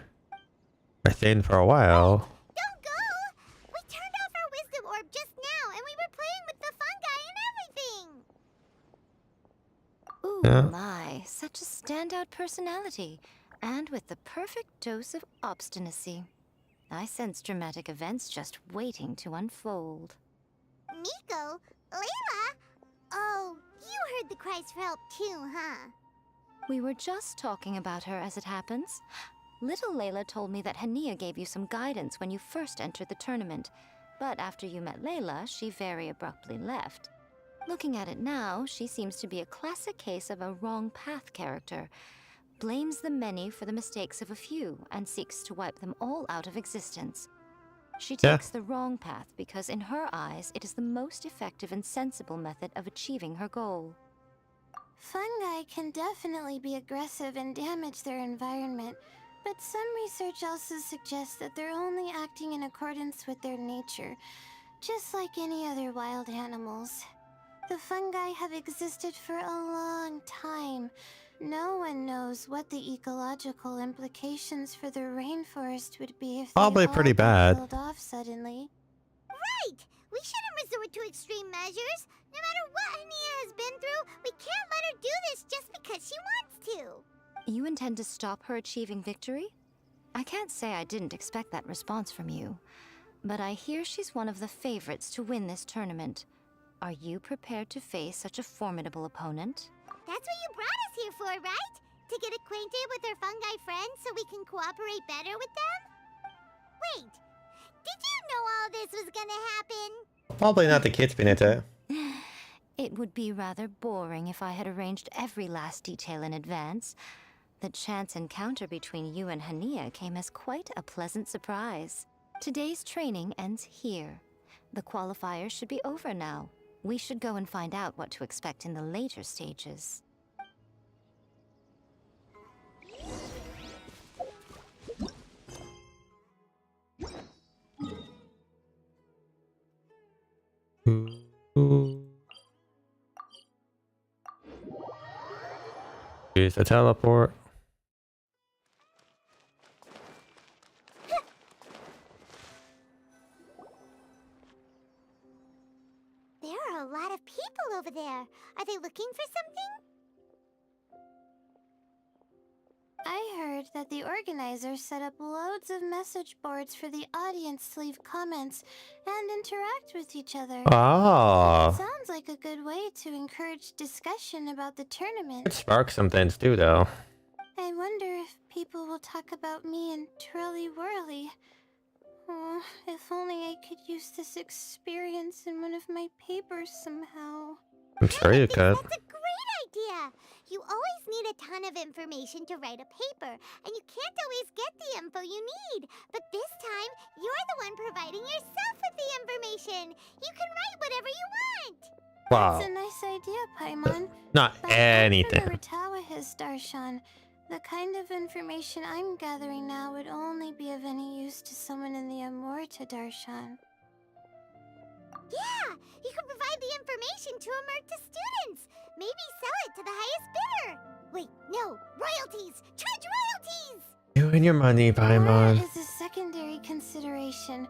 [SPEAKER 1] thing for a while.
[SPEAKER 2] Don't go! We turned off our wisdom orb just now, and we were playing with the fungi and everything!
[SPEAKER 8] Ooh,
[SPEAKER 1] Yeah.
[SPEAKER 8] my, such a standout personality, and with the perfect dose of obstinacy. I sense dramatic events just waiting to unfold.
[SPEAKER 2] Nico? Layla? Oh, you heard the cries for help too, huh?
[SPEAKER 8] We were just talking about her as it happens. Little Layla told me that Hania gave you some guidance when you first entered the tournament, but after you met Layla, she very abruptly left. Looking at it now, she seems to be a classic case of a wrong path character. Blames the many for the mistakes of a few and seeks to wipe them all out of existence. She takes the wrong path because in her eyes, it is the most effective and sensible method of achieving her goal.
[SPEAKER 5] Fungi can definitely be aggressive and damage their environment, but some research also suggests that they're only acting in accordance with their nature, just like any other wild animals. The fungi have existed for a long time. No one knows what the ecological implications for the rainforest would be if
[SPEAKER 1] Probably
[SPEAKER 5] they
[SPEAKER 1] pretty
[SPEAKER 5] all got
[SPEAKER 1] bad.
[SPEAKER 5] killed off suddenly.
[SPEAKER 2] Right! We shouldn't resort to extreme measures. No matter what Hania has been through, we can't let her do this just because she wants to.
[SPEAKER 8] You intend to stop her achieving victory? I can't say I didn't expect that response from you, but I hear she's one of the favorites to win this tournament. Are you prepared to face such a formidable opponent?
[SPEAKER 2] That's what you brought us here for, right? To get acquainted with our fungi friends so we can cooperate better with them? Wait, did you know all this was gonna happen?
[SPEAKER 1] Probably not the kids being into it.
[SPEAKER 8] It would be rather boring if I had arranged every last detail in advance. The chance encounter between you and Hania came as quite a pleasant surprise. Today's training ends here. The qualifiers should be over now. We should go and find out what to expect in the later stages.
[SPEAKER 1] Use the teleport.
[SPEAKER 2] There are a lot of people over there. Are they looking for something?
[SPEAKER 5] I heard that the organizers set up loads of message boards for the audience to leave comments and interact with each other.
[SPEAKER 1] Ah.
[SPEAKER 5] Sounds like a good way to encourage discussion about the tournament.
[SPEAKER 1] Could spark some things too, though.
[SPEAKER 5] I wonder if people will talk about me and Twirly Whirly. Oh, if only I could use this experience in one of my papers somehow.
[SPEAKER 1] I'm sure you could.
[SPEAKER 2] That's a great idea! You always need a ton of information to write a paper, and you can't always get the info you need. But this time, you're the one providing yourself with the information. information. You can write whatever you want.
[SPEAKER 1] Wow.
[SPEAKER 5] That's a nice idea, Paimon.
[SPEAKER 1] Not
[SPEAKER 5] But
[SPEAKER 1] anything.
[SPEAKER 5] after Narutawa has Darshan, the kind of information I'm gathering now would only be of any use to someone in the Amorta Darshan.
[SPEAKER 2] Yeah, you can provide the information to Amurta students. Maybe sell it to the highest bidder. Wait, no, royalties! Charge royalties!
[SPEAKER 1] You and your money, Paimon.
[SPEAKER 5] Amorta is a secondary consideration,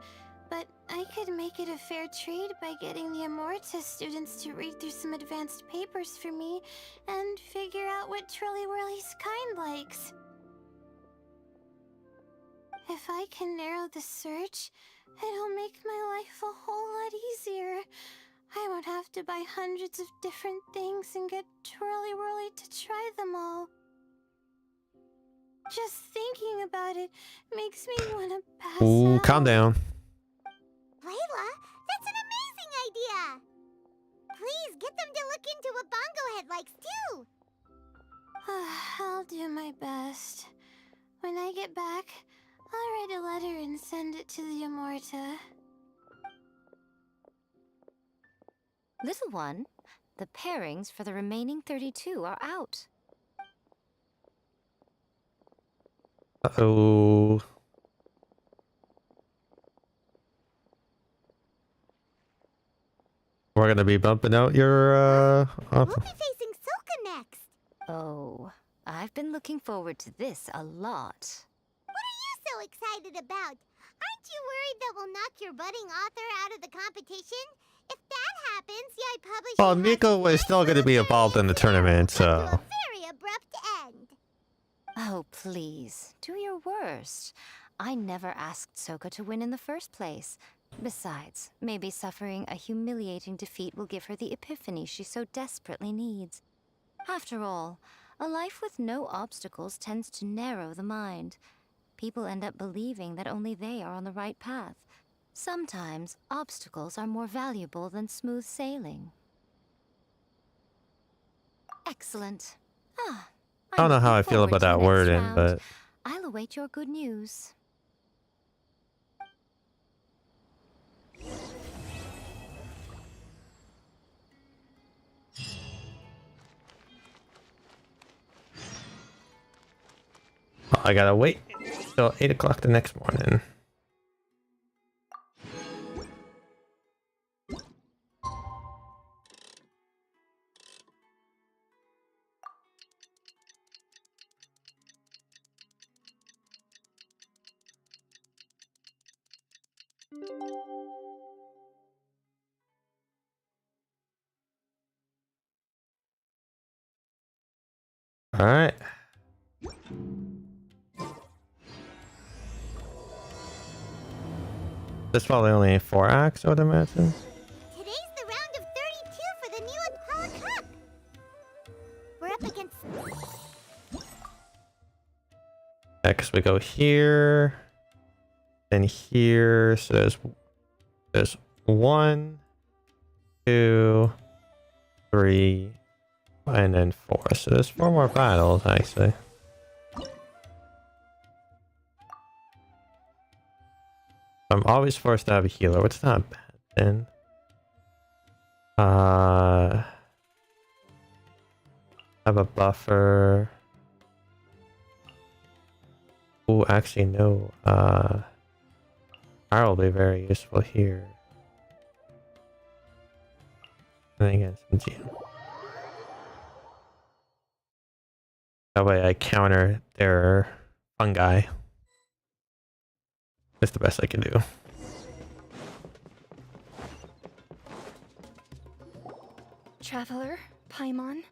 [SPEAKER 5] but I could make it a fair trade by getting the Amorta students to read through some advanced papers for me and figure out what Trolly Whirly's kind likes. If I can narrow the search, it'll make my life a whole lot easier. I won't have to buy hundreds of different things and get Twirly Whirly to try them all. Just thinking about it makes me want to pass
[SPEAKER 1] Ooh,
[SPEAKER 5] out.
[SPEAKER 1] calm down.
[SPEAKER 2] Layla, that's an amazing idea! Please get them to look into what Bongo Head likes too!
[SPEAKER 5] I'll do my best. When I get back, I'll write a letter and send it to the Amorta.
[SPEAKER 8] Little one, the pairings for the remaining 32 are out.
[SPEAKER 1] Uh-oh. We're gonna be bumping out your,
[SPEAKER 2] We'll be facing Silka next!
[SPEAKER 8] Oh, I've been looking forward to this a lot.
[SPEAKER 2] What are you so excited about? Aren't you worried that we'll knock your budding author out of the competition? If that happens, Yai Publishing
[SPEAKER 1] Well,
[SPEAKER 2] has
[SPEAKER 1] Miko was still gonna be involved in the tournament,
[SPEAKER 2] come to a
[SPEAKER 1] so...
[SPEAKER 2] very abrupt end.
[SPEAKER 8] Oh, please, do your worst. I never asked Soka to win in the first place. Besides, maybe suffering a humiliating defeat will give her the epiphany she so desperately needs. After all, a life with no obstacles tends to narrow the mind. People end up believing that only they are on the right path. Sometimes, obstacles are more valuable than smooth sailing. Excellent. Ah,
[SPEAKER 1] I don't know how I feel about that wording, but...
[SPEAKER 8] I'll await your good news.
[SPEAKER 1] I gotta wait till 8 o'clock the next morning. All right. This probably only 4 acts, I would imagine.
[SPEAKER 2] Today's the round of 32 for the new Apollo Cup. We're up against...
[SPEAKER 1] Yeah, because we go here, then here. So there's 1, 2, 3, and then 4. So there's 4 more battles actually. I'm always forced to have a healer, which is not bad then. Have a buffer. Oh, actually no. Power will be very useful here. And again, some GM. That way I counter their fungi. That's the best I can do.
[SPEAKER 9] Traveler, Paimon,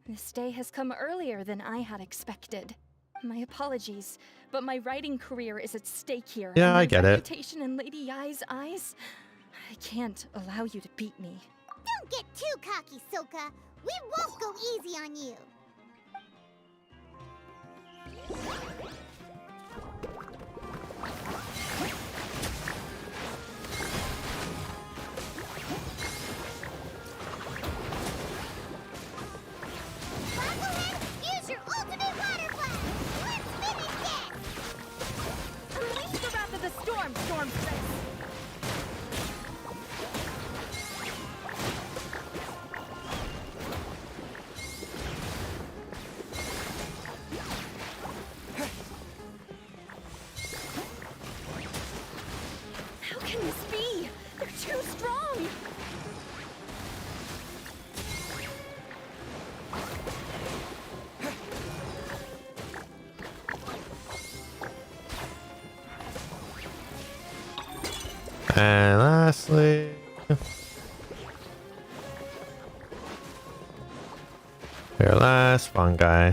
[SPEAKER 9] this day has come earlier than I had expected. My apologies, but my writing career is at stake here.
[SPEAKER 1] Yeah,
[SPEAKER 9] and
[SPEAKER 1] I
[SPEAKER 9] my
[SPEAKER 1] get it.
[SPEAKER 9] reputation in Lady Yai's eyes, I can't allow you to beat me.
[SPEAKER 2] Don't get too cocky, Soka. We won't go easy on you. Bongohead, use your ultimate water blast. Let's finish this.
[SPEAKER 9] Unleash the wrath of the storm, Storm Prince! too strong!
[SPEAKER 1] And lastly, your last fungi.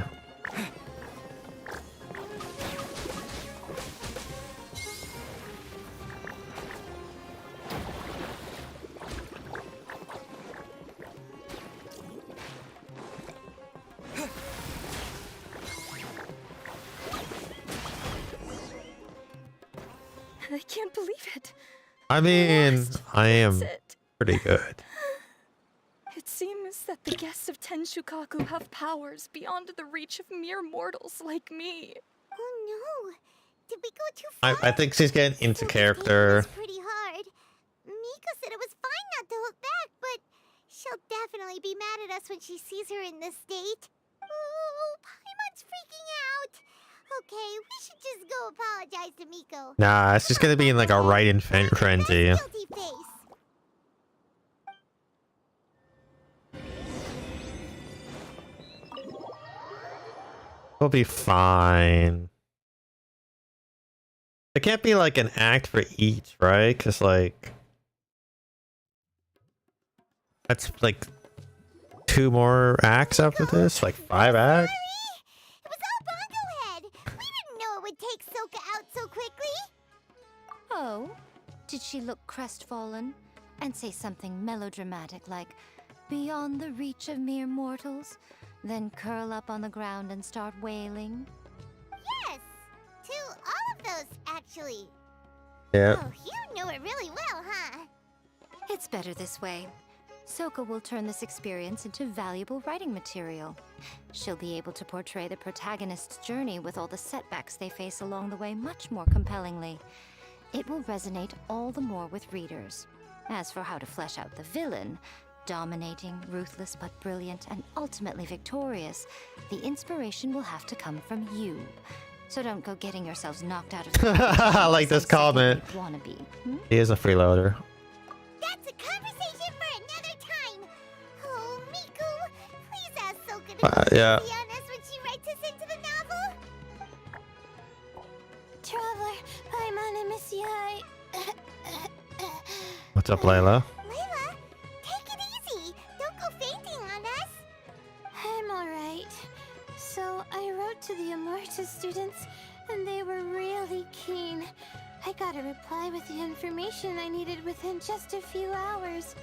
[SPEAKER 9] I can't believe it.
[SPEAKER 1] I mean, I am
[SPEAKER 9] That's it.
[SPEAKER 1] pretty good.
[SPEAKER 9] It seems that the guests of Tenshukaku have powers beyond the reach of mere mortals like me.
[SPEAKER 2] Oh no! Did we go too far?
[SPEAKER 1] I think she's getting into
[SPEAKER 2] Soka's
[SPEAKER 1] character.
[SPEAKER 2] taking this pretty hard. Miko said it was fine not to look back, but she'll definitely be mad at us when she sees her in this state. Oh, Paimon's freaking out. Okay, we should just go apologize to Miko.
[SPEAKER 1] Nah, it's just gonna be in like a right in frenzy.
[SPEAKER 2] Guilty face.
[SPEAKER 1] We'll be fine. It can't be like an act for each, right? Because like that's like 2 more acts after this, like 5 acts.
[SPEAKER 2] It was all Bongo Head. We didn't know it would take Soka out so quickly.
[SPEAKER 8] Oh, did she look crestfallen and say something melodramatic like, beyond the reach of mere mortals, then curl up on the ground and start wailing?
[SPEAKER 2] Yes, to all of those, actually.
[SPEAKER 1] Yeah.
[SPEAKER 2] Oh, you know it really well, huh?
[SPEAKER 8] It's better this way. Soka will turn this experience into valuable writing material. She'll be able to portray the protagonist's journey with all the setbacks they face along the way much more compellingly. It will resonate all the more with readers. As for how to flesh out the villain, dominating, ruthless but brilliant, and ultimately victorious, the inspiration will have to come from you. So don't go getting yourselves knocked out of
[SPEAKER 1] I like this comment.
[SPEAKER 8] Wannabe.
[SPEAKER 1] He is a freeloader.
[SPEAKER 2] That's a conversation for another time. Oh, Miku, please ask Soka to be
[SPEAKER 1] Yeah.
[SPEAKER 2] easy on us when she writes us into the novel.
[SPEAKER 5] Traveler, Paimon and Miss Yai.
[SPEAKER 1] What's up, Layla?
[SPEAKER 2] Layla, take it easy. Don't go fainting on us.
[SPEAKER 5] I'm alright. So I wrote to the Amorta students, and they were really keen. I got a reply with the information I needed within just a few hours.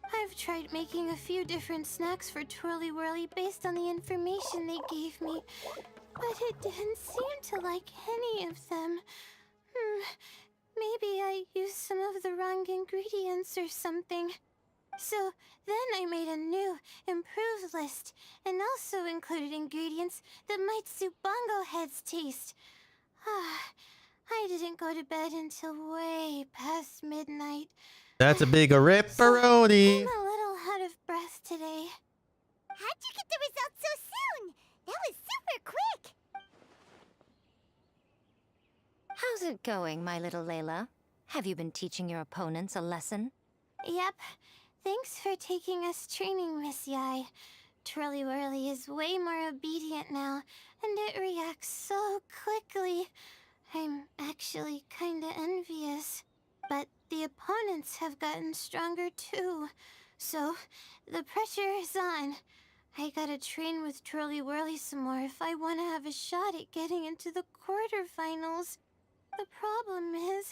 [SPEAKER 5] I've tried making a few different snacks for Twirly Whirly based on the information they gave me, but it didn't seem to like any of them. Maybe I used some of the wrong ingredients or something. So then I made a new, improved list, and also included ingredients that might suit Bongo Head's taste. I didn't go to bed until way past midnight.
[SPEAKER 1] That's a big ripperoni.
[SPEAKER 5] I'm a little out of breath today.
[SPEAKER 2] How'd you get the results so soon? That was super quick.
[SPEAKER 8] How's it going, my little Layla? Have you been teaching your opponents a lesson?
[SPEAKER 5] Yep. Thanks for taking us training, Miss Yai. Twirly Whirly is way more obedient now, and it reacts so quickly. I'm actually kinda envious. But the opponents have gotten stronger too. So, the pressure is on. I gotta train with Twirly Whirly some more if I want to have a shot at getting into the quarterfinals. The problem is,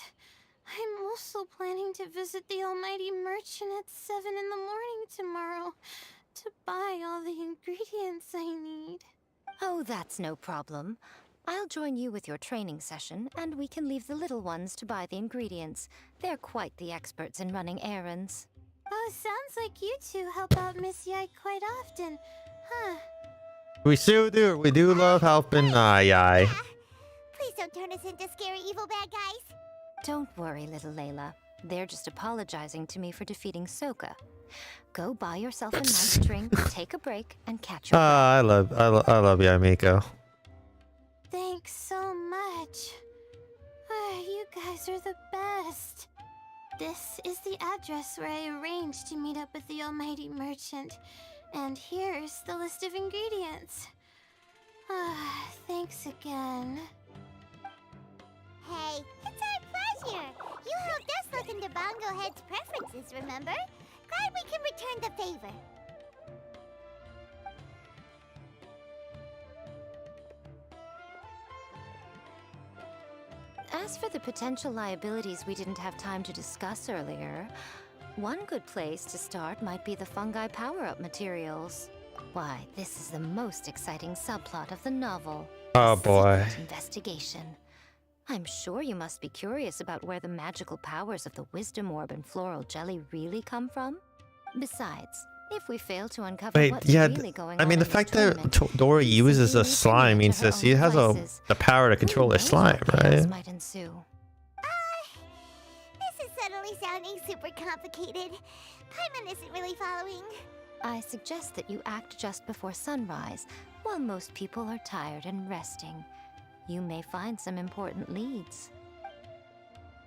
[SPEAKER 5] I'm also planning to visit the Almighty Merchant at 7 in the morning tomorrow to buy all the ingredients I need.
[SPEAKER 8] Oh, that's no problem. I'll join you with your training session, and we can leave the little ones to buy the ingredients. They're quite the experts in running errands.
[SPEAKER 5] Oh, sounds like you two help out Miss Yai quite often, huh?
[SPEAKER 1] We still do. We do love helping Yai.
[SPEAKER 2] Please don't turn us into scary evil bad guys.
[SPEAKER 8] Don't worry, little Layla. They're just apologizing to me for defeating Soka. Go buy yourself a nice drink, take a break, and catch your breath.
[SPEAKER 1] I love Yai Miko.
[SPEAKER 5] Thanks so much. You guys are the best. This is the address where I arranged to meet up with the almighty merchant. And here's the list of ingredients. Thanks again.
[SPEAKER 2] Hey, it's our pleasure. You helped us look into Bongo Head's preferences, remember? Glad we can return the favor.
[SPEAKER 8] As for the potential liabilities we didn't have time to discuss earlier, one good place to start might be the fungi power-up materials. Why, this is the most exciting subplot of the novel.
[SPEAKER 1] Oh boy.
[SPEAKER 8] Secret investigation. I'm sure you must be curious about where the magical powers of the Wisdom Orb and Floral Jelly really come from. Besides, if we fail to uncover
[SPEAKER 1] Wait,
[SPEAKER 8] what's
[SPEAKER 1] yeah,
[SPEAKER 8] really going
[SPEAKER 1] I
[SPEAKER 8] on
[SPEAKER 1] mean, the
[SPEAKER 8] in this
[SPEAKER 1] fact that
[SPEAKER 8] tournament,
[SPEAKER 1] Dora
[SPEAKER 8] we
[SPEAKER 1] uses
[SPEAKER 8] simply
[SPEAKER 1] a
[SPEAKER 8] need to
[SPEAKER 1] slime
[SPEAKER 8] leave
[SPEAKER 1] means
[SPEAKER 8] to her
[SPEAKER 1] that she
[SPEAKER 8] own
[SPEAKER 1] has
[SPEAKER 8] devices.
[SPEAKER 1] the power to
[SPEAKER 8] Who
[SPEAKER 1] control the
[SPEAKER 8] knows
[SPEAKER 1] slime,
[SPEAKER 8] what chaos
[SPEAKER 1] right?
[SPEAKER 8] might ensue.
[SPEAKER 2] This is suddenly sounding super complicated. Paimon isn't really following.
[SPEAKER 8] I suggest that you act just before sunrise, while most people are tired and resting. You may find some important leads.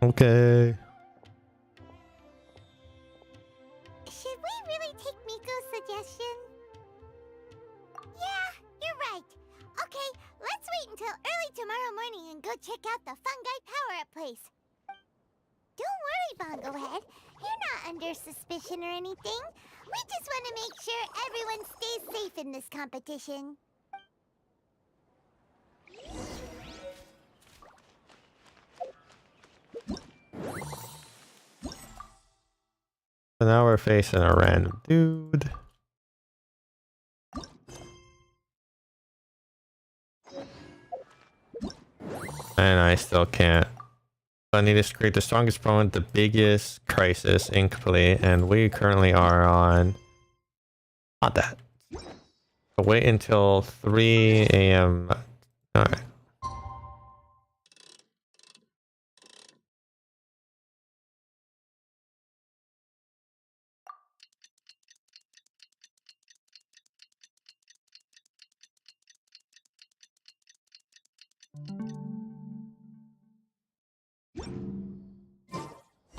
[SPEAKER 1] Okay.
[SPEAKER 2] Should we really take Miko's suggestion? Yeah, you're right. Okay, let's wait until early tomorrow morning and go check out the fungi power-up place. Don't worry, Bongo Head. You're not under suspicion or anything. We just want to make sure everyone stays safe in this competition.
[SPEAKER 1] So now we're facing a random dude. And I still can't. I need to create the strongest opponent, the biggest crisis, incomplete, and we currently are on not that. So wait until 3 a.m. Alright.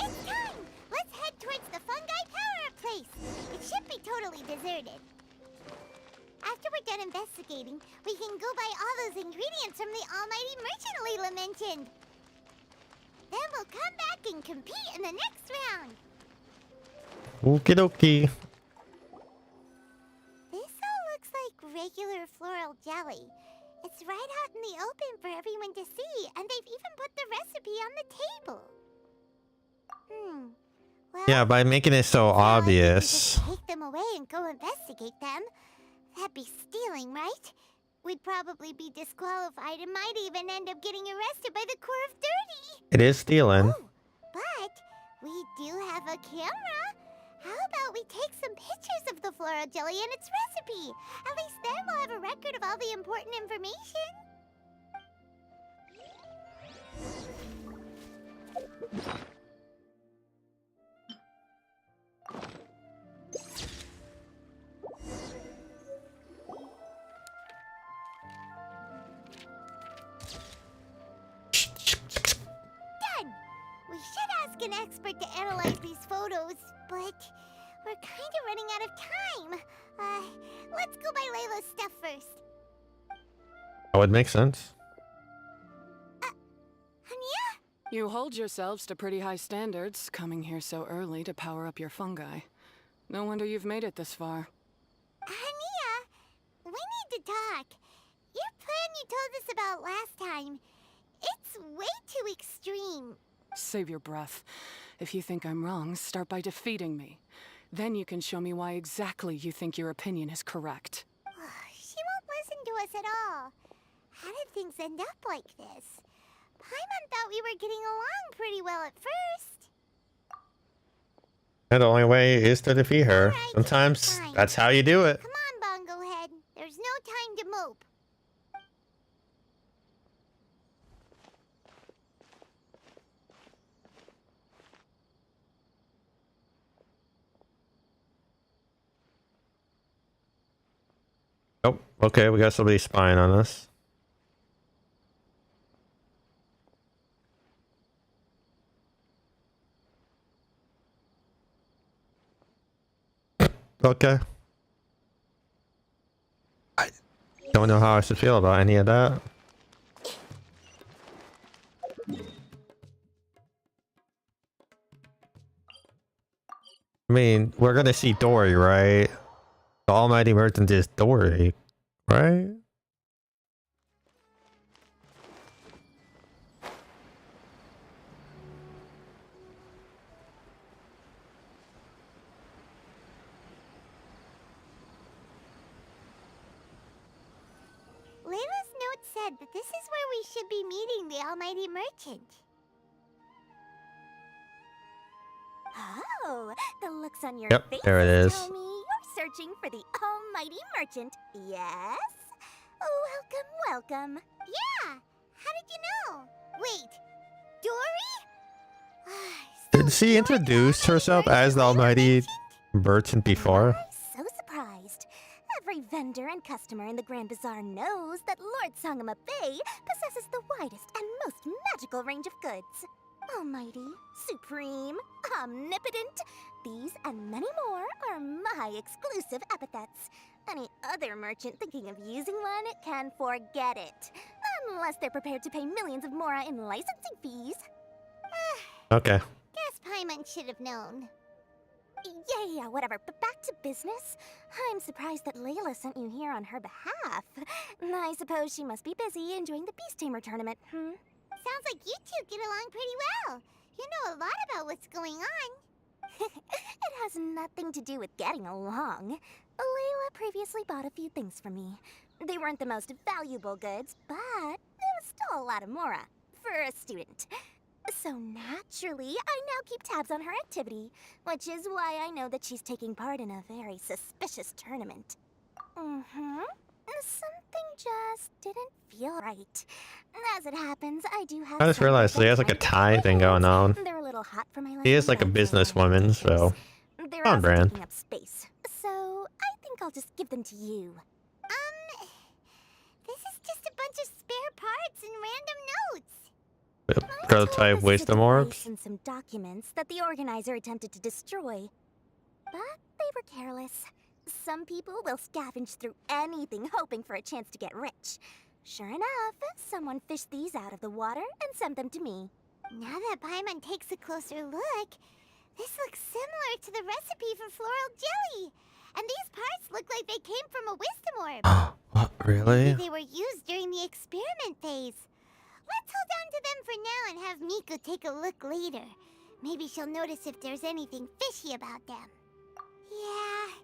[SPEAKER 2] It's time! Let's head towards the fungi power-up place. It should be totally deserted. After we're done investigating, we can go buy all those ingredients from the almighty merchant Layla mentioned. Then we'll come back and compete in the next round.
[SPEAKER 1] Okie dokie.
[SPEAKER 2] This all looks like regular floral jelly. It's right out in the open for everyone to see, and they've even put the recipe on the table. Well,
[SPEAKER 1] Yeah, by making it so
[SPEAKER 2] it's not like we can
[SPEAKER 1] obvious.
[SPEAKER 2] just take them away and go investigate them. That'd be stealing, right? We'd probably be disqualified and might even end up getting arrested by the Corps of 30.
[SPEAKER 1] It is stealing.
[SPEAKER 2] Oh, but we do have a camera. How about we take some pictures of the floral jelly and its recipe? At least then we'll have a record of all the important information. Done! We should ask an expert to analyze these photos, but we're kind of running out of time. Let's go buy Layla's stuff first.
[SPEAKER 1] That would make sense.
[SPEAKER 2] Hania?
[SPEAKER 7] You hold yourselves to pretty high standards, coming here so early to power up your fungi. No wonder you've made it this far.
[SPEAKER 2] Hania, we need to talk. Your plan you told us about last time, it's way too extreme.
[SPEAKER 7] Save your breath. If you think I'm wrong, start by defeating me. Then you can show me why exactly you think your opinion is correct.
[SPEAKER 2] She won't listen to us at all. How did things end up like this? Paimon thought we were getting along pretty well at first.
[SPEAKER 1] And the only way is to defeat her.
[SPEAKER 2] Alright,
[SPEAKER 1] Sometimes
[SPEAKER 2] fine.
[SPEAKER 1] that's how you do it.
[SPEAKER 2] Come on, Bongo Head. There's no time to mope.
[SPEAKER 1] Oh, okay, we got somebody spying on us. Okay. I don't know how I should feel about any of that. I mean, we're gonna see Dory, right? The Almighty Merchant is Dory, right?
[SPEAKER 2] Layla's note said that this is where we should be meeting the Almighty Merchant.
[SPEAKER 5] Oh, the looks on your
[SPEAKER 1] Yep,
[SPEAKER 5] faces
[SPEAKER 1] there it is.
[SPEAKER 5] tell me you're searching for the Almighty Merchant. Yes? Welcome, welcome.
[SPEAKER 2] Yeah! How did you know? Wait, Dory?
[SPEAKER 1] Did she introduce herself as the Almighty Merchant before?
[SPEAKER 5] I'm so surprised. Every vendor and customer in the Grand Bazaar knows that Lord Sangama Bay possesses the widest and most magical range of goods. Almighty, supreme, omnipotent, these and many more are my exclusive epithets. Any other merchant thinking of using one can forget it. Unless they're prepared to pay millions of mora in licensing fees.
[SPEAKER 1] Okay.
[SPEAKER 2] Guess Paimon should have known.
[SPEAKER 5] Yeah, whatever. But back to business. I'm surprised that Layla sent you here on her behalf. I suppose she must be busy enjoying the Beast Tamer tournament,
[SPEAKER 2] Sounds like you two get along pretty well. You know a lot about what's going on.
[SPEAKER 5] It has nothing to do with getting along. Layla previously bought a few things from me. They weren't the most valuable goods, but there was still a lot of mora for a student. So naturally, I now keep tabs on her activity, which is why I know that she's taking part in a very suspicious tournament. Something just didn't feel right. As it happens, I do have.
[SPEAKER 1] I just realized she has like a tie thing going on.
[SPEAKER 5] They're a little hot for my
[SPEAKER 1] She is like a businesswoman, so
[SPEAKER 5] they're
[SPEAKER 1] on
[SPEAKER 5] also
[SPEAKER 1] brand.
[SPEAKER 5] taking up space. So I think I'll just give them to you.
[SPEAKER 2] This is just a bunch of spare parts and random notes.
[SPEAKER 1] Prototype
[SPEAKER 5] This is a
[SPEAKER 1] wisdom
[SPEAKER 5] device
[SPEAKER 1] orbs.
[SPEAKER 5] and some documents that the organizer attempted to destroy. But they were careless. Some people will scavenge through anything hoping for a chance to get rich. Sure enough, someone fished these out of the water and sent them to me.
[SPEAKER 2] Now that Paimon takes a closer look, this looks similar to the recipe for floral jelly. And these parts look like they came from a wisdom orb.
[SPEAKER 1] What, really?
[SPEAKER 2] Maybe they were used during the experiment phase. Let's hold on to them for now and have Miku take a look later. Maybe she'll notice if there's anything fishy about them. Yeah,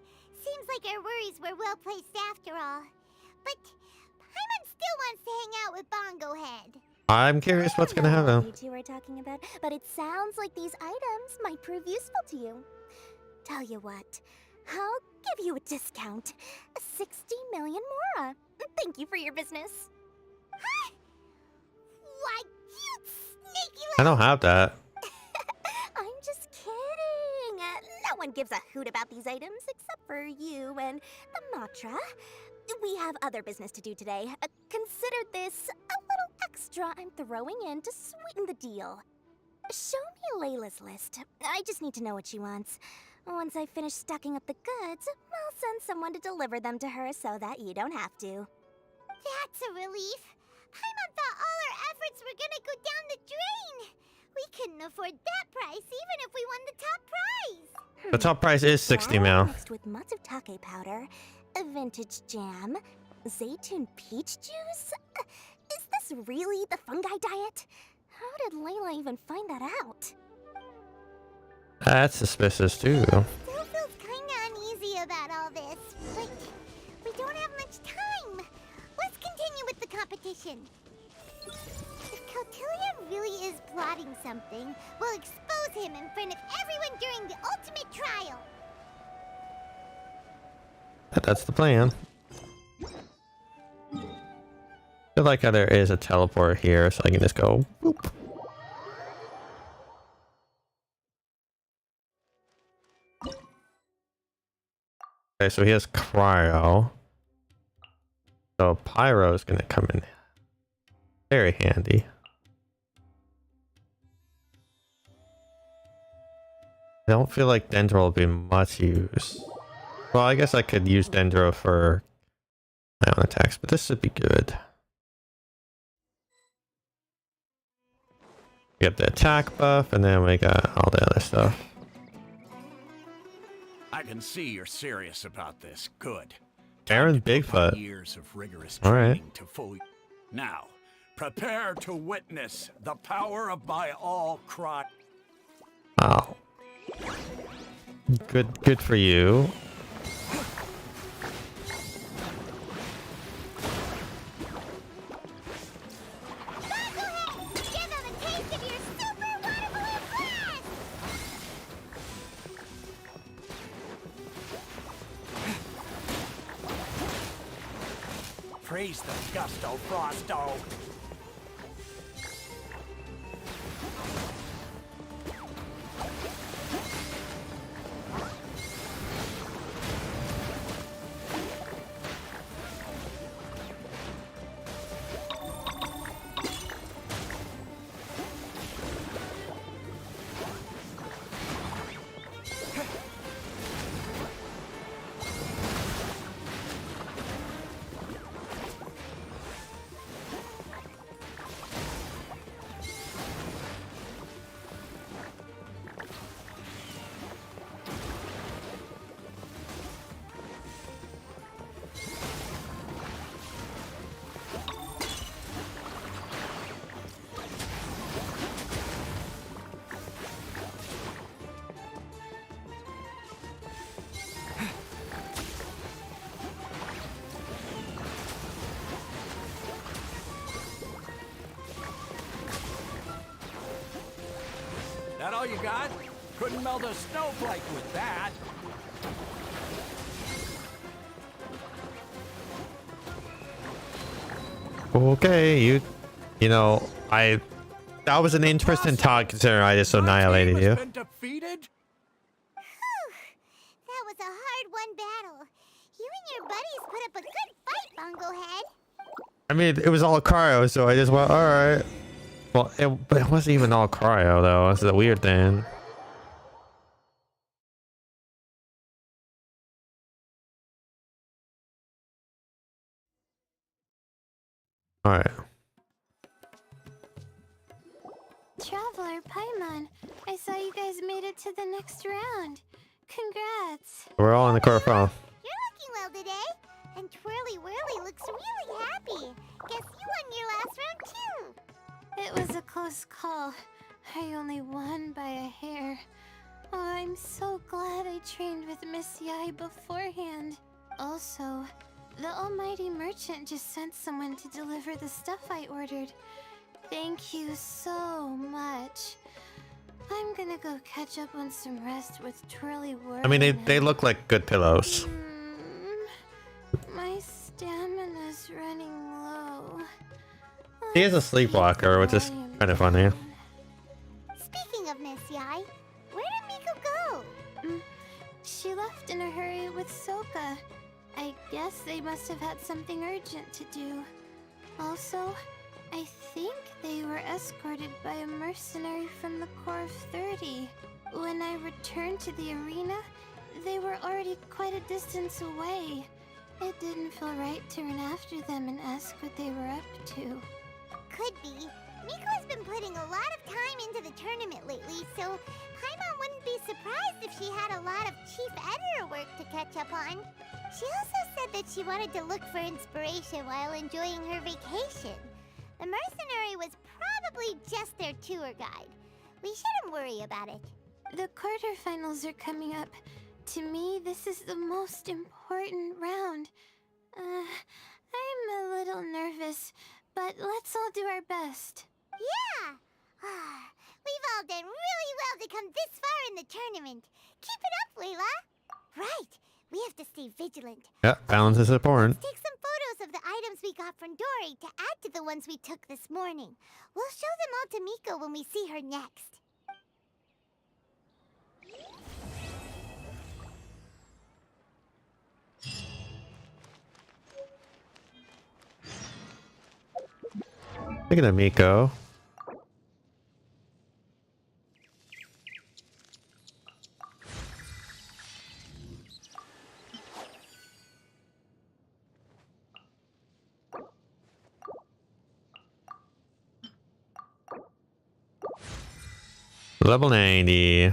[SPEAKER 2] seems like our worries were well placed after all. But Paimon still wants to hang out with Bongo Head.
[SPEAKER 1] I'm curious what's gonna
[SPEAKER 5] I don't know
[SPEAKER 1] happen.
[SPEAKER 5] what you two are talking about, but it sounds like these items might prove useful to you. Tell you what, I'll give you a discount. 60 million mora. Thank you for your business.
[SPEAKER 2] Huh? Why, you sneaky
[SPEAKER 1] I
[SPEAKER 2] little...
[SPEAKER 1] don't have that.
[SPEAKER 5] I'm just kidding. No one gives a hoot about these items except for you and the Matra. We have other business to do today. Consider this a little extra I'm throwing in to sweeten the deal. Show me Layla's list. I just need to know what she wants. Once I finish stocking up the goods, I'll send someone to deliver them to her so that you don't have to.
[SPEAKER 2] That's a relief. Paimon thought all our efforts were gonna go down the drain. We couldn't afford that price even if we won the top prize.
[SPEAKER 1] The top price is 60
[SPEAKER 5] Well,
[SPEAKER 1] mil.
[SPEAKER 5] mixed with matsutake powder, a vintage jam, zaytun peach juice. Is this really the fungi diet? How did Layla even find that out?
[SPEAKER 1] That's suspicious too.
[SPEAKER 2] Still feels kinda uneasy about all this, but we don't have much time. Let's continue with the competition. If Kautilya really is plotting something, we'll expose him in front of everyone during the ultimate trial.
[SPEAKER 1] That's the plan. I feel like how there is a teleport here, so I can just go. Boop. Okay, so he has cryo. So pyro is gonna come in very handy. I don't feel like Dendro will be much use. Well, I guess I could use Dendro for my own attacks, but this should be good. We got the attack buff, and then we got all the other stuff.
[SPEAKER 3] I can see you're serious about this. Good.
[SPEAKER 1] Aaron
[SPEAKER 3] Time to put my
[SPEAKER 1] Bigfoot.
[SPEAKER 3] years of rigorous
[SPEAKER 1] All right.
[SPEAKER 3] training to fully. Now, prepare to witness the power of my all-cry.
[SPEAKER 1] Wow. Good for you.
[SPEAKER 2] Give them a taste of your super wonderful blast!
[SPEAKER 3] Praise the gusto, Frosto. That all you got? Couldn't melt a snowflake with that.
[SPEAKER 1] Okay, you know, that was an interesting talk considering I just annihilated you.
[SPEAKER 3] Been defeated?
[SPEAKER 2] That was a hard-won battle. You and your buddies put up a good fight, Bunglehead.
[SPEAKER 1] I mean, it was all cryo, so I just went, all right. Well, but it wasn't even all cryo though. That's the weird thing. All right.
[SPEAKER 5] Traveler Paimon, I saw you guys made it to the next round. Congrats.
[SPEAKER 1] We're all in the quarterfinal.
[SPEAKER 2] You're looking well today. And Twirly Whirly looks really happy. Guess you won your last round too.
[SPEAKER 5] It was a close call. I only won by a hair. Oh, I'm so glad I trained with Miss Yai beforehand. Also, the almighty merchant just sent someone to deliver the stuff I ordered. Thank you so much. I'm gonna go catch up on some rest with Twirly Whirly.
[SPEAKER 1] I mean, they look like good pillows.
[SPEAKER 5] My stamina's running low.
[SPEAKER 1] He is a sleepwalker, which is kind of funny.
[SPEAKER 2] Speaking of Miss Yai, where did Miko go?
[SPEAKER 5] She left in a hurry with Soka. I guess they must have had something urgent to do. Also, I think they were escorted by a mercenary from the Corps of 30. When I returned to the arena, they were already quite a distance away. It didn't feel right to run after them and ask what they were up to.
[SPEAKER 2] Could be. Miko has been putting a lot of time into the tournament lately, so Paimon wouldn't be surprised if she had a lot of chief editor work to catch up on. She also said that she wanted to look for inspiration while enjoying her vacation. The mercenary was probably just their tour guide. We shouldn't worry about it.
[SPEAKER 5] The quarterfinals are coming up. To me, this is the most important round. I'm a little nervous, but let's all do our best.
[SPEAKER 2] Yeah! We've all done really well to come this far in the tournament. Keep it up, Layla. Right. We have to stay vigilant.
[SPEAKER 1] Yeah, balance is important.
[SPEAKER 2] Take some photos of the items we got from Dory to add to the ones we took this morning. We'll show them all to Miko when we see her next.
[SPEAKER 1] Look at Miko. Level 90.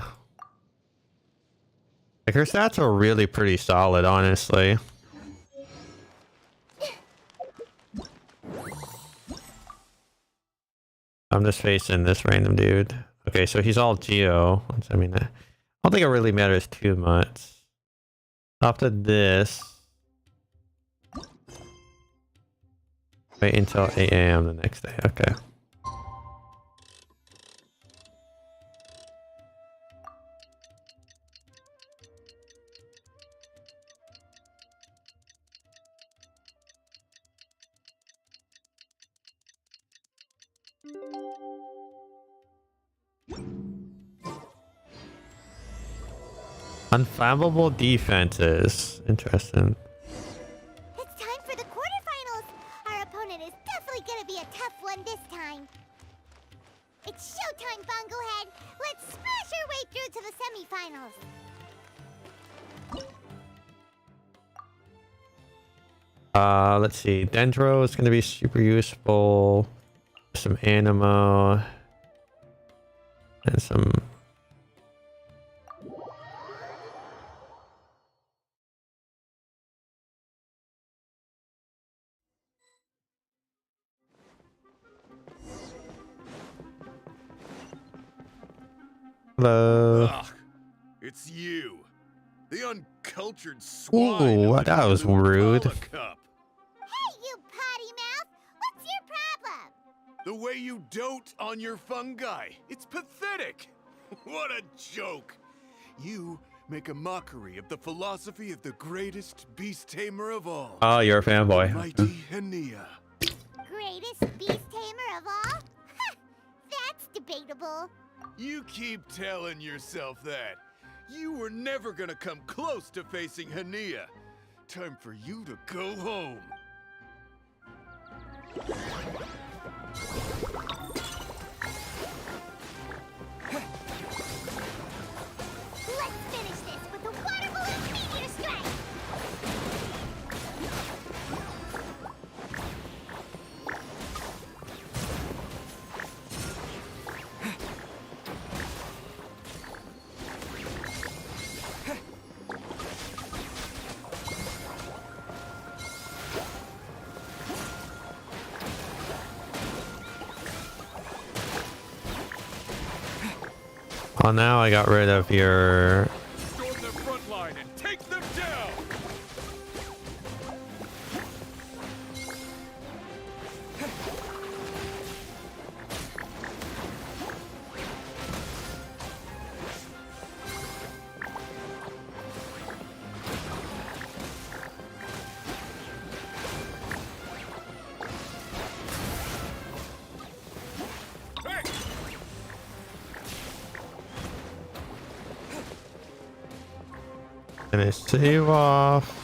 [SPEAKER 1] Like, her stats are really pretty solid, honestly. I'm just facing this random dude. Okay, so he's all Geo. I mean, I don't think it really matters too much. After this, wait until 8 a.m. the next day. Okay. Unfathomable defenses. Interesting.
[SPEAKER 2] It's time for the quarterfinals. Our opponent is definitely gonna be a tough one this time. It's showtime, Bunglehead. Let's smash our way through to the semifinals.
[SPEAKER 1] Let's see. Dendro is going to be super useful. Some Animo. And some... Hello.
[SPEAKER 4] Ugh, it's you. The uncultured swine.
[SPEAKER 1] Ooh,
[SPEAKER 4] of the
[SPEAKER 1] that was
[SPEAKER 4] Blue
[SPEAKER 1] rude.
[SPEAKER 4] Bala Cup.
[SPEAKER 2] Hey, you potty mouth! What's your problem?
[SPEAKER 4] The way you dote on your fungi. It's pathetic. What a joke. You make a mockery of the philosophy of the greatest beast tamer of all.
[SPEAKER 1] Oh, you're a fanboy.
[SPEAKER 4] Mighty Hania.
[SPEAKER 2] Greatest beast tamer of all? Ha! That's debatable.
[SPEAKER 4] You keep telling yourself that. You were never gonna come close to facing Hania. Time for you to go home.
[SPEAKER 2] Let's finish this with a water balloon meteor strike!
[SPEAKER 1] Well, now I got rid of your...
[SPEAKER 3] Storm the front line and take them down!
[SPEAKER 1] Gonna save off.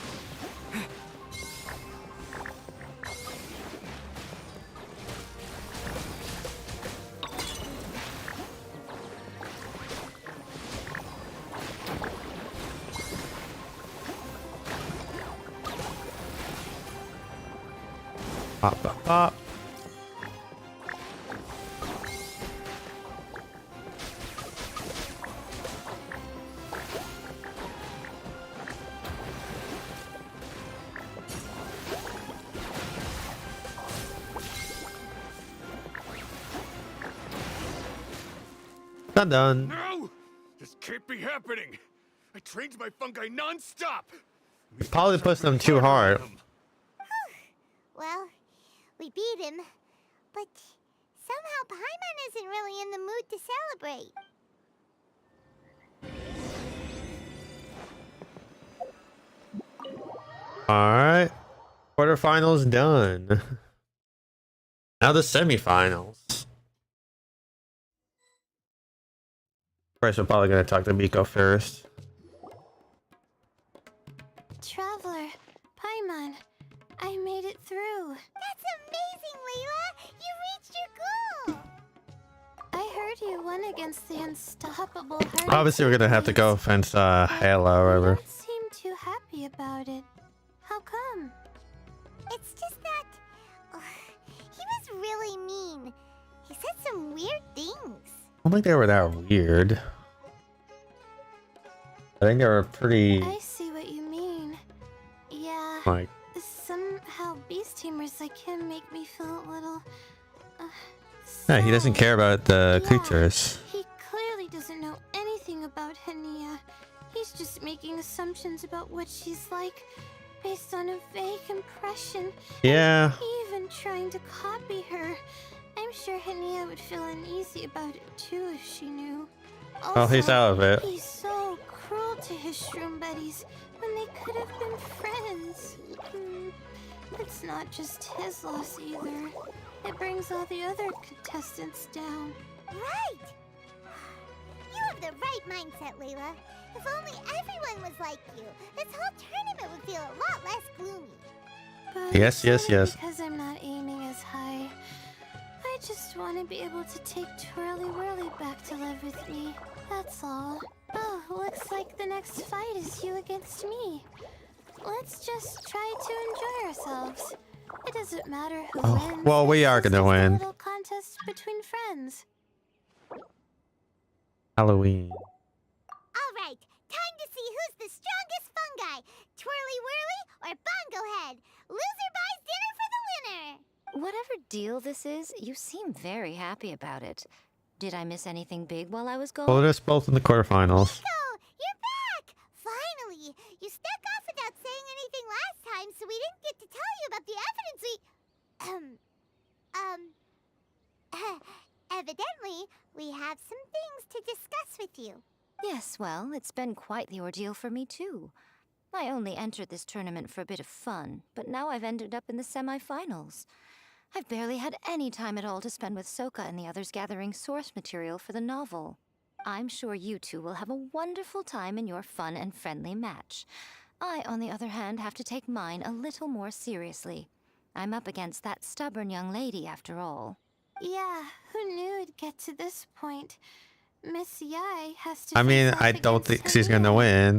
[SPEAKER 1] Pop, pop, pop. Done.
[SPEAKER 4] No! This can't be happening. I trained my fungi non-stop.
[SPEAKER 1] Probably pushed them too hard.
[SPEAKER 2] Well, we beat him, but somehow Paimon isn't really in the mood to celebrate.
[SPEAKER 1] Alright. Quarterfinals done. Now the semifinals. First, we're probably gonna talk to Miko first.
[SPEAKER 5] Traveler, Paimon, I made it through.
[SPEAKER 2] That's amazing, Layla! You reached your goal!
[SPEAKER 5] I heard you won against the unstoppable heart.
[SPEAKER 1] Obviously, we're gonna have to go against Halo or
[SPEAKER 5] You
[SPEAKER 1] whatever.
[SPEAKER 5] don't seem too happy about it. How come?
[SPEAKER 2] It's just that... he was really mean. He said some weird things.
[SPEAKER 1] don't think they were that weird. I think they were pretty
[SPEAKER 5] I see what you mean. Yeah.
[SPEAKER 1] like
[SPEAKER 5] Somehow beast tamers like him make me feel a little...
[SPEAKER 1] yeah, he doesn't
[SPEAKER 5] sad.
[SPEAKER 1] care about the
[SPEAKER 5] Yeah,
[SPEAKER 1] creatures.
[SPEAKER 5] he clearly doesn't know anything about Hania. He's just making assumptions about what she's like based on a vague impression.
[SPEAKER 1] Yeah.
[SPEAKER 5] Even trying to copy her. I'm sure Hania would feel uneasy about it too if she knew.
[SPEAKER 1] Oh, he's out of it.
[SPEAKER 5] He's so cruel to his shroom buddies when they could have been friends. It's not just his loss either. It brings all the other contestants down.
[SPEAKER 2] Right! You have the right mindset, Layla. If only everyone was like you, this whole tournament would feel a lot less gloomy.
[SPEAKER 5] But
[SPEAKER 1] Yes, yes,
[SPEAKER 5] it's only
[SPEAKER 1] yes.
[SPEAKER 5] because I'm not aiming as high. I just want to be able to take Twirly Whirly back to live with me. That's all. Oh, looks like the next fight is you against me. Let's just try to enjoy ourselves. It doesn't matter who wins.
[SPEAKER 1] Well, we are
[SPEAKER 5] This is
[SPEAKER 1] gonna
[SPEAKER 5] just a
[SPEAKER 1] win.
[SPEAKER 5] little contest between friends.
[SPEAKER 1] Halloween.
[SPEAKER 2] All right, time to see who's the strongest fungi, Twirly Whirly or Bongo Head. Loser buys dinner for the winner.
[SPEAKER 8] Whatever deal this is, you seem very happy about it. Did I miss anything big while I was gone?
[SPEAKER 1] Well, us both in the quarterfinals.
[SPEAKER 2] Nico, you're back! Finally! You snuck off without saying anything last time, so we didn't get to tell you about the evidence we... Evidently, we have some things to discuss with you.
[SPEAKER 8] Yes, well, it's been quite the ordeal for me too. I only entered this tournament for a bit of fun, but now I've ended up in the semi-finals. I've barely had any time at all to spend with Soka and the others gathering source material for the novel. I'm sure you two will have a wonderful time in your fun and friendly match. I, on the other hand, have to take mine a little more seriously. I'm up against that stubborn young lady, after all.
[SPEAKER 5] Yeah, who knew it'd get to this point? Miss Yai has to
[SPEAKER 1] I mean,
[SPEAKER 5] face off
[SPEAKER 1] I don't
[SPEAKER 5] against
[SPEAKER 1] think she's gonna
[SPEAKER 5] Hania.
[SPEAKER 1] win.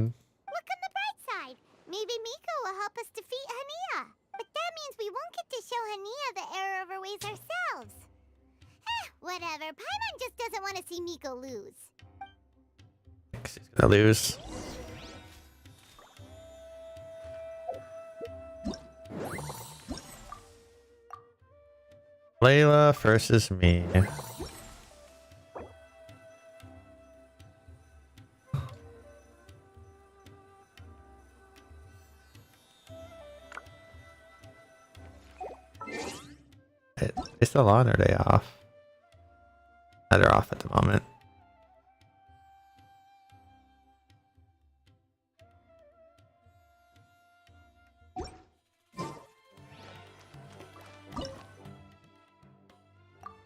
[SPEAKER 2] Look on the bright side. Maybe Miko will help us defeat Hania. But that means we won't get to show Hania the error of her ways ourselves. Whatever. Paimon just doesn't want to see Miko lose.
[SPEAKER 1] She's gonna lose. Layla versus me. Is still on or are they off? They're off at the moment.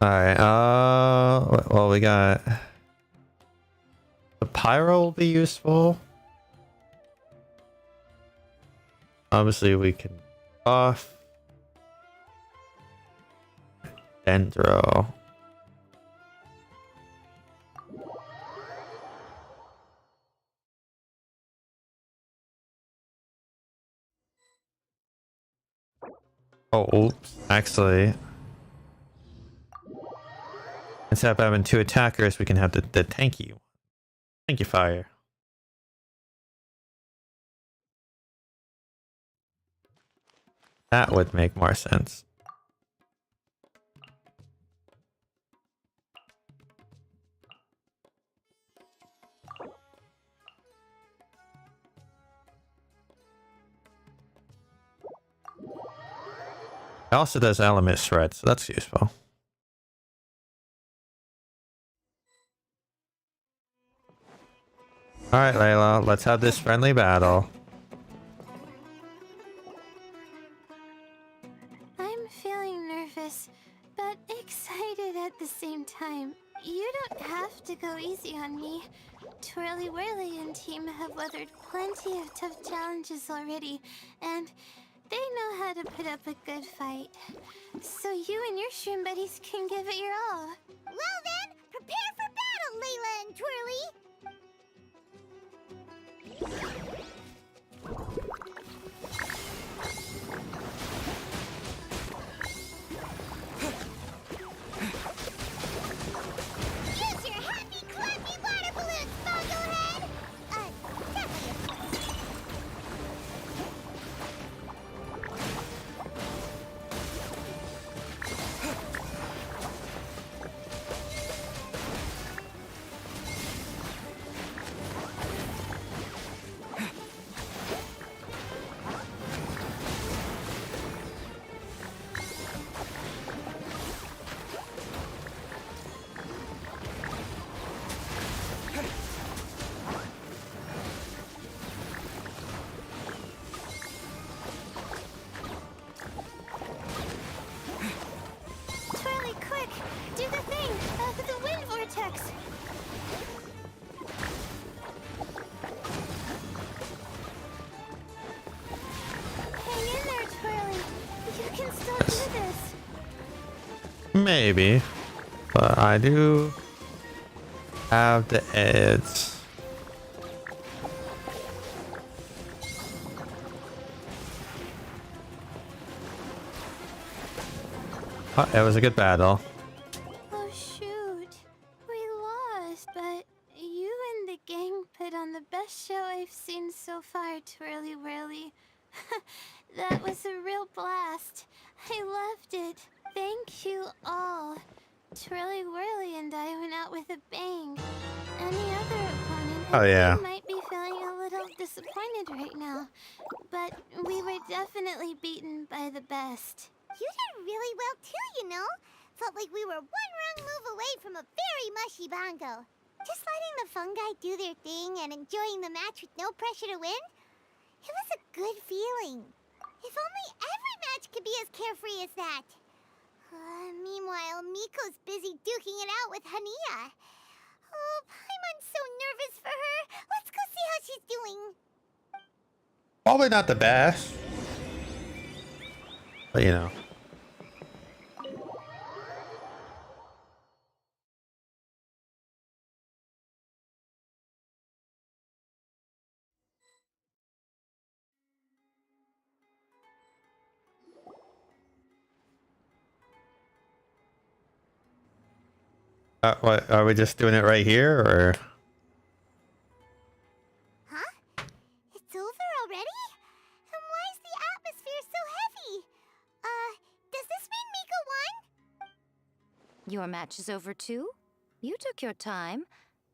[SPEAKER 1] Alright, well, we got the pyro will be useful. Obviously, we can off Dendro. Oh, oops. Actually, instead of having two attackers, we can have the tanky one. Tanky fire. That would make more sense. It also does element shred, so that's useful. Alright, Layla, let's have this friendly battle.
[SPEAKER 5] I'm feeling nervous, but excited at the same time. You don't have to go easy on me. Twirly Whirly and team have weathered plenty of tough challenges already, and they know how to put up a good fight. So you and your shroom buddies can give it your all.
[SPEAKER 2] Well then, prepare for battle, Layla and Twirly! Use your
[SPEAKER 1] Maybe. But I do have the edge. Oh, it was a good battle.
[SPEAKER 5] Oh shoot, we lost, but you and the gang put on the best show I've seen so far, Twirly Whirly. That was a real blast. I loved it. Thank you all. Twirly Whirly and I went out with a bang. Any other opponent
[SPEAKER 1] Oh, yeah.
[SPEAKER 5] might be feeling a little disappointed right now, but we were definitely beaten by the best.
[SPEAKER 2] You did really well too, you know. Felt like we were one wrong move away from a very mushy bongo. Just letting the fungi do their thing and enjoying the match with no pressure to win, it was a good feeling. If only every match could be as carefree as that. Meanwhile, Miko's busy duking it out with Hania. Oh, Paimon's so nervous for her. Let's go see how she's doing.
[SPEAKER 1] Probably not the best. But you know. What, are we just doing it right here, or?
[SPEAKER 2] Huh? It's over already? And why is the atmosphere so heavy? Does this mean Miko won?
[SPEAKER 8] Your match is over too? You took your time.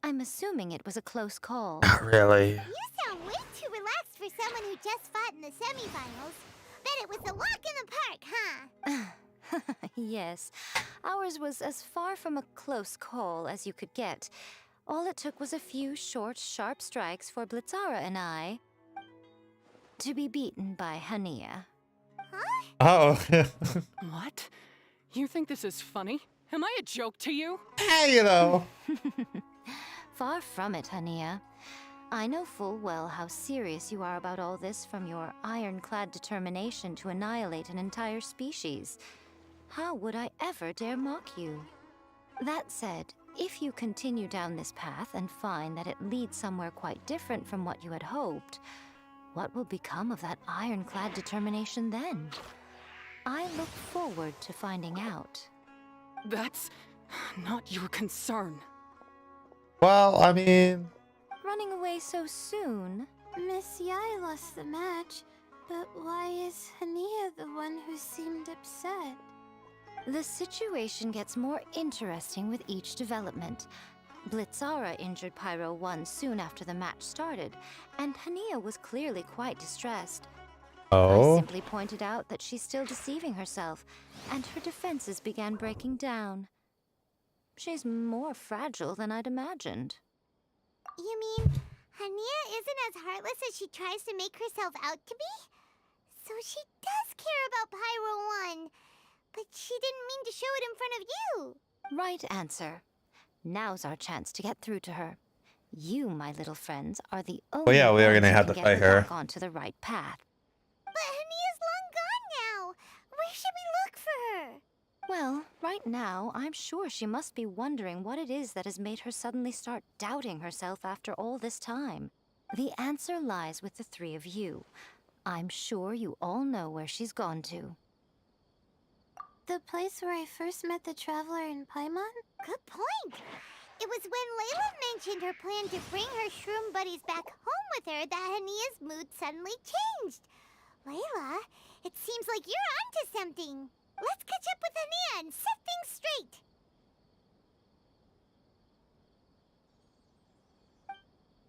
[SPEAKER 8] I'm assuming it was a close call.
[SPEAKER 1] Not really.
[SPEAKER 2] You sound way too relaxed for someone who just fought in the semifinals. Bet it was a walk in the park, huh?
[SPEAKER 8] Yes, ours was as far from a close call as you could get. All it took was a few short, sharp strikes for Blitzara and I to be beaten by Hania.
[SPEAKER 1] Oh.
[SPEAKER 7] What? You think this is funny? Am I a joke to you?
[SPEAKER 1] Hey, you know.
[SPEAKER 8] Far from it, Hania. I know full well how serious you are about all this, from your ironclad determination to annihilate an entire species. How would I ever dare mock you? That said, if you continue down this path and find that it leads somewhere quite different from what you had hoped, what will become of that ironclad determination then? I look forward to finding out.
[SPEAKER 7] That's not your concern.
[SPEAKER 1] Well, I mean,
[SPEAKER 8] Running away so soon?
[SPEAKER 5] Miss Yai lost the match, but why is Hania the one who seemed upset?
[SPEAKER 8] The situation gets more interesting with each development. Blitzara injured Pyro 1 soon after the match started, and Hania was clearly quite distressed. I
[SPEAKER 1] oh.
[SPEAKER 8] simply pointed out that she's still deceiving herself, and her defenses began breaking down. She's more fragile than I'd imagined.
[SPEAKER 2] You mean Hania isn't as heartless as she tries to make herself out to be? So she does care about Pyro 1, but she didn't mean to show it in front of you.
[SPEAKER 8] Right answer. Now's our chance to get through to her. You, my little friends, are the only
[SPEAKER 1] yeah, we are
[SPEAKER 8] ones
[SPEAKER 1] gonna
[SPEAKER 8] who
[SPEAKER 1] have
[SPEAKER 8] can
[SPEAKER 1] to
[SPEAKER 8] get
[SPEAKER 1] fight her.
[SPEAKER 8] back onto the right path.
[SPEAKER 2] But Hania's long gone now. Where should we look for her?
[SPEAKER 8] Well, right now, I'm sure she must be wondering what it is that has made her suddenly start doubting herself after all this time. The answer lies with the three of you. I'm sure you all know where she's gone to.
[SPEAKER 5] The place where I first met the traveler in Paimon?
[SPEAKER 2] Good point. It was when Layla mentioned her plan to bring her shroom buddies back home with her that Hania's mood suddenly changed. Layla, it seems like you're onto something. Let's catch up with Hania and set things straight.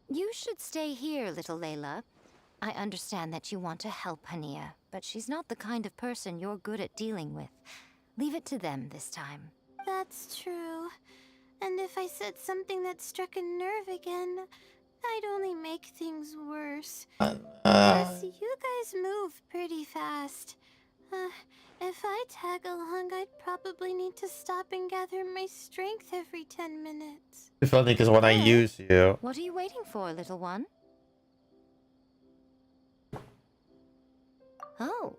[SPEAKER 8] You should stay here, little Layla. I understand that you want to help Hania, but she's not the kind of person you're good at dealing with. Leave it to them this time.
[SPEAKER 5] That's true. And if I said something that struck a nerve again, I'd only make things worse. Plus, you guys move pretty fast. If I tag along, I'd probably need to stop and gather my strength every 10 minutes.
[SPEAKER 1] It's funny because when I use you.
[SPEAKER 8] What are you waiting for, little one? Oh,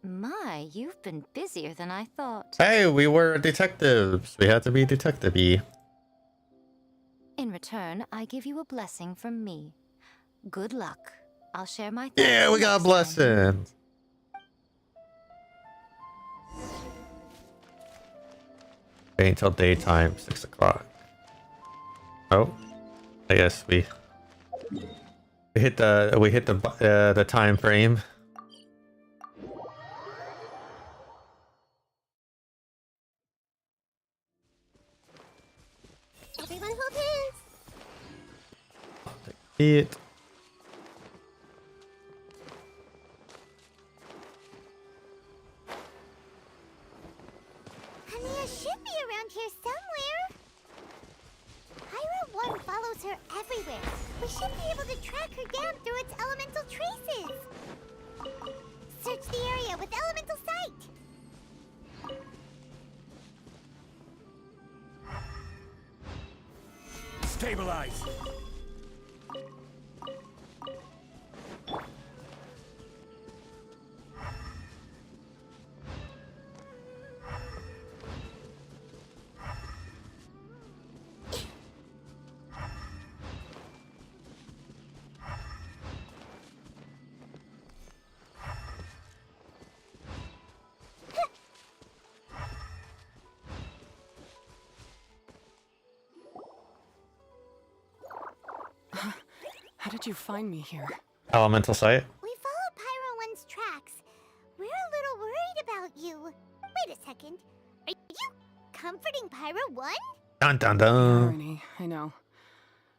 [SPEAKER 8] My, you've been busier than I thought.
[SPEAKER 1] Hey, we were detectives. We had to be detective-y.
[SPEAKER 8] In return, I give you a blessing from me. Good luck. I'll share my thoughts.
[SPEAKER 1] Yeah, we got a
[SPEAKER 8] next time.
[SPEAKER 1] blessing. Wait until daytime, 6 o'clock. Oh, I guess we hit the time frame.
[SPEAKER 2] Everyone hold hands.
[SPEAKER 1] It.
[SPEAKER 2] Hania should be around here somewhere. Pyro 1 follows her everywhere. We should be able to track her down through its elemental traces. Search the area with elemental sight.
[SPEAKER 3] Stabilize.
[SPEAKER 7] How did you find me here?
[SPEAKER 1] Elemental sight.
[SPEAKER 2] We followed Pyro 1's tracks. We're a little worried about you. Wait a second. Are you comforting Pyro 1?
[SPEAKER 1] Dun dun dun.
[SPEAKER 7] Irony, I know.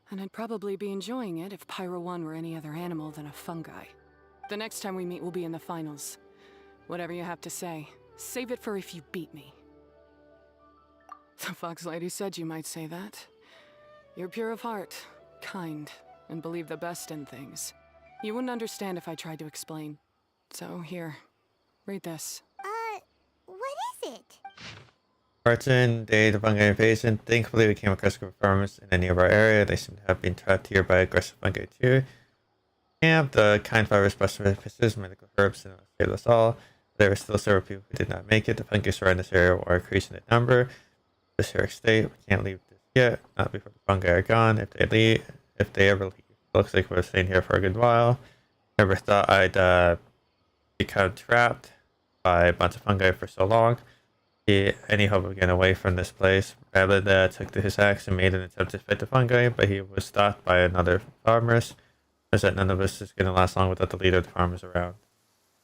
[SPEAKER 7] And I'd probably be enjoying it if Pyro 1 were any other animal than a fungi. The next time we meet will be in the finals. Whatever you have to say, save it for if you beat me. The Fox Lady said you might say that. You're pure of heart, kind, and believe the best in things. You wouldn't understand if I tried to explain. So here, read this.
[SPEAKER 2] What is it?
[SPEAKER 1] Barton, day the fungi invasion. Thankfully, we came across a group of farmers in a nearby area. They seem to have been trapped here by aggressive fungi too. Camp, the kind virus busted medical herbs, and saved us all. There are still several people who did not make it. The fungi surrounding this area are increasing in number. This here state, we can't leave this yet. Not before the fungi are gone. If they ever leave. Looks like we're staying here for a good while. Never thought I'd become trapped by a bunch of fungi for so long. Any hope of getting away from this place. Rabbit took to his axe and made an attempt to fight the fungi, but he was stopped by another farmers. As that none of us is going to last long without the leader of the farmers around.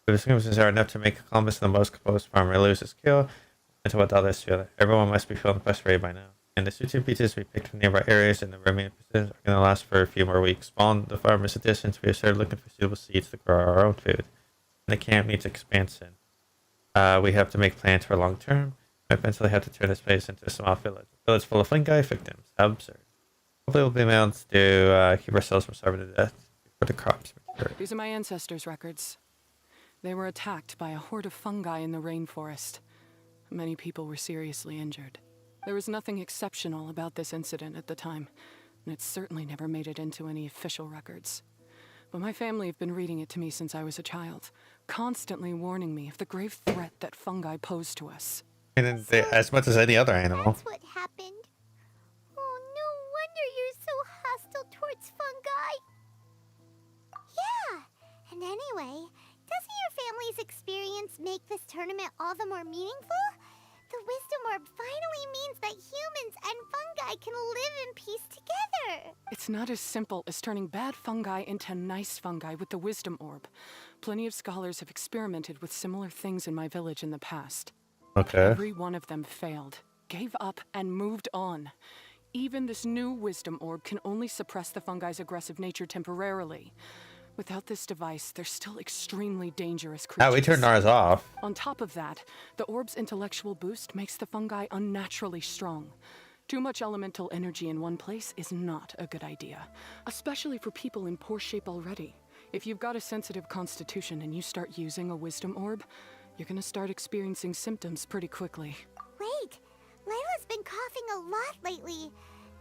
[SPEAKER 1] The circumstances are enough to make Columbus the most composed farmer lose his kill, and to what others feel. Everyone must be feeling frustrated by now. And the suited beaches we picked from nearby areas and the remaining positions are going to last for a few more weeks. Following the farmer's additions, we have started looking for suitable seeds to grow our own food. And the camp needs expansion. We have to make plans for long term. We eventually have to turn this place into a small village. A village full of fungi victims. How absurd. Hopefully we'll be able to keep ourselves from starving to death before the crops mature.
[SPEAKER 7] These are my ancestors' records. They were attacked by a horde of fungi in the rainforest. Many people were seriously injured. There was nothing exceptional about this incident at the time, and it certainly never made it into any official records. But my family have been reading it to me since I was a child, constantly warning me of the grave threat that fungi pose to us.
[SPEAKER 1] And as much as any other animal.
[SPEAKER 2] That's what happened. Oh, no wonder you're so hostile towards fungi. Yeah, and anyway, doesn't your family's experience make this tournament all the more meaningful? The Wisdom Orb finally means that humans and fungi can live in peace together.
[SPEAKER 7] It's not as simple as turning bad fungi into nice fungi with the Wisdom Orb. Plenty of scholars have experimented with similar things in my village in the past.
[SPEAKER 1] Okay.
[SPEAKER 7] Every one of them failed, gave up, and moved on. Even this new Wisdom Orb can only suppress the fungi's aggressive nature temporarily. Without this device, they're still extremely dangerous creatures.
[SPEAKER 1] We turned ours off.
[SPEAKER 7] On top of that, the orb's intellectual boost makes the fungi unnaturally strong. Too much elemental energy in one place is not a good idea, especially for people in poor shape already. If you've got a sensitive constitution and you start using a Wisdom Orb, you're gonna start experiencing symptoms pretty quickly.
[SPEAKER 2] Wait, Layla's been coughing a lot lately.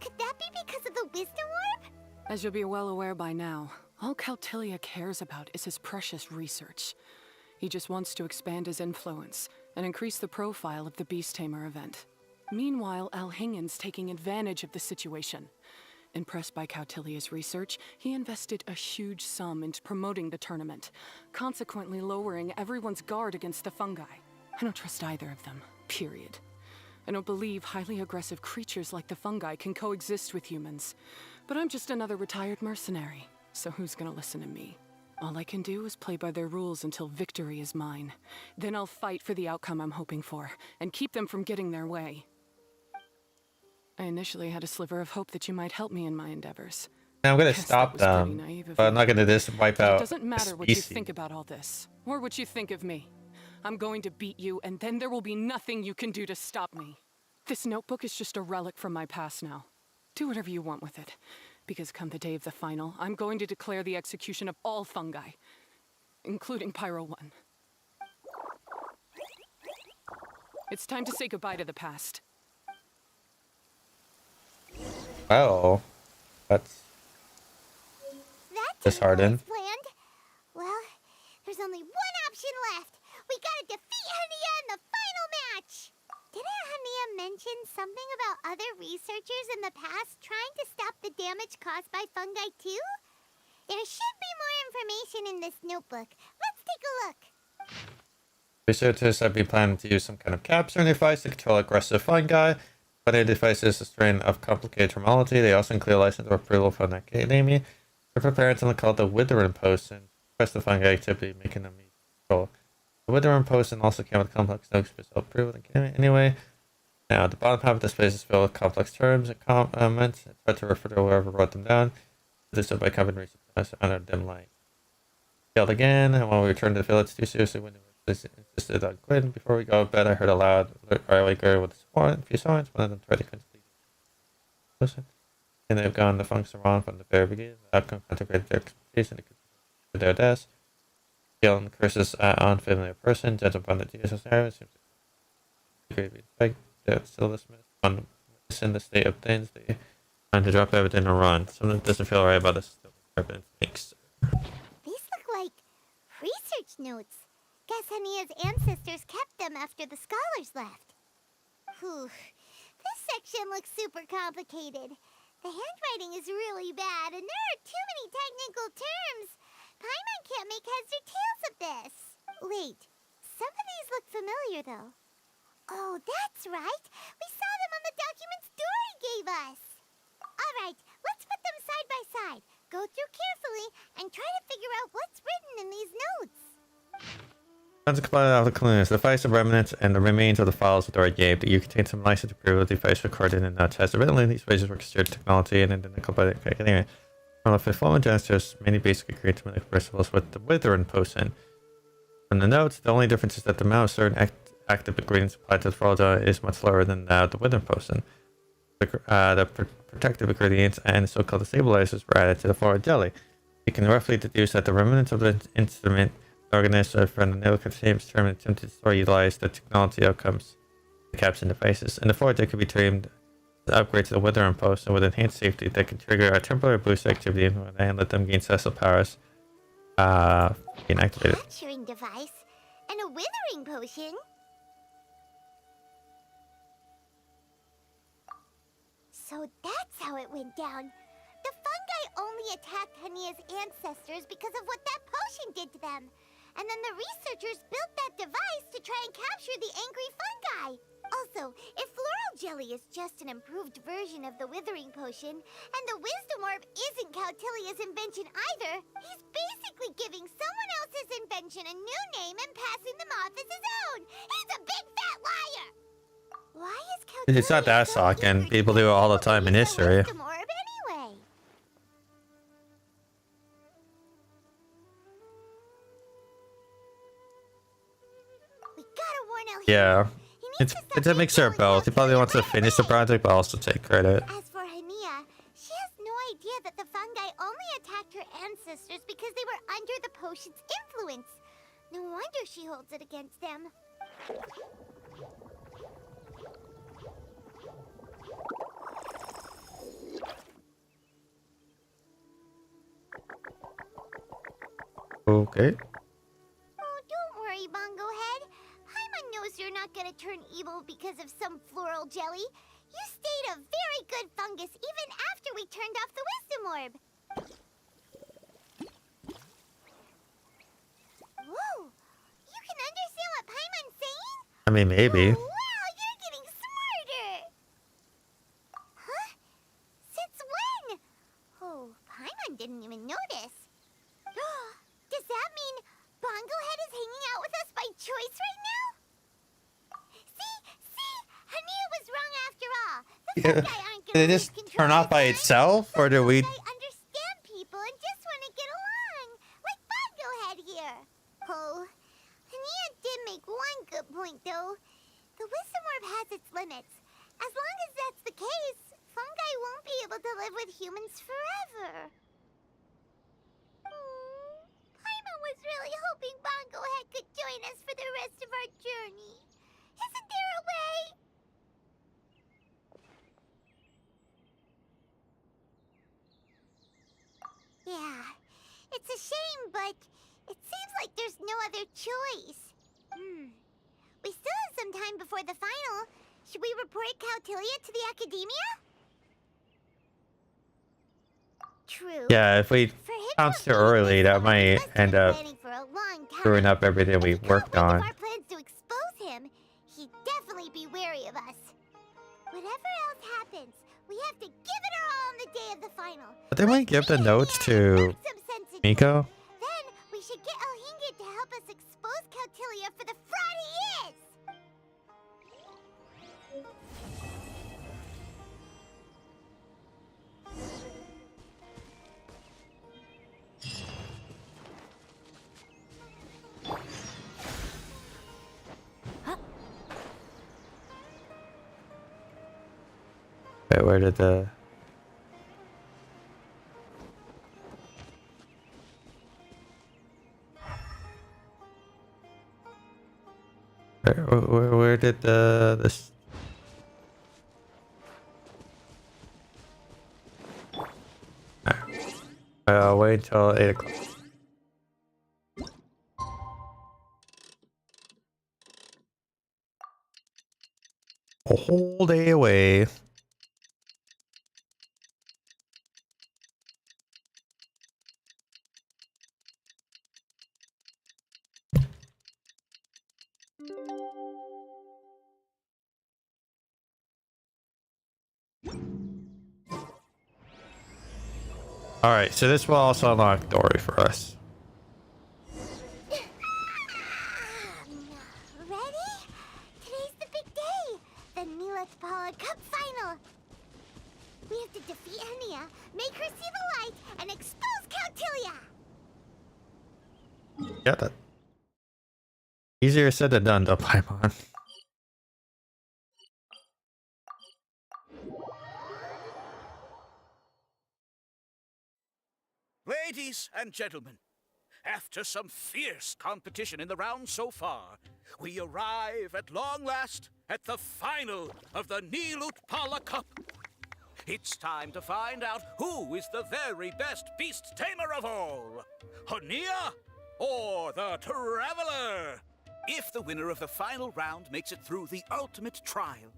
[SPEAKER 2] Could that be because of the Wisdom Orb?
[SPEAKER 7] As you'll be well aware by now, all Caltilia cares about is his precious research. He just wants to expand his influence and increase the profile of the Beast Tamer event. Meanwhile, Alhingen's taking advantage of the situation. Impressed by Cautilia's research, he invested a huge sum into promoting the tournament, consequently lowering everyone's guard against the fungi. I don't trust either of them, period. I don't believe highly aggressive creatures like the fungi can coexist with humans. But I'm just another retired mercenary, so who's gonna listen to me? All I can do is play by their rules until victory is mine. Then I'll fight for the outcome I'm hoping for, and keep them from getting their way. I initially had a sliver of hope that you might help me in my endeavors.
[SPEAKER 1] Now I'm gonna
[SPEAKER 7] Guess
[SPEAKER 1] stop
[SPEAKER 7] that was pretty
[SPEAKER 1] them,
[SPEAKER 7] naive of
[SPEAKER 1] but I'm
[SPEAKER 7] me.
[SPEAKER 1] not gonna just wipe
[SPEAKER 7] But
[SPEAKER 1] out
[SPEAKER 7] it doesn't
[SPEAKER 1] a
[SPEAKER 7] matter what you
[SPEAKER 1] species.
[SPEAKER 7] think about all this, or what you think of me. I'm going to beat you, and then there will be nothing you can do to stop me. This notebook is just a relic from my past now. Do whatever you want with it, because come the day of the final, I'm going to declare the execution of all fungi, including Pyro 1. It's time to say goodbye to the past.
[SPEAKER 1] Well, that's
[SPEAKER 2] That
[SPEAKER 1] disheartened.
[SPEAKER 2] didn't go as planned. Well, there's only one option left. We gotta defeat Hania in the final match. Didn't Hania mention something about other researchers in the past trying to stop the damage caused by fungi too? There should be more information in this notebook. Let's take a look.
[SPEAKER 1] Researchers have been planning to use some kind of capturing device to control aggressive fungi. But their device is a strain of complicated terminology. They also include a license or approval from the Academy. They're preparing something called the Withering Potion to suppress the fungi activity, making them easy to control. The Withering Potion also came with complex notes for approval of the Academy. Anyway, now the bottom half of this page is filled with complex terms and comments. It's hard to refer to whoever wrote them down. This is by common research under dim light. Yelled again, and when we returned to the village, too seriously when insisted on quitting. Before we go to bed, I heard a loud awaker with a few signs. One of them tried to complete listen. And they've gone the function wrong from the very beginning. The outcome contemplated their expectation to their deaths. Yelling curses at an unfamiliar person, judging upon the details of scenario, seems to be expected. They're still dismissed. On in the state of things, they trying to drop everything and run. Something doesn't feel right about this. Makes.
[SPEAKER 2] These look like research notes. Guess Hania's ancestors kept them after the scholars left. Whew. This section looks super complicated. The handwriting is really bad, and there are too many technical terms. Paimon can't make heads or tails of this. Wait, some of these look familiar, though. Oh, that's right. We saw them on the documents Dory gave us. All right, let's put them side by side. Go through carefully and try to figure out what's written in these notes.
[SPEAKER 1] Once completed out of the clues, the device of remnants and the remains of the files that Dory gave that you contain some license to prove the device recorded in notes. As originally, these pages were considered technology and identical by the Academy. From the fulfillment gestures, many basic agreement principles with the Withering Potion. From the notes, the only difference is that the amount of certain active ingredients applied to the Florida is much lower than that of the Withering Potion. The protective ingredients and so-called stabilizers were added to the Florida jelly. You can roughly deduce that the remnants of the instrument organized from the nail contains term attempted to utilize the technology outcomes the caption devices. And the Florida could be trained to upgrade to the Withering Potion with enhanced safety that can trigger a temporary boost activity and let them gain special powers being activated.
[SPEAKER 2] Capturing device and a withering potion. So that's how it went down. The fungi only attacked Hania's ancestors because of what that potion did to them. And then the researchers built that device to try and capture the angry fungi. Also, if floral jelly is just an improved version of the withering potion, and the wisdom orb isn't Cautilia's invention either, he's basically giving someone else's invention a new name and passing them off as his own. He's a big fat liar! Why is Cautelia
[SPEAKER 1] It's not that
[SPEAKER 2] so
[SPEAKER 1] shocking.
[SPEAKER 2] eager
[SPEAKER 1] People
[SPEAKER 2] to
[SPEAKER 1] do it all the
[SPEAKER 2] use
[SPEAKER 1] time in
[SPEAKER 2] the
[SPEAKER 1] history.
[SPEAKER 2] wisdom orb anyway? We gotta warn Elhina.
[SPEAKER 1] Yeah.
[SPEAKER 2] He needs
[SPEAKER 1] It's
[SPEAKER 2] to stop
[SPEAKER 1] a mixture of
[SPEAKER 2] yelling
[SPEAKER 1] both. He probably wants to finish the project, but also take credit.
[SPEAKER 2] As for Hania, she has no idea that the fungi only attacked her ancestors because they were under the potion's influence. No wonder she holds it against them.
[SPEAKER 1] Okay.
[SPEAKER 2] Oh, don't worry,
[SPEAKER 1] mean, maybe.
[SPEAKER 2] Oh, wow, you're getting smarter. Huh? Since when? Oh, Paimon didn't even notice. Does that mean Bongo Head is hanging out with us by choice right now? See? Hania was wrong after all. The fungi aren't
[SPEAKER 1] Did
[SPEAKER 2] gonna
[SPEAKER 1] it just
[SPEAKER 2] lose control
[SPEAKER 1] turn off by
[SPEAKER 2] this time.
[SPEAKER 1] itself, or do we?
[SPEAKER 2] Fungi understand people and just want to get along, like Bongo Head here. Oh, Hania did make one good point though. The wisdom orb has its limits. As long as that's the case, fungi won't be able to live with humans forever. Paimon was really hoping Bongo Head could join us for the rest of our journey. Isn't there a way? Yeah, it's a shame, but it seems like there's no other choice. We still have some time before the final. Should we report Cautilia to the Academia? True.
[SPEAKER 1] Yeah, if we
[SPEAKER 2] For him
[SPEAKER 1] bounce
[SPEAKER 2] to
[SPEAKER 1] too
[SPEAKER 2] leave
[SPEAKER 1] early,
[SPEAKER 2] this
[SPEAKER 1] that
[SPEAKER 2] summer,
[SPEAKER 1] might
[SPEAKER 2] he must have
[SPEAKER 1] end
[SPEAKER 2] been
[SPEAKER 1] up
[SPEAKER 2] planning for a long time.
[SPEAKER 1] screwing up everything we
[SPEAKER 2] If he
[SPEAKER 1] worked
[SPEAKER 2] can't
[SPEAKER 1] on.
[SPEAKER 2] think of our plans to expose him, he'd definitely be wary of us. Whatever else happens, we have to give it our all on the day of the final.
[SPEAKER 1] But they might give the notes to
[SPEAKER 2] Some sense into it.
[SPEAKER 1] Miko.
[SPEAKER 2] Then we should get Elhingid to help us expose Cautilia for the fraud he is.
[SPEAKER 1] Wait, where did the? Where did the this? I'll wait until 8 o'clock. A whole day away. All right, so this will also unlock Dory for us.
[SPEAKER 2] Ready? Today's the big day. The Nilet's Power Cup final. We have to defeat Hania, make her see the light, and expose Cautilia.
[SPEAKER 1] Yeah, that easier said than done, though, Paimon.
[SPEAKER 10] Ladies and gentlemen, after some fierce competition in the round so far, we arrive at long last at the final of the Nilut Pala Cup. It's time to find out who is the very best beast tamer of all, Hania or the Traveler. If the winner of the final round makes it through the ultimate trial,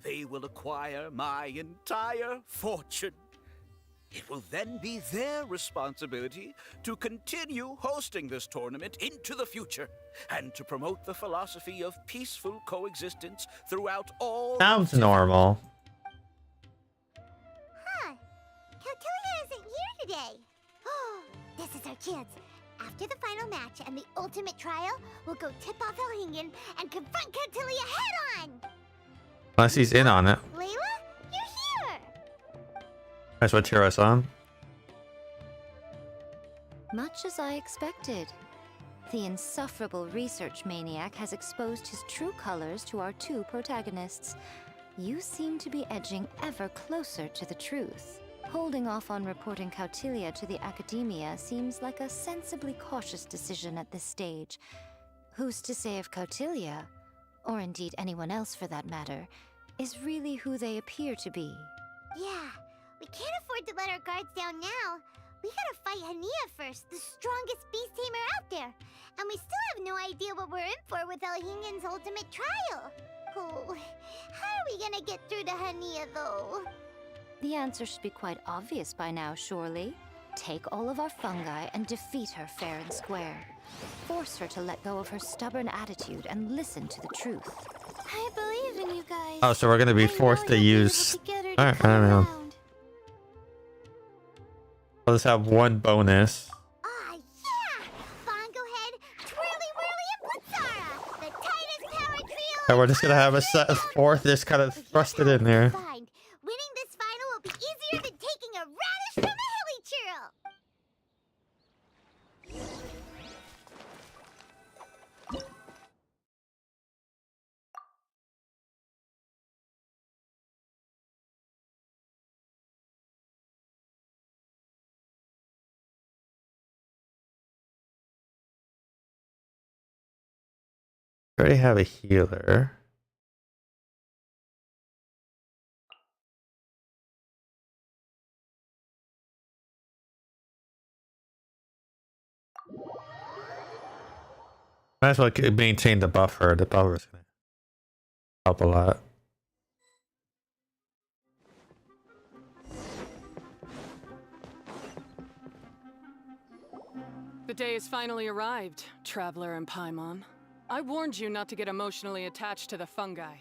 [SPEAKER 10] they will acquire my entire fortune. It will then be their responsibility to continue hosting this tournament into the future and to promote the philosophy of peaceful coexistence throughout all...
[SPEAKER 1] Sounds normal.
[SPEAKER 2] Huh. Cautilia isn't here today. This is our chance. After the final match and the ultimate trial, we'll go tip off Elhingen and confront Cautilia head-on!
[SPEAKER 1] Unless he's in on it.
[SPEAKER 2] Layla, you're here!
[SPEAKER 1] That's what cheer us on.
[SPEAKER 8] Much as I expected. The insufferable research maniac has exposed his true colors to our two protagonists. You seem to be edging ever closer to the truth. Holding off on reporting Cautilia to the Academia seems like a sensibly cautious decision at this stage. Who's to say if Cautilia, or indeed anyone else for that matter, is really who they appear to be?
[SPEAKER 2] Yeah, we can't afford to let our guards down now. We gotta fight Hania first, the strongest beast tamer out there. And we still have no idea what we're in for with Elhingen's ultimate trial. Oh, how are we gonna get through to Hania, though?
[SPEAKER 8] The answer should be quite obvious by now, surely. Take all of our fungi and defeat her fair and square. Force her to let go of her stubborn attitude and listen to the truth.
[SPEAKER 5] I believe in you guys.
[SPEAKER 1] Oh, so we're gonna be
[SPEAKER 5] I
[SPEAKER 1] forced
[SPEAKER 5] know
[SPEAKER 1] to
[SPEAKER 5] you'll be able
[SPEAKER 1] use.
[SPEAKER 5] to get her to
[SPEAKER 1] Alright, I
[SPEAKER 5] come
[SPEAKER 1] don't know.
[SPEAKER 5] around.
[SPEAKER 1] I'll just have one bonus.
[SPEAKER 2] Ah, yeah! Bongo Head, Twirly Whirly, and Blitzara! The tightest power trio!
[SPEAKER 1] And we're just gonna have a fourth just kind of thrusted in there.
[SPEAKER 2] Find. Winning this final will be easier than taking a radish from a hilly churl!
[SPEAKER 1] We already have a healer. Might as well maintain the buffer. The buffer is gonna help a lot.
[SPEAKER 7] The day has finally arrived, Traveler and Paimon. I warned you not to get emotionally attached to the fungi.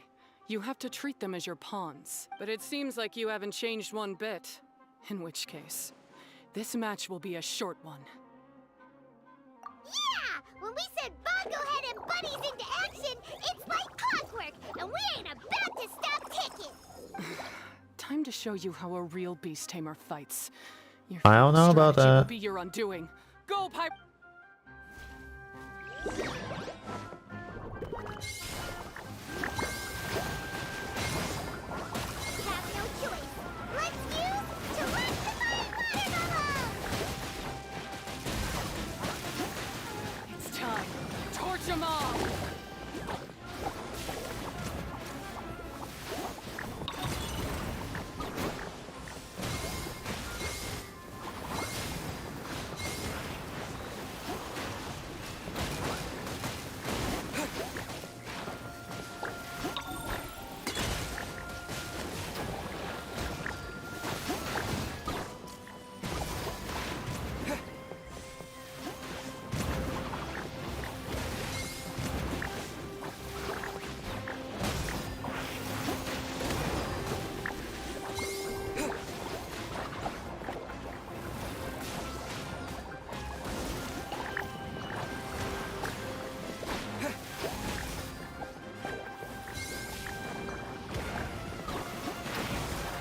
[SPEAKER 7] You have to treat them as your pawns. But it seems like you haven't changed one bit. In which case, this match will be a short one.
[SPEAKER 2] Yeah! When we send Bongo Head and Bunnies into action, it's like clockwork, and we ain't about to stop ticking!
[SPEAKER 7] Time to show you how a real beast tamer fights. Your
[SPEAKER 1] I don't know about
[SPEAKER 7] strategy will
[SPEAKER 1] that.
[SPEAKER 7] be your undoing. Go, Pipe!
[SPEAKER 2] Have no choice. Let's use to let the water alone!
[SPEAKER 7] It's time. Torch them all!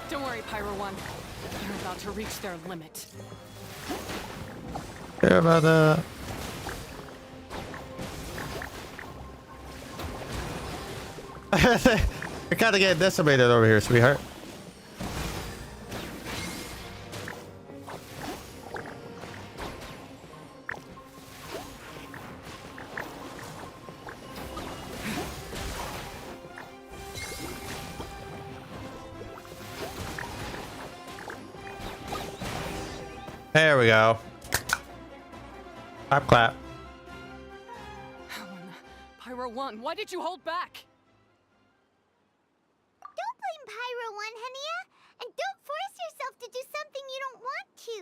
[SPEAKER 7] Don't worry, Pyro One. They're about to reach their limit.
[SPEAKER 1] Care about that. You're kind of getting decimated over here, sweetheart. There we go. Clap, clap.
[SPEAKER 7] Pyro One, why did you hold back?
[SPEAKER 2] Don't blame Pyro One, Hania, and don't force yourself to do something you don't want to.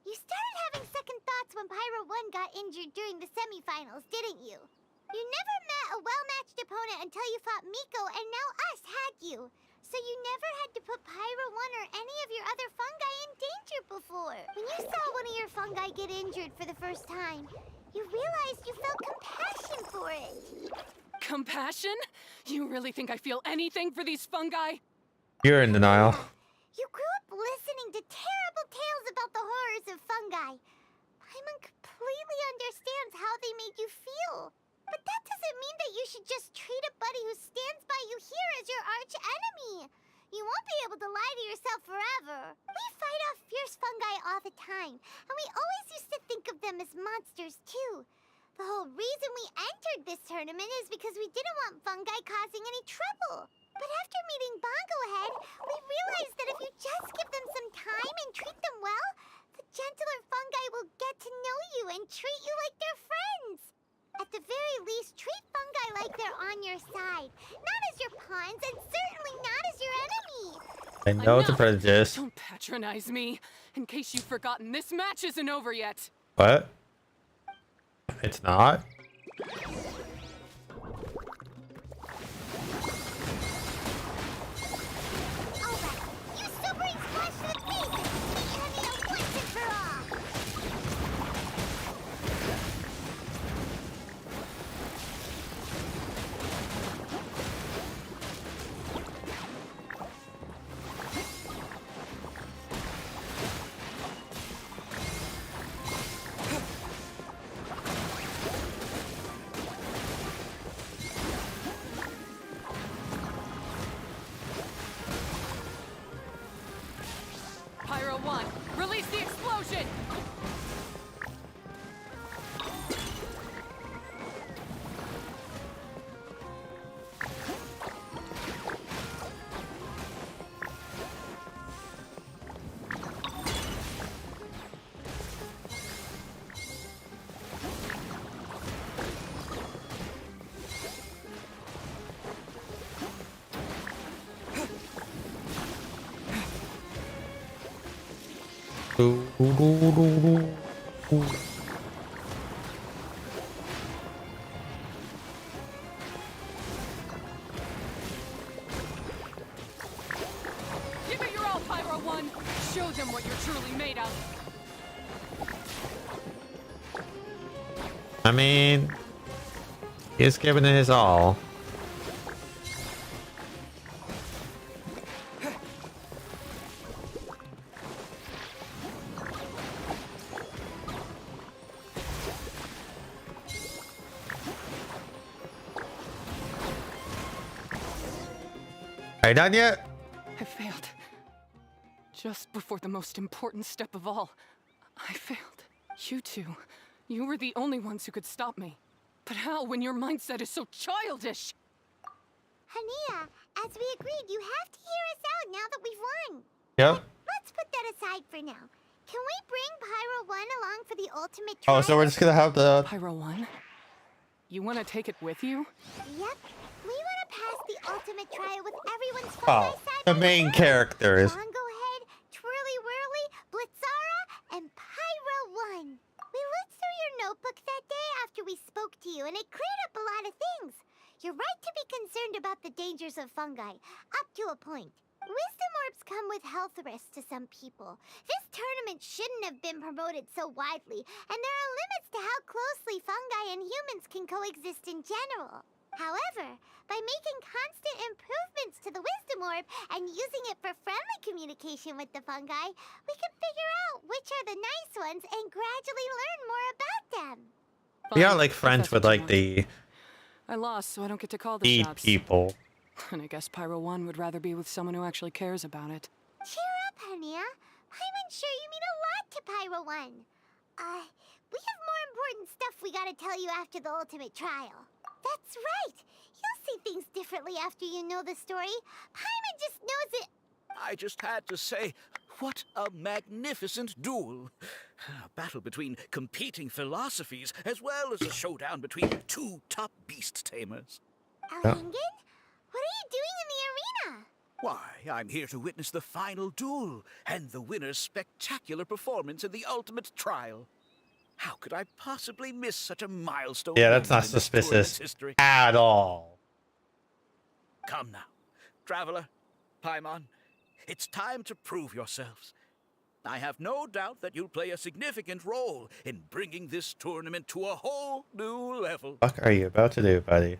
[SPEAKER 2] You started having second thoughts when Pyro One got injured during the semifinals, didn't you? You never met a well-matched opponent until you fought Miko, and now us had you. So you never had to put Pyro One or any of your other fungi in danger before. When you saw one of your fungi get injured for the first time, you realized you felt compassion for it.
[SPEAKER 7] Compassion? You really think I feel anything for these fungi?
[SPEAKER 1] You're in denial.
[SPEAKER 2] You grew up listening to terrible tales about the horrors of fungi. Paimon completely understands how they made you feel. But that doesn't mean that you should just treat a buddy who stands by you here as your arch enemy. You won't be able to lie to yourself forever. We fight off fierce fungi all the time, and we always used to think of them as monsters too. The whole reason we entered this tournament is because we didn't want fungi causing any trouble. But after meeting Bongo Head, we realized that if you just give them some time and treat them well, the gentler fungi will get to know you and treat you like their friends. At the very least, treat fungi like they're on your side. Not as your pawns, and certainly not as your enemy.
[SPEAKER 1] I know it's a
[SPEAKER 7] Enough!
[SPEAKER 1] prejudice.
[SPEAKER 7] Don't patronize me. In case you've forgotten, this match isn't over yet.
[SPEAKER 1] What? It's not?
[SPEAKER 2] Alright, you sobering splash to the face and defeat Hania once and for all!
[SPEAKER 7] Pyro 1, release the explosion! Give it your all, Pyro 1! Show them what you're truly made of!
[SPEAKER 1] I mean, he's giving it his all. Are you done yet?
[SPEAKER 7] I failed. Just before the most important step of all, I failed. You two, you were the only ones who could stop me. But how when your mindset is so childish?
[SPEAKER 2] Hania, as we agreed, you have to hear us out now that we've won.
[SPEAKER 1] Yep.
[SPEAKER 2] Let's put that aside for now. Can we bring Pyro 1 along for the ultimate
[SPEAKER 1] Oh,
[SPEAKER 2] trial?
[SPEAKER 1] so we're just gonna have the...
[SPEAKER 7] Pyro 1? You want to take it with you?
[SPEAKER 2] Yep. We want to pass the ultimate trial with everyone's
[SPEAKER 1] Oh,
[SPEAKER 2] side
[SPEAKER 1] the
[SPEAKER 2] by
[SPEAKER 1] main
[SPEAKER 2] side.
[SPEAKER 1] characters.
[SPEAKER 2] Bongo Head, Twirly Whirly, Blitzara, and Pyro 1. We looked through your notebook that day after we spoke to you, and it cleared up a lot of things. You're right to be concerned about the dangers of fungi, up to a point. Wisdom orbs come with health risks to some people. This tournament shouldn't have been promoted so widely, and there are limits to how closely fungi and humans can coexist in general. However, by making constant improvements to the Wisdom Orb and using it for friendly communication with the fungi, we can figure out which are the nice ones and gradually learn more about them.
[SPEAKER 1] We are
[SPEAKER 7] Fine,
[SPEAKER 1] like
[SPEAKER 7] if
[SPEAKER 1] friends
[SPEAKER 7] that's
[SPEAKER 1] with
[SPEAKER 7] what you
[SPEAKER 1] like
[SPEAKER 7] want.
[SPEAKER 1] the
[SPEAKER 7] I lost, so I don't get to call the
[SPEAKER 1] speed
[SPEAKER 7] shots.
[SPEAKER 1] people.
[SPEAKER 7] And I guess Pyro 1 would rather be with someone who actually cares about it.
[SPEAKER 2] Cheer up, Hania. I'm sure you mean a lot to Pyro 1. We have more important stuff we gotta tell you after the ultimate trial. That's right. You'll see things differently after you know the story. Paimon just knows it.
[SPEAKER 10] I just had to say, what a magnificent duel. A battle between competing philosophies, as well as a showdown between two top beast tamers.
[SPEAKER 2] Elhingen? What are you doing in the arena?
[SPEAKER 10] Why, I'm here to witness the final duel and the winner's spectacular performance in the ultimate trial. How could I possibly miss such a milestone?
[SPEAKER 1] Yeah, that's not
[SPEAKER 10] moment in this
[SPEAKER 1] suspicious
[SPEAKER 10] tournament's history?
[SPEAKER 1] at all.
[SPEAKER 10] Come now, Traveler, Paimon, it's time to prove yourselves. I have no doubt that you'll play a significant role in bringing this tournament to a whole new level.
[SPEAKER 1] What are you about to do, buddy?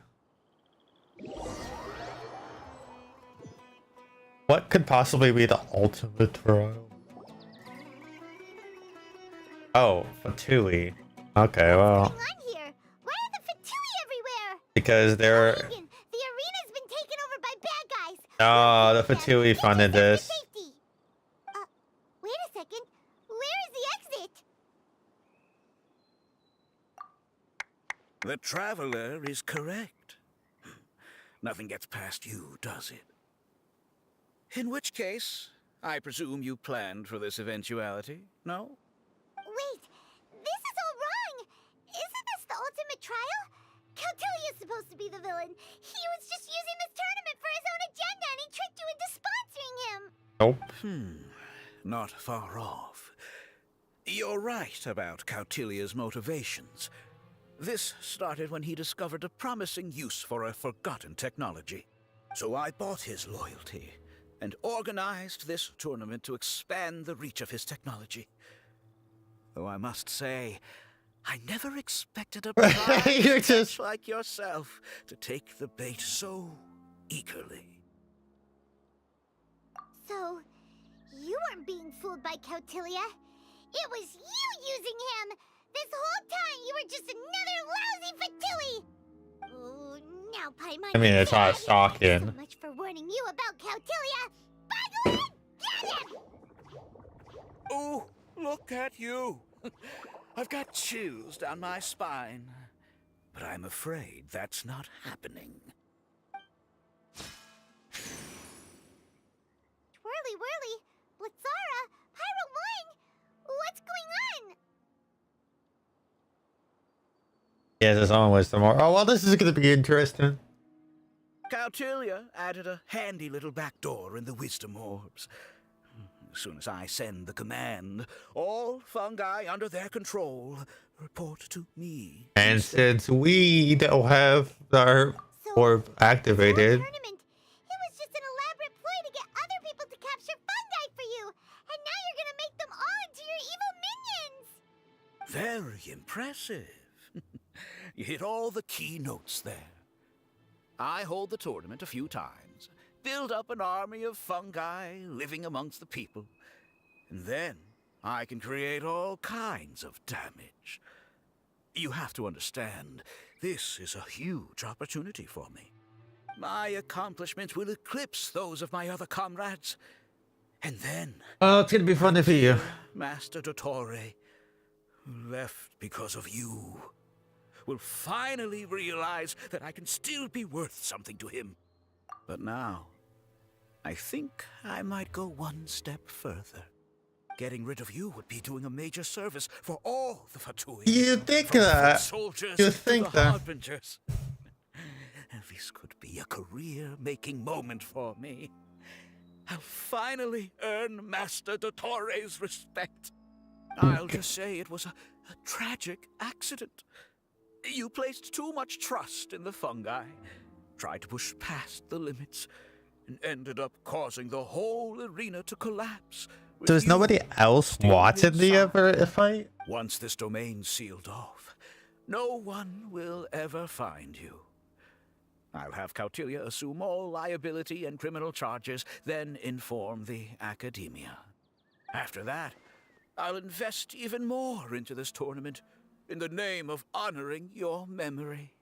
[SPEAKER 1] What could possibly be the ultimate trial? Oh, Fatui. Okay, well,
[SPEAKER 2] What's going on here? Why are the Fatui everywhere?
[SPEAKER 1] because they're...
[SPEAKER 2] Elhingen, the arena's been taken over by bad guys.
[SPEAKER 1] Oh, the
[SPEAKER 2] Get
[SPEAKER 1] Fatui
[SPEAKER 2] yourself
[SPEAKER 1] funded
[SPEAKER 2] to
[SPEAKER 1] this.
[SPEAKER 2] safety. Wait a second. Where is the exit?
[SPEAKER 10] The Traveler is correct. Nothing gets past you, does it? In which case, I presume you planned for this eventuality, no?
[SPEAKER 2] Wait, this is all wrong. Isn't this the ultimate trial? Caltelia's supposed to be the villain. He was just using this tournament for his own agenda and he tricked you into sponsoring him.
[SPEAKER 1] Nope.
[SPEAKER 10] Not far off. You're right about Cautilia's motivations. This started when he discovered a promising use for a forgotten technology. So I bought his loyalty and organized this tournament to expand the reach of his technology. Though I must say, I never expected a
[SPEAKER 1] You're
[SPEAKER 10] prize
[SPEAKER 1] just-
[SPEAKER 10] like yourself to take the bait so eagerly.
[SPEAKER 2] So, you weren't being fooled by Cautilia. It was you using him! This whole time you were just another lousy fatui! Oh, now Paimon...
[SPEAKER 1] I mean, it's not
[SPEAKER 2] So
[SPEAKER 1] stalking.
[SPEAKER 2] much for warning you about Cautilia! Baglet, get him!
[SPEAKER 10] Oh, look at you! I've got chills down my spine. But I'm afraid that's not happening.
[SPEAKER 2] Twirly whirly, Blitzara, Pyro 1, what's going on?
[SPEAKER 1] He has his own wisdom orb. Oh, well, this is going to be interesting.
[SPEAKER 10] Cautilia added a handy little back door in the wisdom orbs. As soon as I send the command, all fungi under their control report to me.
[SPEAKER 1] And since we don't have our orb activated,
[SPEAKER 2] Tournament. It was just an elaborate ploy to get other people to capture fungi for you. And now you're gonna make them all into your evil minions.
[SPEAKER 10] Very impressive. You hit all the key notes there. I hold the tournament a few times, build up an army of fungi living amongst the people, and then I can create all kinds of damage. You have to understand, this is a huge opportunity for me. My accomplishments will eclipse those of my other comrades. And then...
[SPEAKER 1] oh, it's going to be fun for you.
[SPEAKER 10] Master Dottore, who left because of you, will finally realize that I can still be worth something to him. But now, I think I might go one step further. Getting rid of you would be doing a major service for all the Fatui.
[SPEAKER 1] You think
[SPEAKER 10] from the
[SPEAKER 1] that?
[SPEAKER 10] foot soldiers
[SPEAKER 1] You
[SPEAKER 10] to
[SPEAKER 1] think
[SPEAKER 10] the
[SPEAKER 1] that?
[SPEAKER 10] harbingers. And this could be a career-making moment for me. I'll finally earn Master Dottore's respect. I'll just say it was a tragic accident. You placed too much trust in the fungi, tried to push past the limits, and ended up causing the whole arena to collapse. with
[SPEAKER 1] So is
[SPEAKER 10] you
[SPEAKER 1] nobody else
[SPEAKER 10] still
[SPEAKER 1] watching the
[SPEAKER 10] inside.
[SPEAKER 1] ever fight?
[SPEAKER 10] Once this domain's sealed off, no one will ever find you. I'll have Cautilia assume all liability and criminal charges, then inform the Academia. After that, I'll invest even more into this tournament in the name of honoring your memory.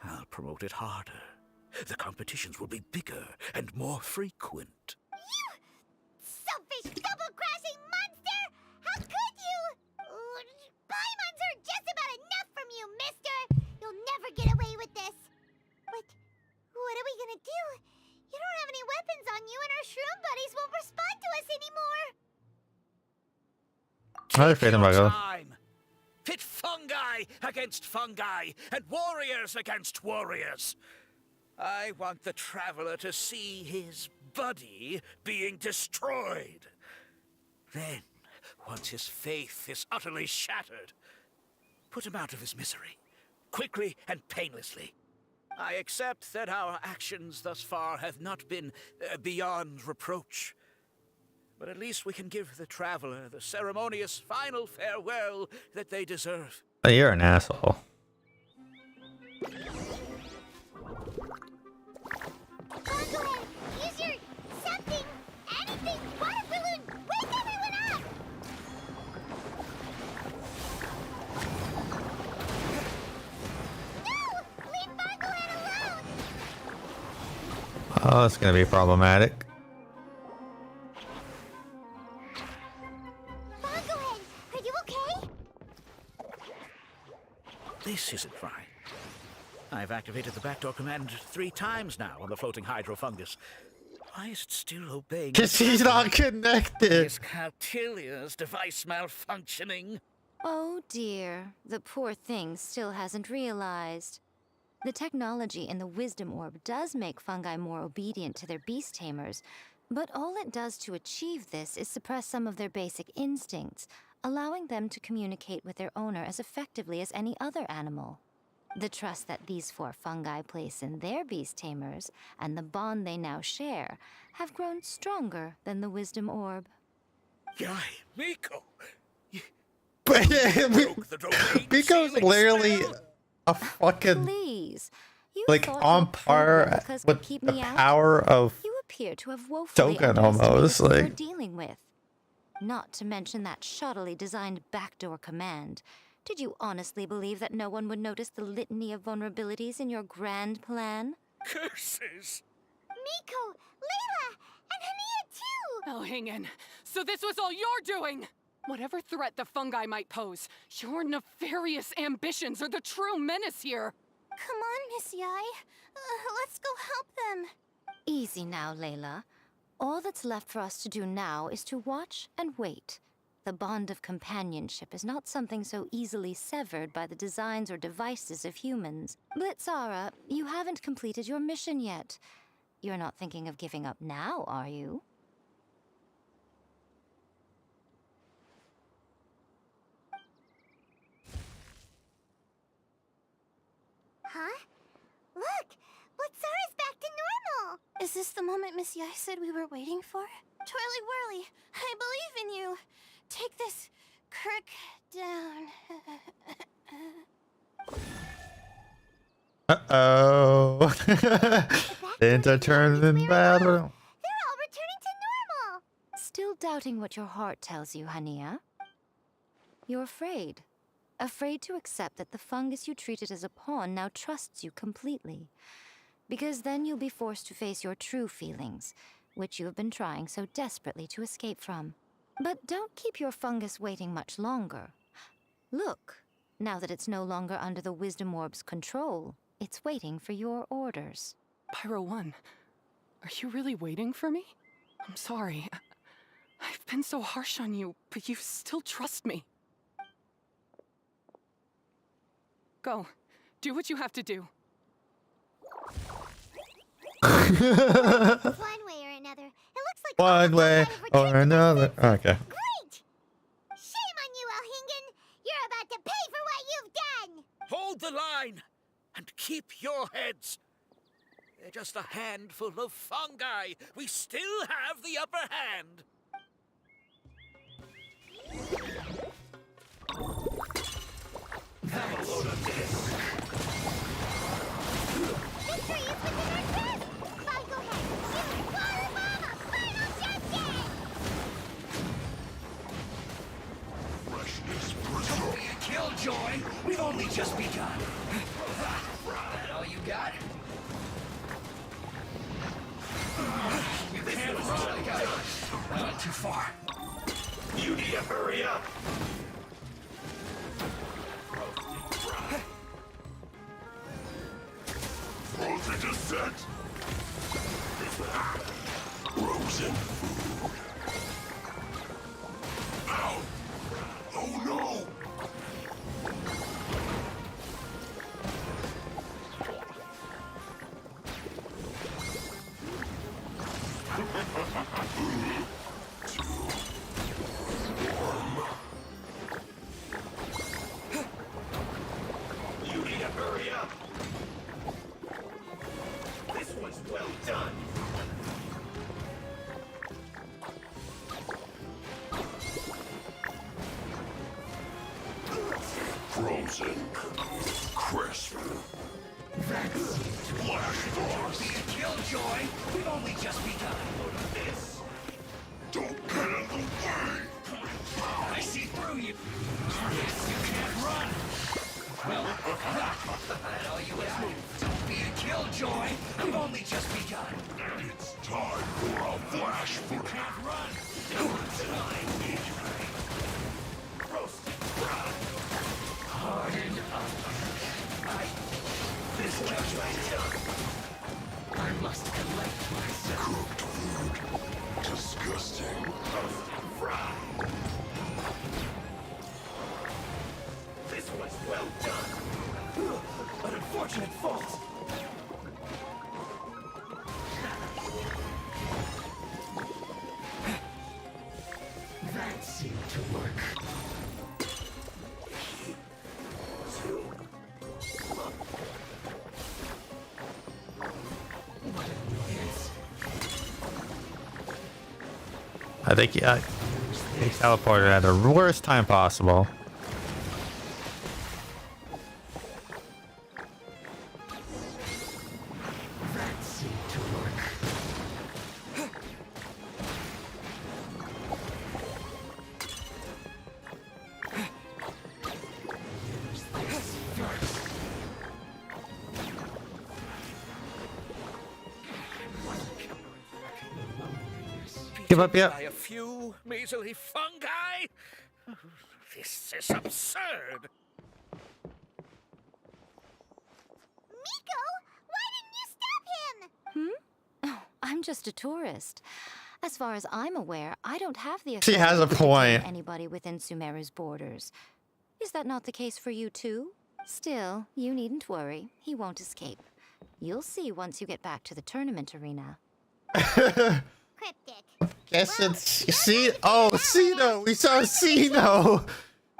[SPEAKER 10] I'll promote it harder. The competitions will be bigger and more frequent.
[SPEAKER 2] Selfish, double-crashing monster! How could you? Paimon's heard just about enough from you, mister! You'll never get away with this! But what are we gonna do? You don't have any weapons on you and our shroom buddies won't respond to us anymore!
[SPEAKER 1] Hi,
[SPEAKER 10] Take
[SPEAKER 1] Phantom
[SPEAKER 10] your
[SPEAKER 1] Buggle.
[SPEAKER 10] time. Pit fungi against fungi and warriors against warriors. I want the traveler to see his buddy being destroyed. Then, once his faith is utterly shattered, put him out of his misery, quickly and painlessly. I accept that our actions thus far have not been beyond reproach. But at least we can give the traveler the ceremonious final farewell that they deserve.
[SPEAKER 1] Oh, you're an asshole.
[SPEAKER 2] Go ahead, use your something, anything, water balloon, wake everyone up! No! Leave Margolan alone!
[SPEAKER 1] Oh, it's going to be problematic.
[SPEAKER 2] Margolan, are you okay?
[SPEAKER 10] This isn't right. I've activated the backdoor command 3 times now on the floating hydrofungus. Why is it still obeying?
[SPEAKER 1] Because he's not connected.
[SPEAKER 10] Is Cautilia's device malfunctioning?
[SPEAKER 8] Oh dear, the poor thing still hasn't realized. The technology in the wisdom orb does make fungi more obedient to their beast tamers, But all it does to achieve this is suppress some of their basic instincts, allowing them to communicate with their owner as effectively as any other animal. The trust that these 4 fungi place in their beast tamers, and the bond they now share, have grown stronger than the wisdom orb.
[SPEAKER 10] Yai, Miko!
[SPEAKER 1] But
[SPEAKER 10] Broke the domain
[SPEAKER 1] Miko's
[SPEAKER 10] sealing
[SPEAKER 1] literally
[SPEAKER 10] spell?
[SPEAKER 1] a fucking
[SPEAKER 8] Please, you
[SPEAKER 1] like
[SPEAKER 8] thought
[SPEAKER 1] on
[SPEAKER 8] your
[SPEAKER 1] par
[SPEAKER 8] progress would
[SPEAKER 1] with
[SPEAKER 8] keep
[SPEAKER 1] the
[SPEAKER 8] me out?
[SPEAKER 1] power of
[SPEAKER 8] You appear to have woefully
[SPEAKER 1] Dogen
[SPEAKER 8] underestimated
[SPEAKER 1] almost,
[SPEAKER 8] who you're
[SPEAKER 1] like
[SPEAKER 8] dealing with. Not to mention that shoddily designed backdoor command. Did you honestly believe that no one would notice the litany of vulnerabilities in your grand plan?
[SPEAKER 10] Curses!
[SPEAKER 2] Miko, Layla, and Hania too!
[SPEAKER 7] Oh, hang in. So this was all you're doing! Whatever threat the fungi might pose, your nefarious ambitions are the true menace here!
[SPEAKER 5] Come on, Miss Yai. Let's go help them.
[SPEAKER 8] Easy now, Layla. All that's left for us to do now is to watch and wait. The bond of companionship is not something so easily severed by the designs or devices of humans. Blitzara, you haven't completed your mission yet. You're not thinking of giving up now, are you?
[SPEAKER 2] Huh? Look! Blitzara's back to normal!
[SPEAKER 5] Is this the moment Miss Yai said we were waiting for? Twirly Whirly, I believe in you. Take this crook down.
[SPEAKER 1] uh-oh. Into turn in battle.
[SPEAKER 2] They're all returning to normal!
[SPEAKER 8] Still doubting what your heart tells you, Hania? You're afraid. Afraid to accept that the fungus you treated as a pawn now trusts you completely. Because then you'll be forced to face your true feelings, which you have been trying so desperately to escape from. But don't keep your fungus waiting much longer. Look, now that it's no longer under the Wisdom Orb's control, it's waiting for your orders.
[SPEAKER 7] Pyro 1, are you really waiting for me? I'm sorry. I've been so harsh on you, but you still trust me. Go. Do what you have to do.
[SPEAKER 2] One way or another, it looks like
[SPEAKER 1] One way or another. Okay.
[SPEAKER 2] Great! Shame on you, Elhingen! You're about to pay for what you've done!
[SPEAKER 10] Hold the line and keep your heads. They're just a handful of fungi. We still have the upper hand.
[SPEAKER 2] Have a load of this! Victory is within our grasp! Fine, go ahead! Use Water Bomb of Final Justice!
[SPEAKER 4] Freshness preserved.
[SPEAKER 12] Don't be a killjoy! We've only just begun! That all you got? You can't run! I went too far.
[SPEAKER 4] You need to hurry up. Frozen descent. Frozen food. Ow! Oh no! You need to hurry up. This one's well done. Frozen. Crisp. Flash force.
[SPEAKER 12] Be a killjoy! We've only just begun!
[SPEAKER 4] This. Don't get in the way.
[SPEAKER 12] I see through you! Yes, you can't run! Well, that all you got? Don't be a killjoy! We've only just begun!
[SPEAKER 4] It's time for a flash
[SPEAKER 12] You
[SPEAKER 4] force.
[SPEAKER 12] can't run! Hardened up. This judgment done. I must collect myself.
[SPEAKER 4] Cooked food. Disgusting. Fried. This one's well done.
[SPEAKER 12] An unfortunate fault.
[SPEAKER 1] they teleported at the worst time possible. Give up yet?
[SPEAKER 10] By a few measly fungi? This is absurd.
[SPEAKER 2] Miko, why didn't you stop him?
[SPEAKER 8] Oh, I'm just a tourist. As far as I'm aware, I don't have the
[SPEAKER 1] She has a
[SPEAKER 8] authority to detain
[SPEAKER 1] point.
[SPEAKER 8] anybody within Sumeru's borders. Is that not the case for you too? Still, you needn't worry. He won't escape. You'll see once you get back to the tournament arena.
[SPEAKER 2] Cryptic.
[SPEAKER 1] Guess it's Cino. We saw Cino.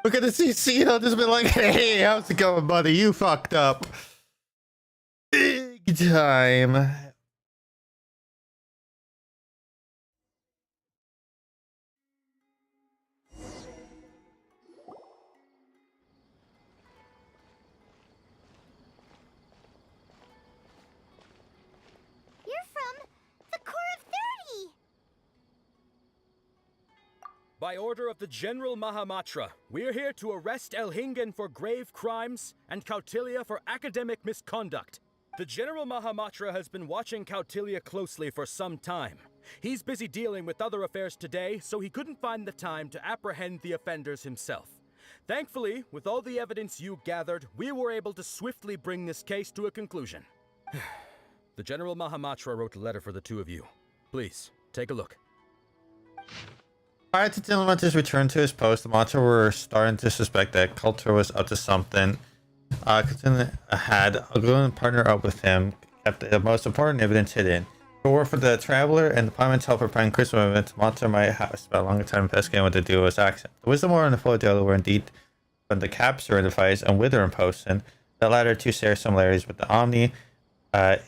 [SPEAKER 1] We're gonna see Cino just be like, hey, how's it going, buddy? You fucked up. Big time.
[SPEAKER 2] You're from the Corps of 30.
[SPEAKER 13] By order of the General Mahamatra, we're here to arrest Elhingen for grave crimes and Kautilya for academic misconduct. The General Mahamatra has been watching Kautilya closely for some time. He's busy dealing with other affairs today, so he couldn't find the time to apprehend the offenders himself. Thankfully, with all the evidence you gathered, we were able to swiftly bring this case to a conclusion. The General Mahamatra wrote a letter for the two of you. Please, take a look.
[SPEAKER 1] Prior to Dilemanter's return to his post, the Matra were starting to suspect that Coulter was up to something. Coulter had a good partner up with him, kept the most important evidence hidden. For work for the Traveler and the Parliament's help preparing Christmas events, Matra might have spent a longer time investigating what the duo was acting. The Wisdom War and the Full Dealer were indeed from the Capture device and Wither and Potion. The latter two share similarities with the Omni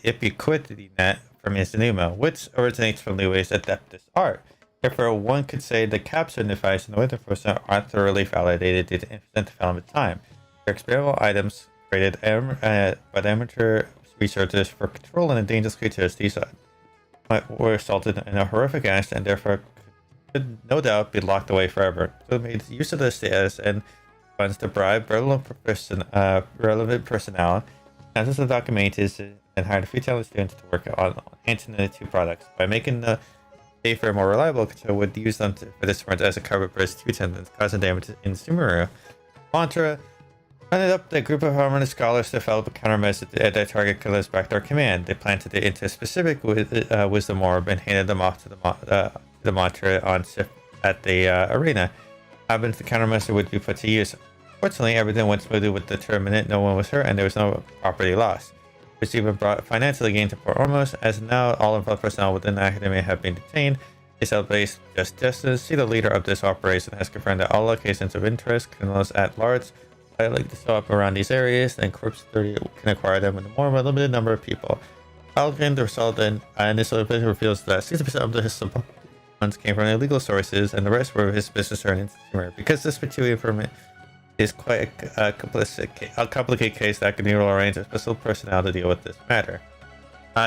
[SPEAKER 1] Ubiquity Net from Izanuma, which originates from Liu's Adeptus art. Therefore, one could say the capsule device and the Wither Potion are thoroughly validated due to infinite development time. They're experimental items created by the amateur researchers for controlling the dangerous creatures. These were resulted in a horrific accident and therefore could no doubt be locked away forever. So they made use of this status and funds to bribe relevant personnel, countless of documenters, and hired a few talented students to work on answering the two products. By making the safer and more reliable, Control would use them for this point as a cover for his two tendons, causing damage in Sumeru. Mantra rounded up the group of harmonious scholars to develop a countermeasure that target Killer's backdoor command. They planted it into a specific wisdom orb and handed them off to the Mantra on at the arena. Happens the countermeasure would be put to use. Fortunately, everything went smoothly with the tournament. No one was hurt, and there was no property loss, which even brought financial gain to Port Ormos, as now all involved personnel within the academy have been detained. They celebrate justice. See, the leader of this operation has confirmed that all locations of interest, criminals at large, likely to show up around these areas, and Corps 30 can acquire them with a more limited number of people. Algin, the result in initial evidence reveals that 60% of his funds came from illegal sources, and the rest were his business earnings. Because this particular information is quite a complicated case, that Academia will arrange a special personnel to deal with this matter.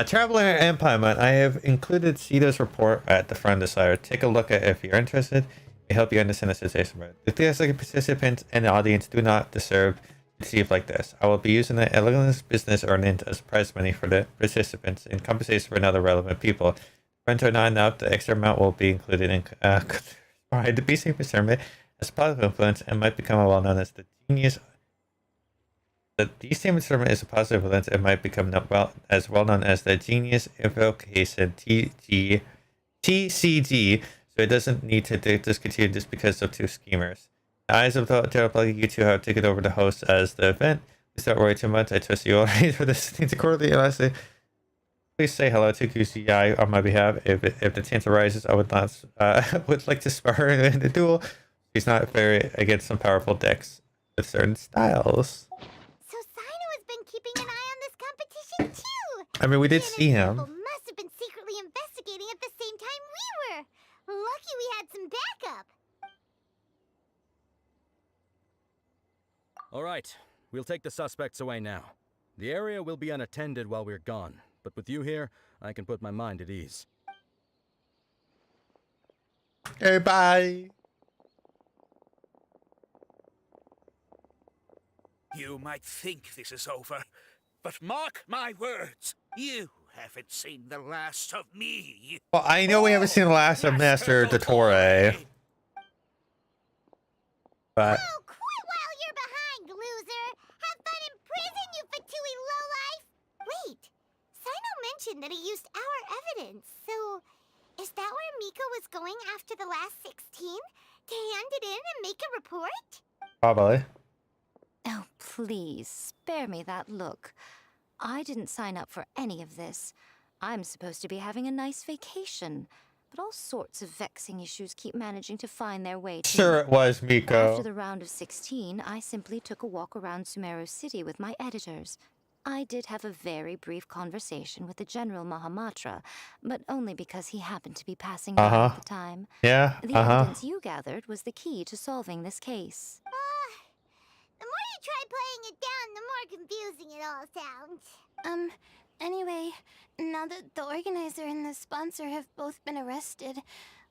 [SPEAKER 1] Traveler and Paimon, I have included Cito's report at the front of the slide. Take a look at it if you're interested. It help you understand the situation better. The theatrical participants and the audience do not deserve to receive like this. I will be using the elegant business earnings as prize money for the participants in compensation for another relevant people. Rent are not enough, the extra amount will be included in the beast discernment as a positive influence and might become well known as the genius. The Beast discernment is a positive influence and might become well known as the genius invocation TCG. So it doesn't need to discontinue just because of two schemers. The eyes of the general public, you two have taken over the host as the event. Please don't worry too much. I trust you already for this thing to quarterly. And lastly, please say hello to QCI on my behalf. If the chance arises, I would like to spar in the duel. He's not very against some powerful decks with certain styles.
[SPEAKER 2] So Sino has been keeping an eye on this competition too.
[SPEAKER 1] I mean, we did see him.
[SPEAKER 2] People must have been secretly investigating at the same time we were. Lucky we had some
[SPEAKER 13] All right, we'll take the suspects away now. The area will be unattended while we're gone, but with you here, I can put my mind at ease.
[SPEAKER 1] Okay, bye.
[SPEAKER 10] You might think this is over, but mark my words, you haven't seen the last of me.
[SPEAKER 1] Well, I know we haven't seen the last of Master Dottore. But
[SPEAKER 2] Oh, quit while you're behind, loser! Have fun in prison, you fatui lowlife! Wait, Sino mentioned that he used our evidence, so is that where Miko was going after the last 16? To hand it in and make a report?
[SPEAKER 1] probably.
[SPEAKER 8] Oh, please, spare me that look. I didn't sign up for any of this. I'm supposed to be having a nice vacation, but all sorts of vexing issues keep managing to find their way to
[SPEAKER 1] Sure
[SPEAKER 8] me.
[SPEAKER 1] it was, Miko.
[SPEAKER 8] After the round of 16, I simply took a walk around Sumeru City with my editors. I did have a very brief conversation with the General Mahamatra, but only because he happened to be passing by at the time.
[SPEAKER 1] Yeah,
[SPEAKER 8] The evidence you gathered was the key to solving this case.
[SPEAKER 2] The more you try playing it down, the more confusing it all sounds.
[SPEAKER 5] Anyway, now that the organizer and the sponsor have both been arrested,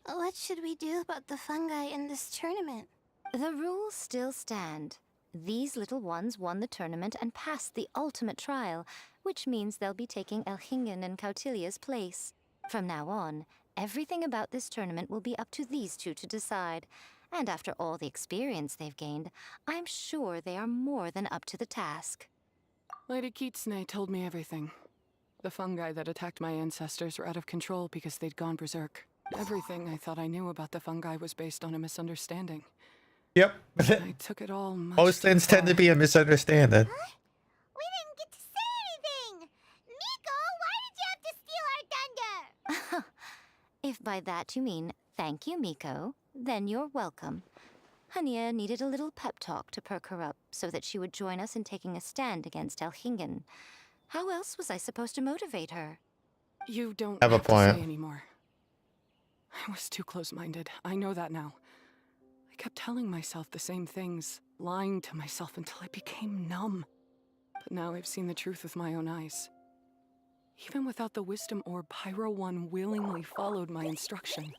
[SPEAKER 5] what should we do about the fungi in this tournament?
[SPEAKER 8] The rules still stand. These little ones won the tournament and passed the ultimate trial, which means they'll be taking Elhingen and Cautilia's place. From now on, everything about this tournament will be up to these two to decide. And after all the experience they've gained, I'm sure they are more than up to the task.
[SPEAKER 7] Lady Kitsune told me everything. The fungi that attacked my ancestors were out of control because they'd gone berserk. Everything I thought I knew about the fungi was based on a misunderstanding.
[SPEAKER 1] Yep.
[SPEAKER 7] I took it all much
[SPEAKER 1] Most
[SPEAKER 7] too
[SPEAKER 1] things tend to
[SPEAKER 7] far.
[SPEAKER 1] be a misunderstanding.
[SPEAKER 2] We didn't get to say anything! Miko, why did you have to steal our thunder?
[SPEAKER 8] If by that you mean thank you, Miko, then you're welcome. Hania needed a little pep talk to perk her up so that she would join us in taking a stand against Elhingen. How else was I supposed to motivate her?
[SPEAKER 7] You don't
[SPEAKER 1] Have a
[SPEAKER 7] have to
[SPEAKER 1] point.
[SPEAKER 7] say anymore. I was too close-minded. I know that now. I kept telling myself the same things, lying to myself until I became numb. But now I've seen the truth with my own eyes. Even without the wisdom orb, Pyro 1 willingly followed my instruction.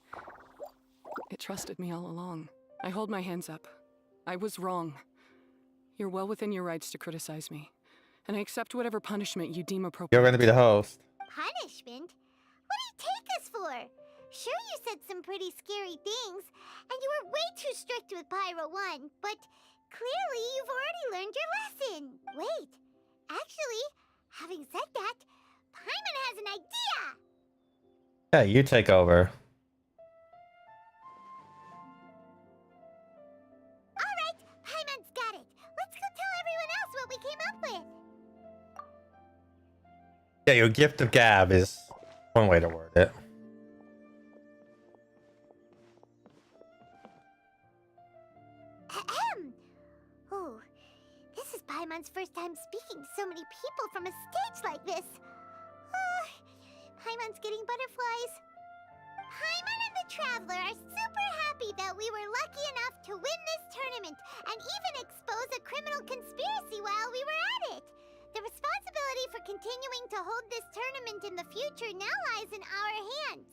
[SPEAKER 7] It trusted me all along. I hold my hands up. I was wrong. You're well within your rights to criticize me, and I accept whatever punishment you deem appropriate.
[SPEAKER 1] You're gonna be the host.
[SPEAKER 2] Punishment? What do you take us for? Sure, you said some pretty scary things, and you were way too strict with Pyro 1, but clearly you've already learned your lesson. Wait, actually, having said that, Paimon has an idea!
[SPEAKER 1] Yeah, you take over.
[SPEAKER 2] Alright, Paimon's got it. Let's go tell everyone else what we came up with.
[SPEAKER 1] Yeah, your gift of gab is one way to word it.
[SPEAKER 2] Ahem. Oh, this is Paimon's first time speaking to so many people from a stage like this. Paimon's getting butterflies. Paimon and the Traveler are super happy that we were lucky enough to win this tournament and even expose a criminal conspiracy while we were at it. The responsibility for continuing to hold this tournament in the future now lies in our hands.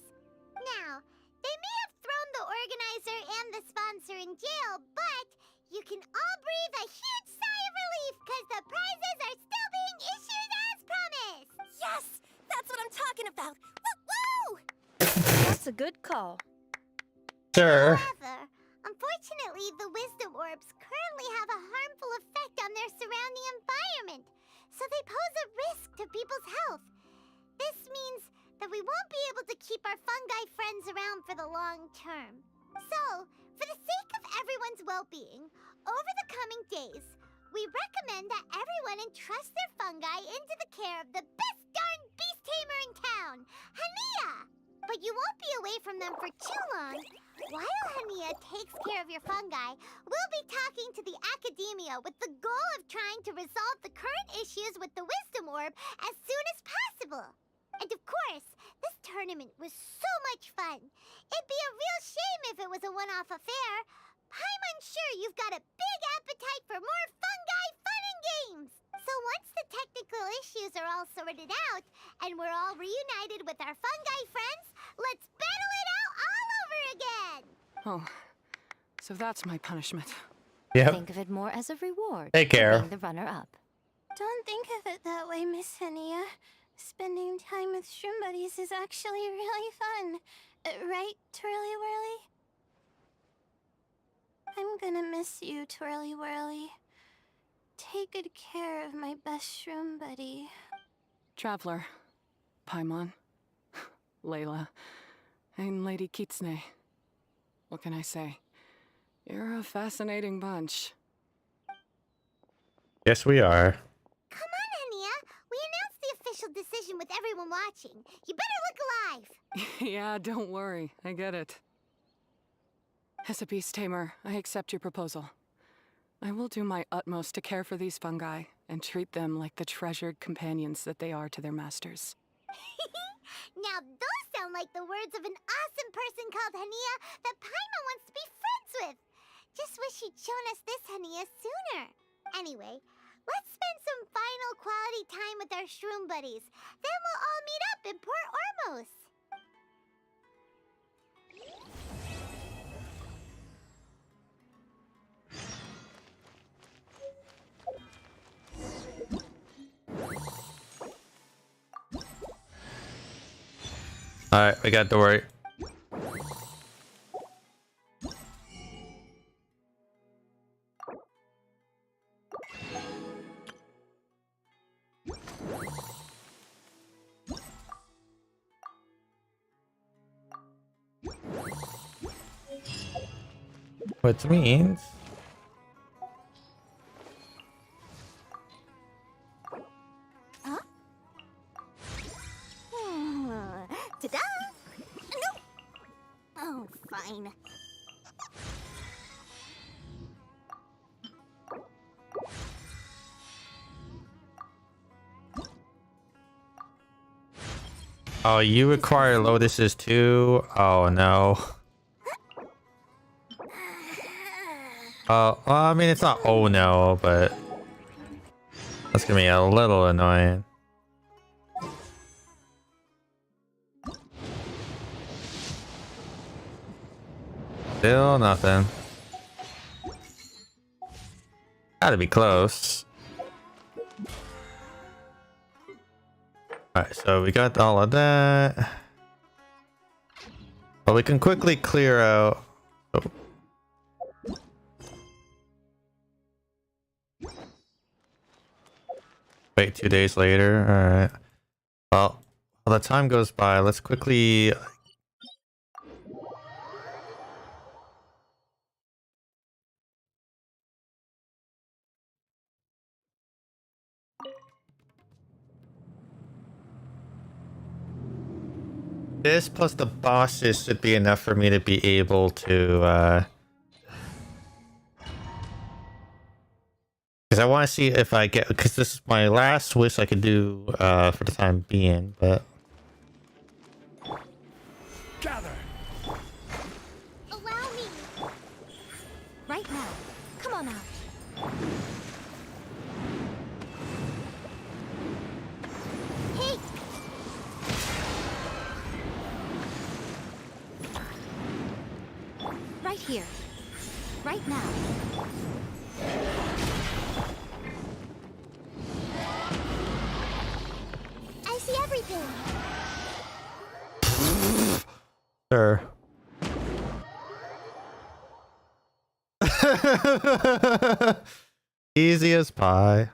[SPEAKER 2] Now, they may have thrown the organizer and the sponsor in jail, but you can all breathe a huge sigh of relief because the prizes are still being issued as promised!
[SPEAKER 9] Yes! That's what I'm talking about! Woo-woo! That's a good call.
[SPEAKER 1] Sure.
[SPEAKER 2] However, unfortunately, the wisdom orbs currently have a harmful effect on their surrounding environment, so they pose a risk to people's health. This means that we won't be able to keep our fungi friends around for the long term. So, for the sake of everyone's well-being, over the coming days, we recommend that everyone entrust their fungi into the care of the best darn beast tamer in town, Hania! But you won't be away from them for too long. While Hania takes care of your fungi, we'll be talking to the academia with the goal of trying to resolve the current issues with the wisdom orb as soon as possible. And of course, this tournament was so much fun. It'd be a real shame if it was a one-off affair. Paimon's sure you've got a big appetite for more fungi issues are all sorted out, and we're all reunited with our fungi friends, let's battle it out all over again!
[SPEAKER 7] Oh, so that's my punishment.
[SPEAKER 1] Yep.
[SPEAKER 8] Think of it more as a reward
[SPEAKER 1] Take
[SPEAKER 8] for
[SPEAKER 1] care.
[SPEAKER 8] being the runner-up.
[SPEAKER 5] Don't think of it that way, Miss Hania. Spending time with shroom buddies is actually really fun. Right, Twirly Whirly? I'm gonna miss you, Twirly Whirly. Take good care of my best shroom buddy.
[SPEAKER 7] Traveler, Paimon, Layla, and Lady Kitsune. What can I say? You're a fascinating bunch.
[SPEAKER 1] Yes, we are.
[SPEAKER 2] Come on, Hania. We announced the official decision with everyone watching. You better look alive.
[SPEAKER 7] Yeah, don't worry. I get it. As a beast tamer, I accept your proposal. I will do my utmost to care for these fungi and treat them like the treasured companions that they are to their masters.
[SPEAKER 2] Now those sound like the words of an awesome person called Hania that Paimon wants to be friends with. Just wish she'd shown us this Hania sooner. Anyway, let's spend some final quality time with our shroom buddies. Then we'll all meet up in Port Ormos.
[SPEAKER 1] Alright, we got the worry. Which means
[SPEAKER 2] Ta-da! No! Oh, fine.
[SPEAKER 1] oh, you require lotuses too? Oh no. Well, I mean, it's not oh no, but that's gonna be a little annoying. Still nothing. Gotta be close. Alright, so we got all of that. But we can quickly clear out. Oh. Wait 2 days later. Alright. Well, while the time goes by, let's quickly. This plus the bosses should be enough for me to be able to, because I want to see if I get, because this is my last wish I could do, for the time being, but.
[SPEAKER 3] Gather!
[SPEAKER 2] Allow me.
[SPEAKER 8] Right now. Come on out.
[SPEAKER 2] Hey!
[SPEAKER 8] Right here. Right now.
[SPEAKER 2] I see everything.
[SPEAKER 1] Sure. Easy as pie.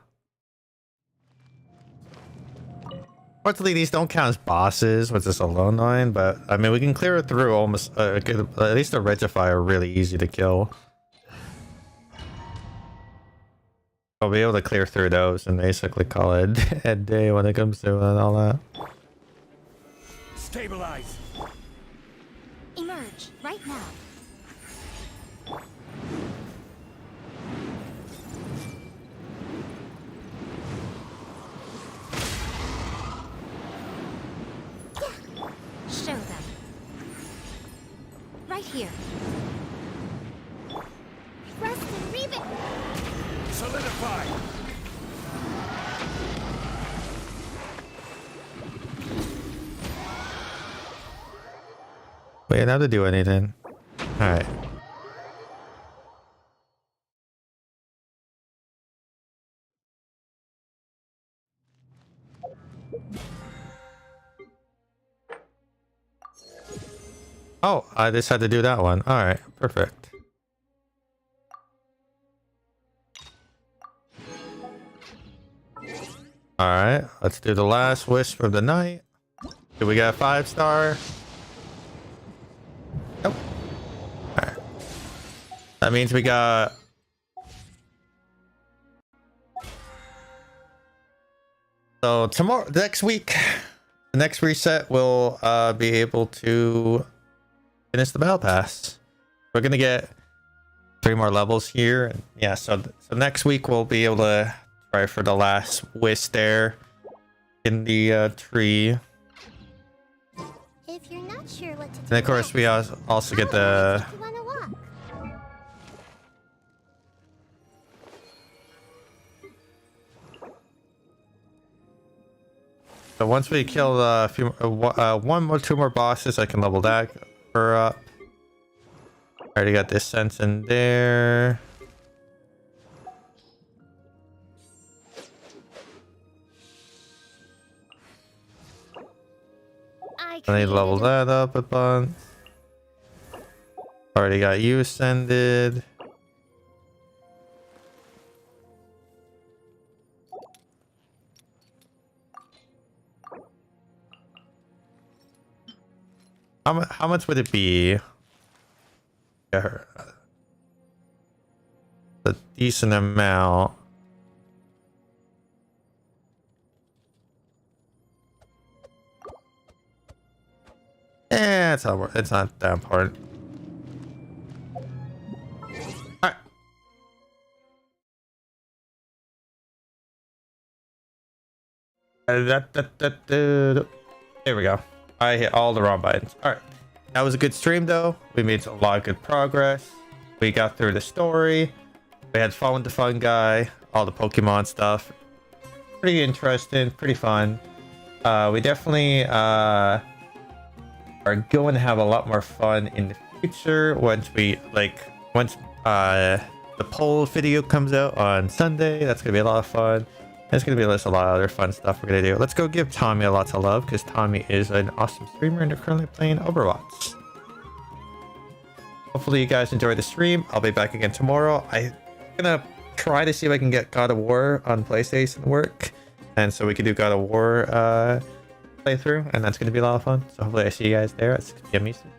[SPEAKER 1] Fortunately, these don't count as bosses, which is a little annoying, but I mean, we can clear it through almost. At least the Regify are really easy to kill. I'll be able to clear through those and basically call it a day when it comes to all that.
[SPEAKER 3] Stabilize!
[SPEAKER 8] Emerge. Right now. Show them. Right here.
[SPEAKER 2] Rust and Reba.
[SPEAKER 3] Solidify!
[SPEAKER 1] Wait, now to do anything. Alright. Oh, I just had to do that one. Alright, perfect. Alright, let's do the last wisp of the night. Do we got a 5-star? Nope. Alright. That means we got... So tomorrow, next week, the next reset, we'll be able to finish the battle pass. We're gonna get 3 more levels here. And yeah, so next week we'll be able to try for the last wisp there in the tree.
[SPEAKER 2] If you're not sure what to do,
[SPEAKER 1] And of course, we also get the...
[SPEAKER 2] you wanna walk.
[SPEAKER 1] So once we kill a few, two more bosses, I can level that her up. Already got this sense in there. I need to level that up a bunch. Already got you ascended. How much would it be? A decent amount. It's not that important. All right. There we go. I hit all the wrong buttons. All right. That was a good stream though. We made a lot of good progress. We got through the story. We had fun with the fun guy, all the Pokemon stuff. Pretty interesting, pretty fun. We definitely are going to have a lot more fun in the future once the poll video comes out on Sunday. That's gonna be a lot of fun. There's gonna be a lot of other fun stuff we're gonna do. Let's go give Tommy a lot of love because Tommy is an awesome streamer and they're currently playing Overwatch. Hopefully you guys enjoyed the stream. I'll be back again tomorrow. I'm gonna try to see if I can get God of War on PlayStation work, and so we can do God of War playthrough, and that's gonna be a lot of fun. So hopefully I see you guys there at 6 p.m. Eastern.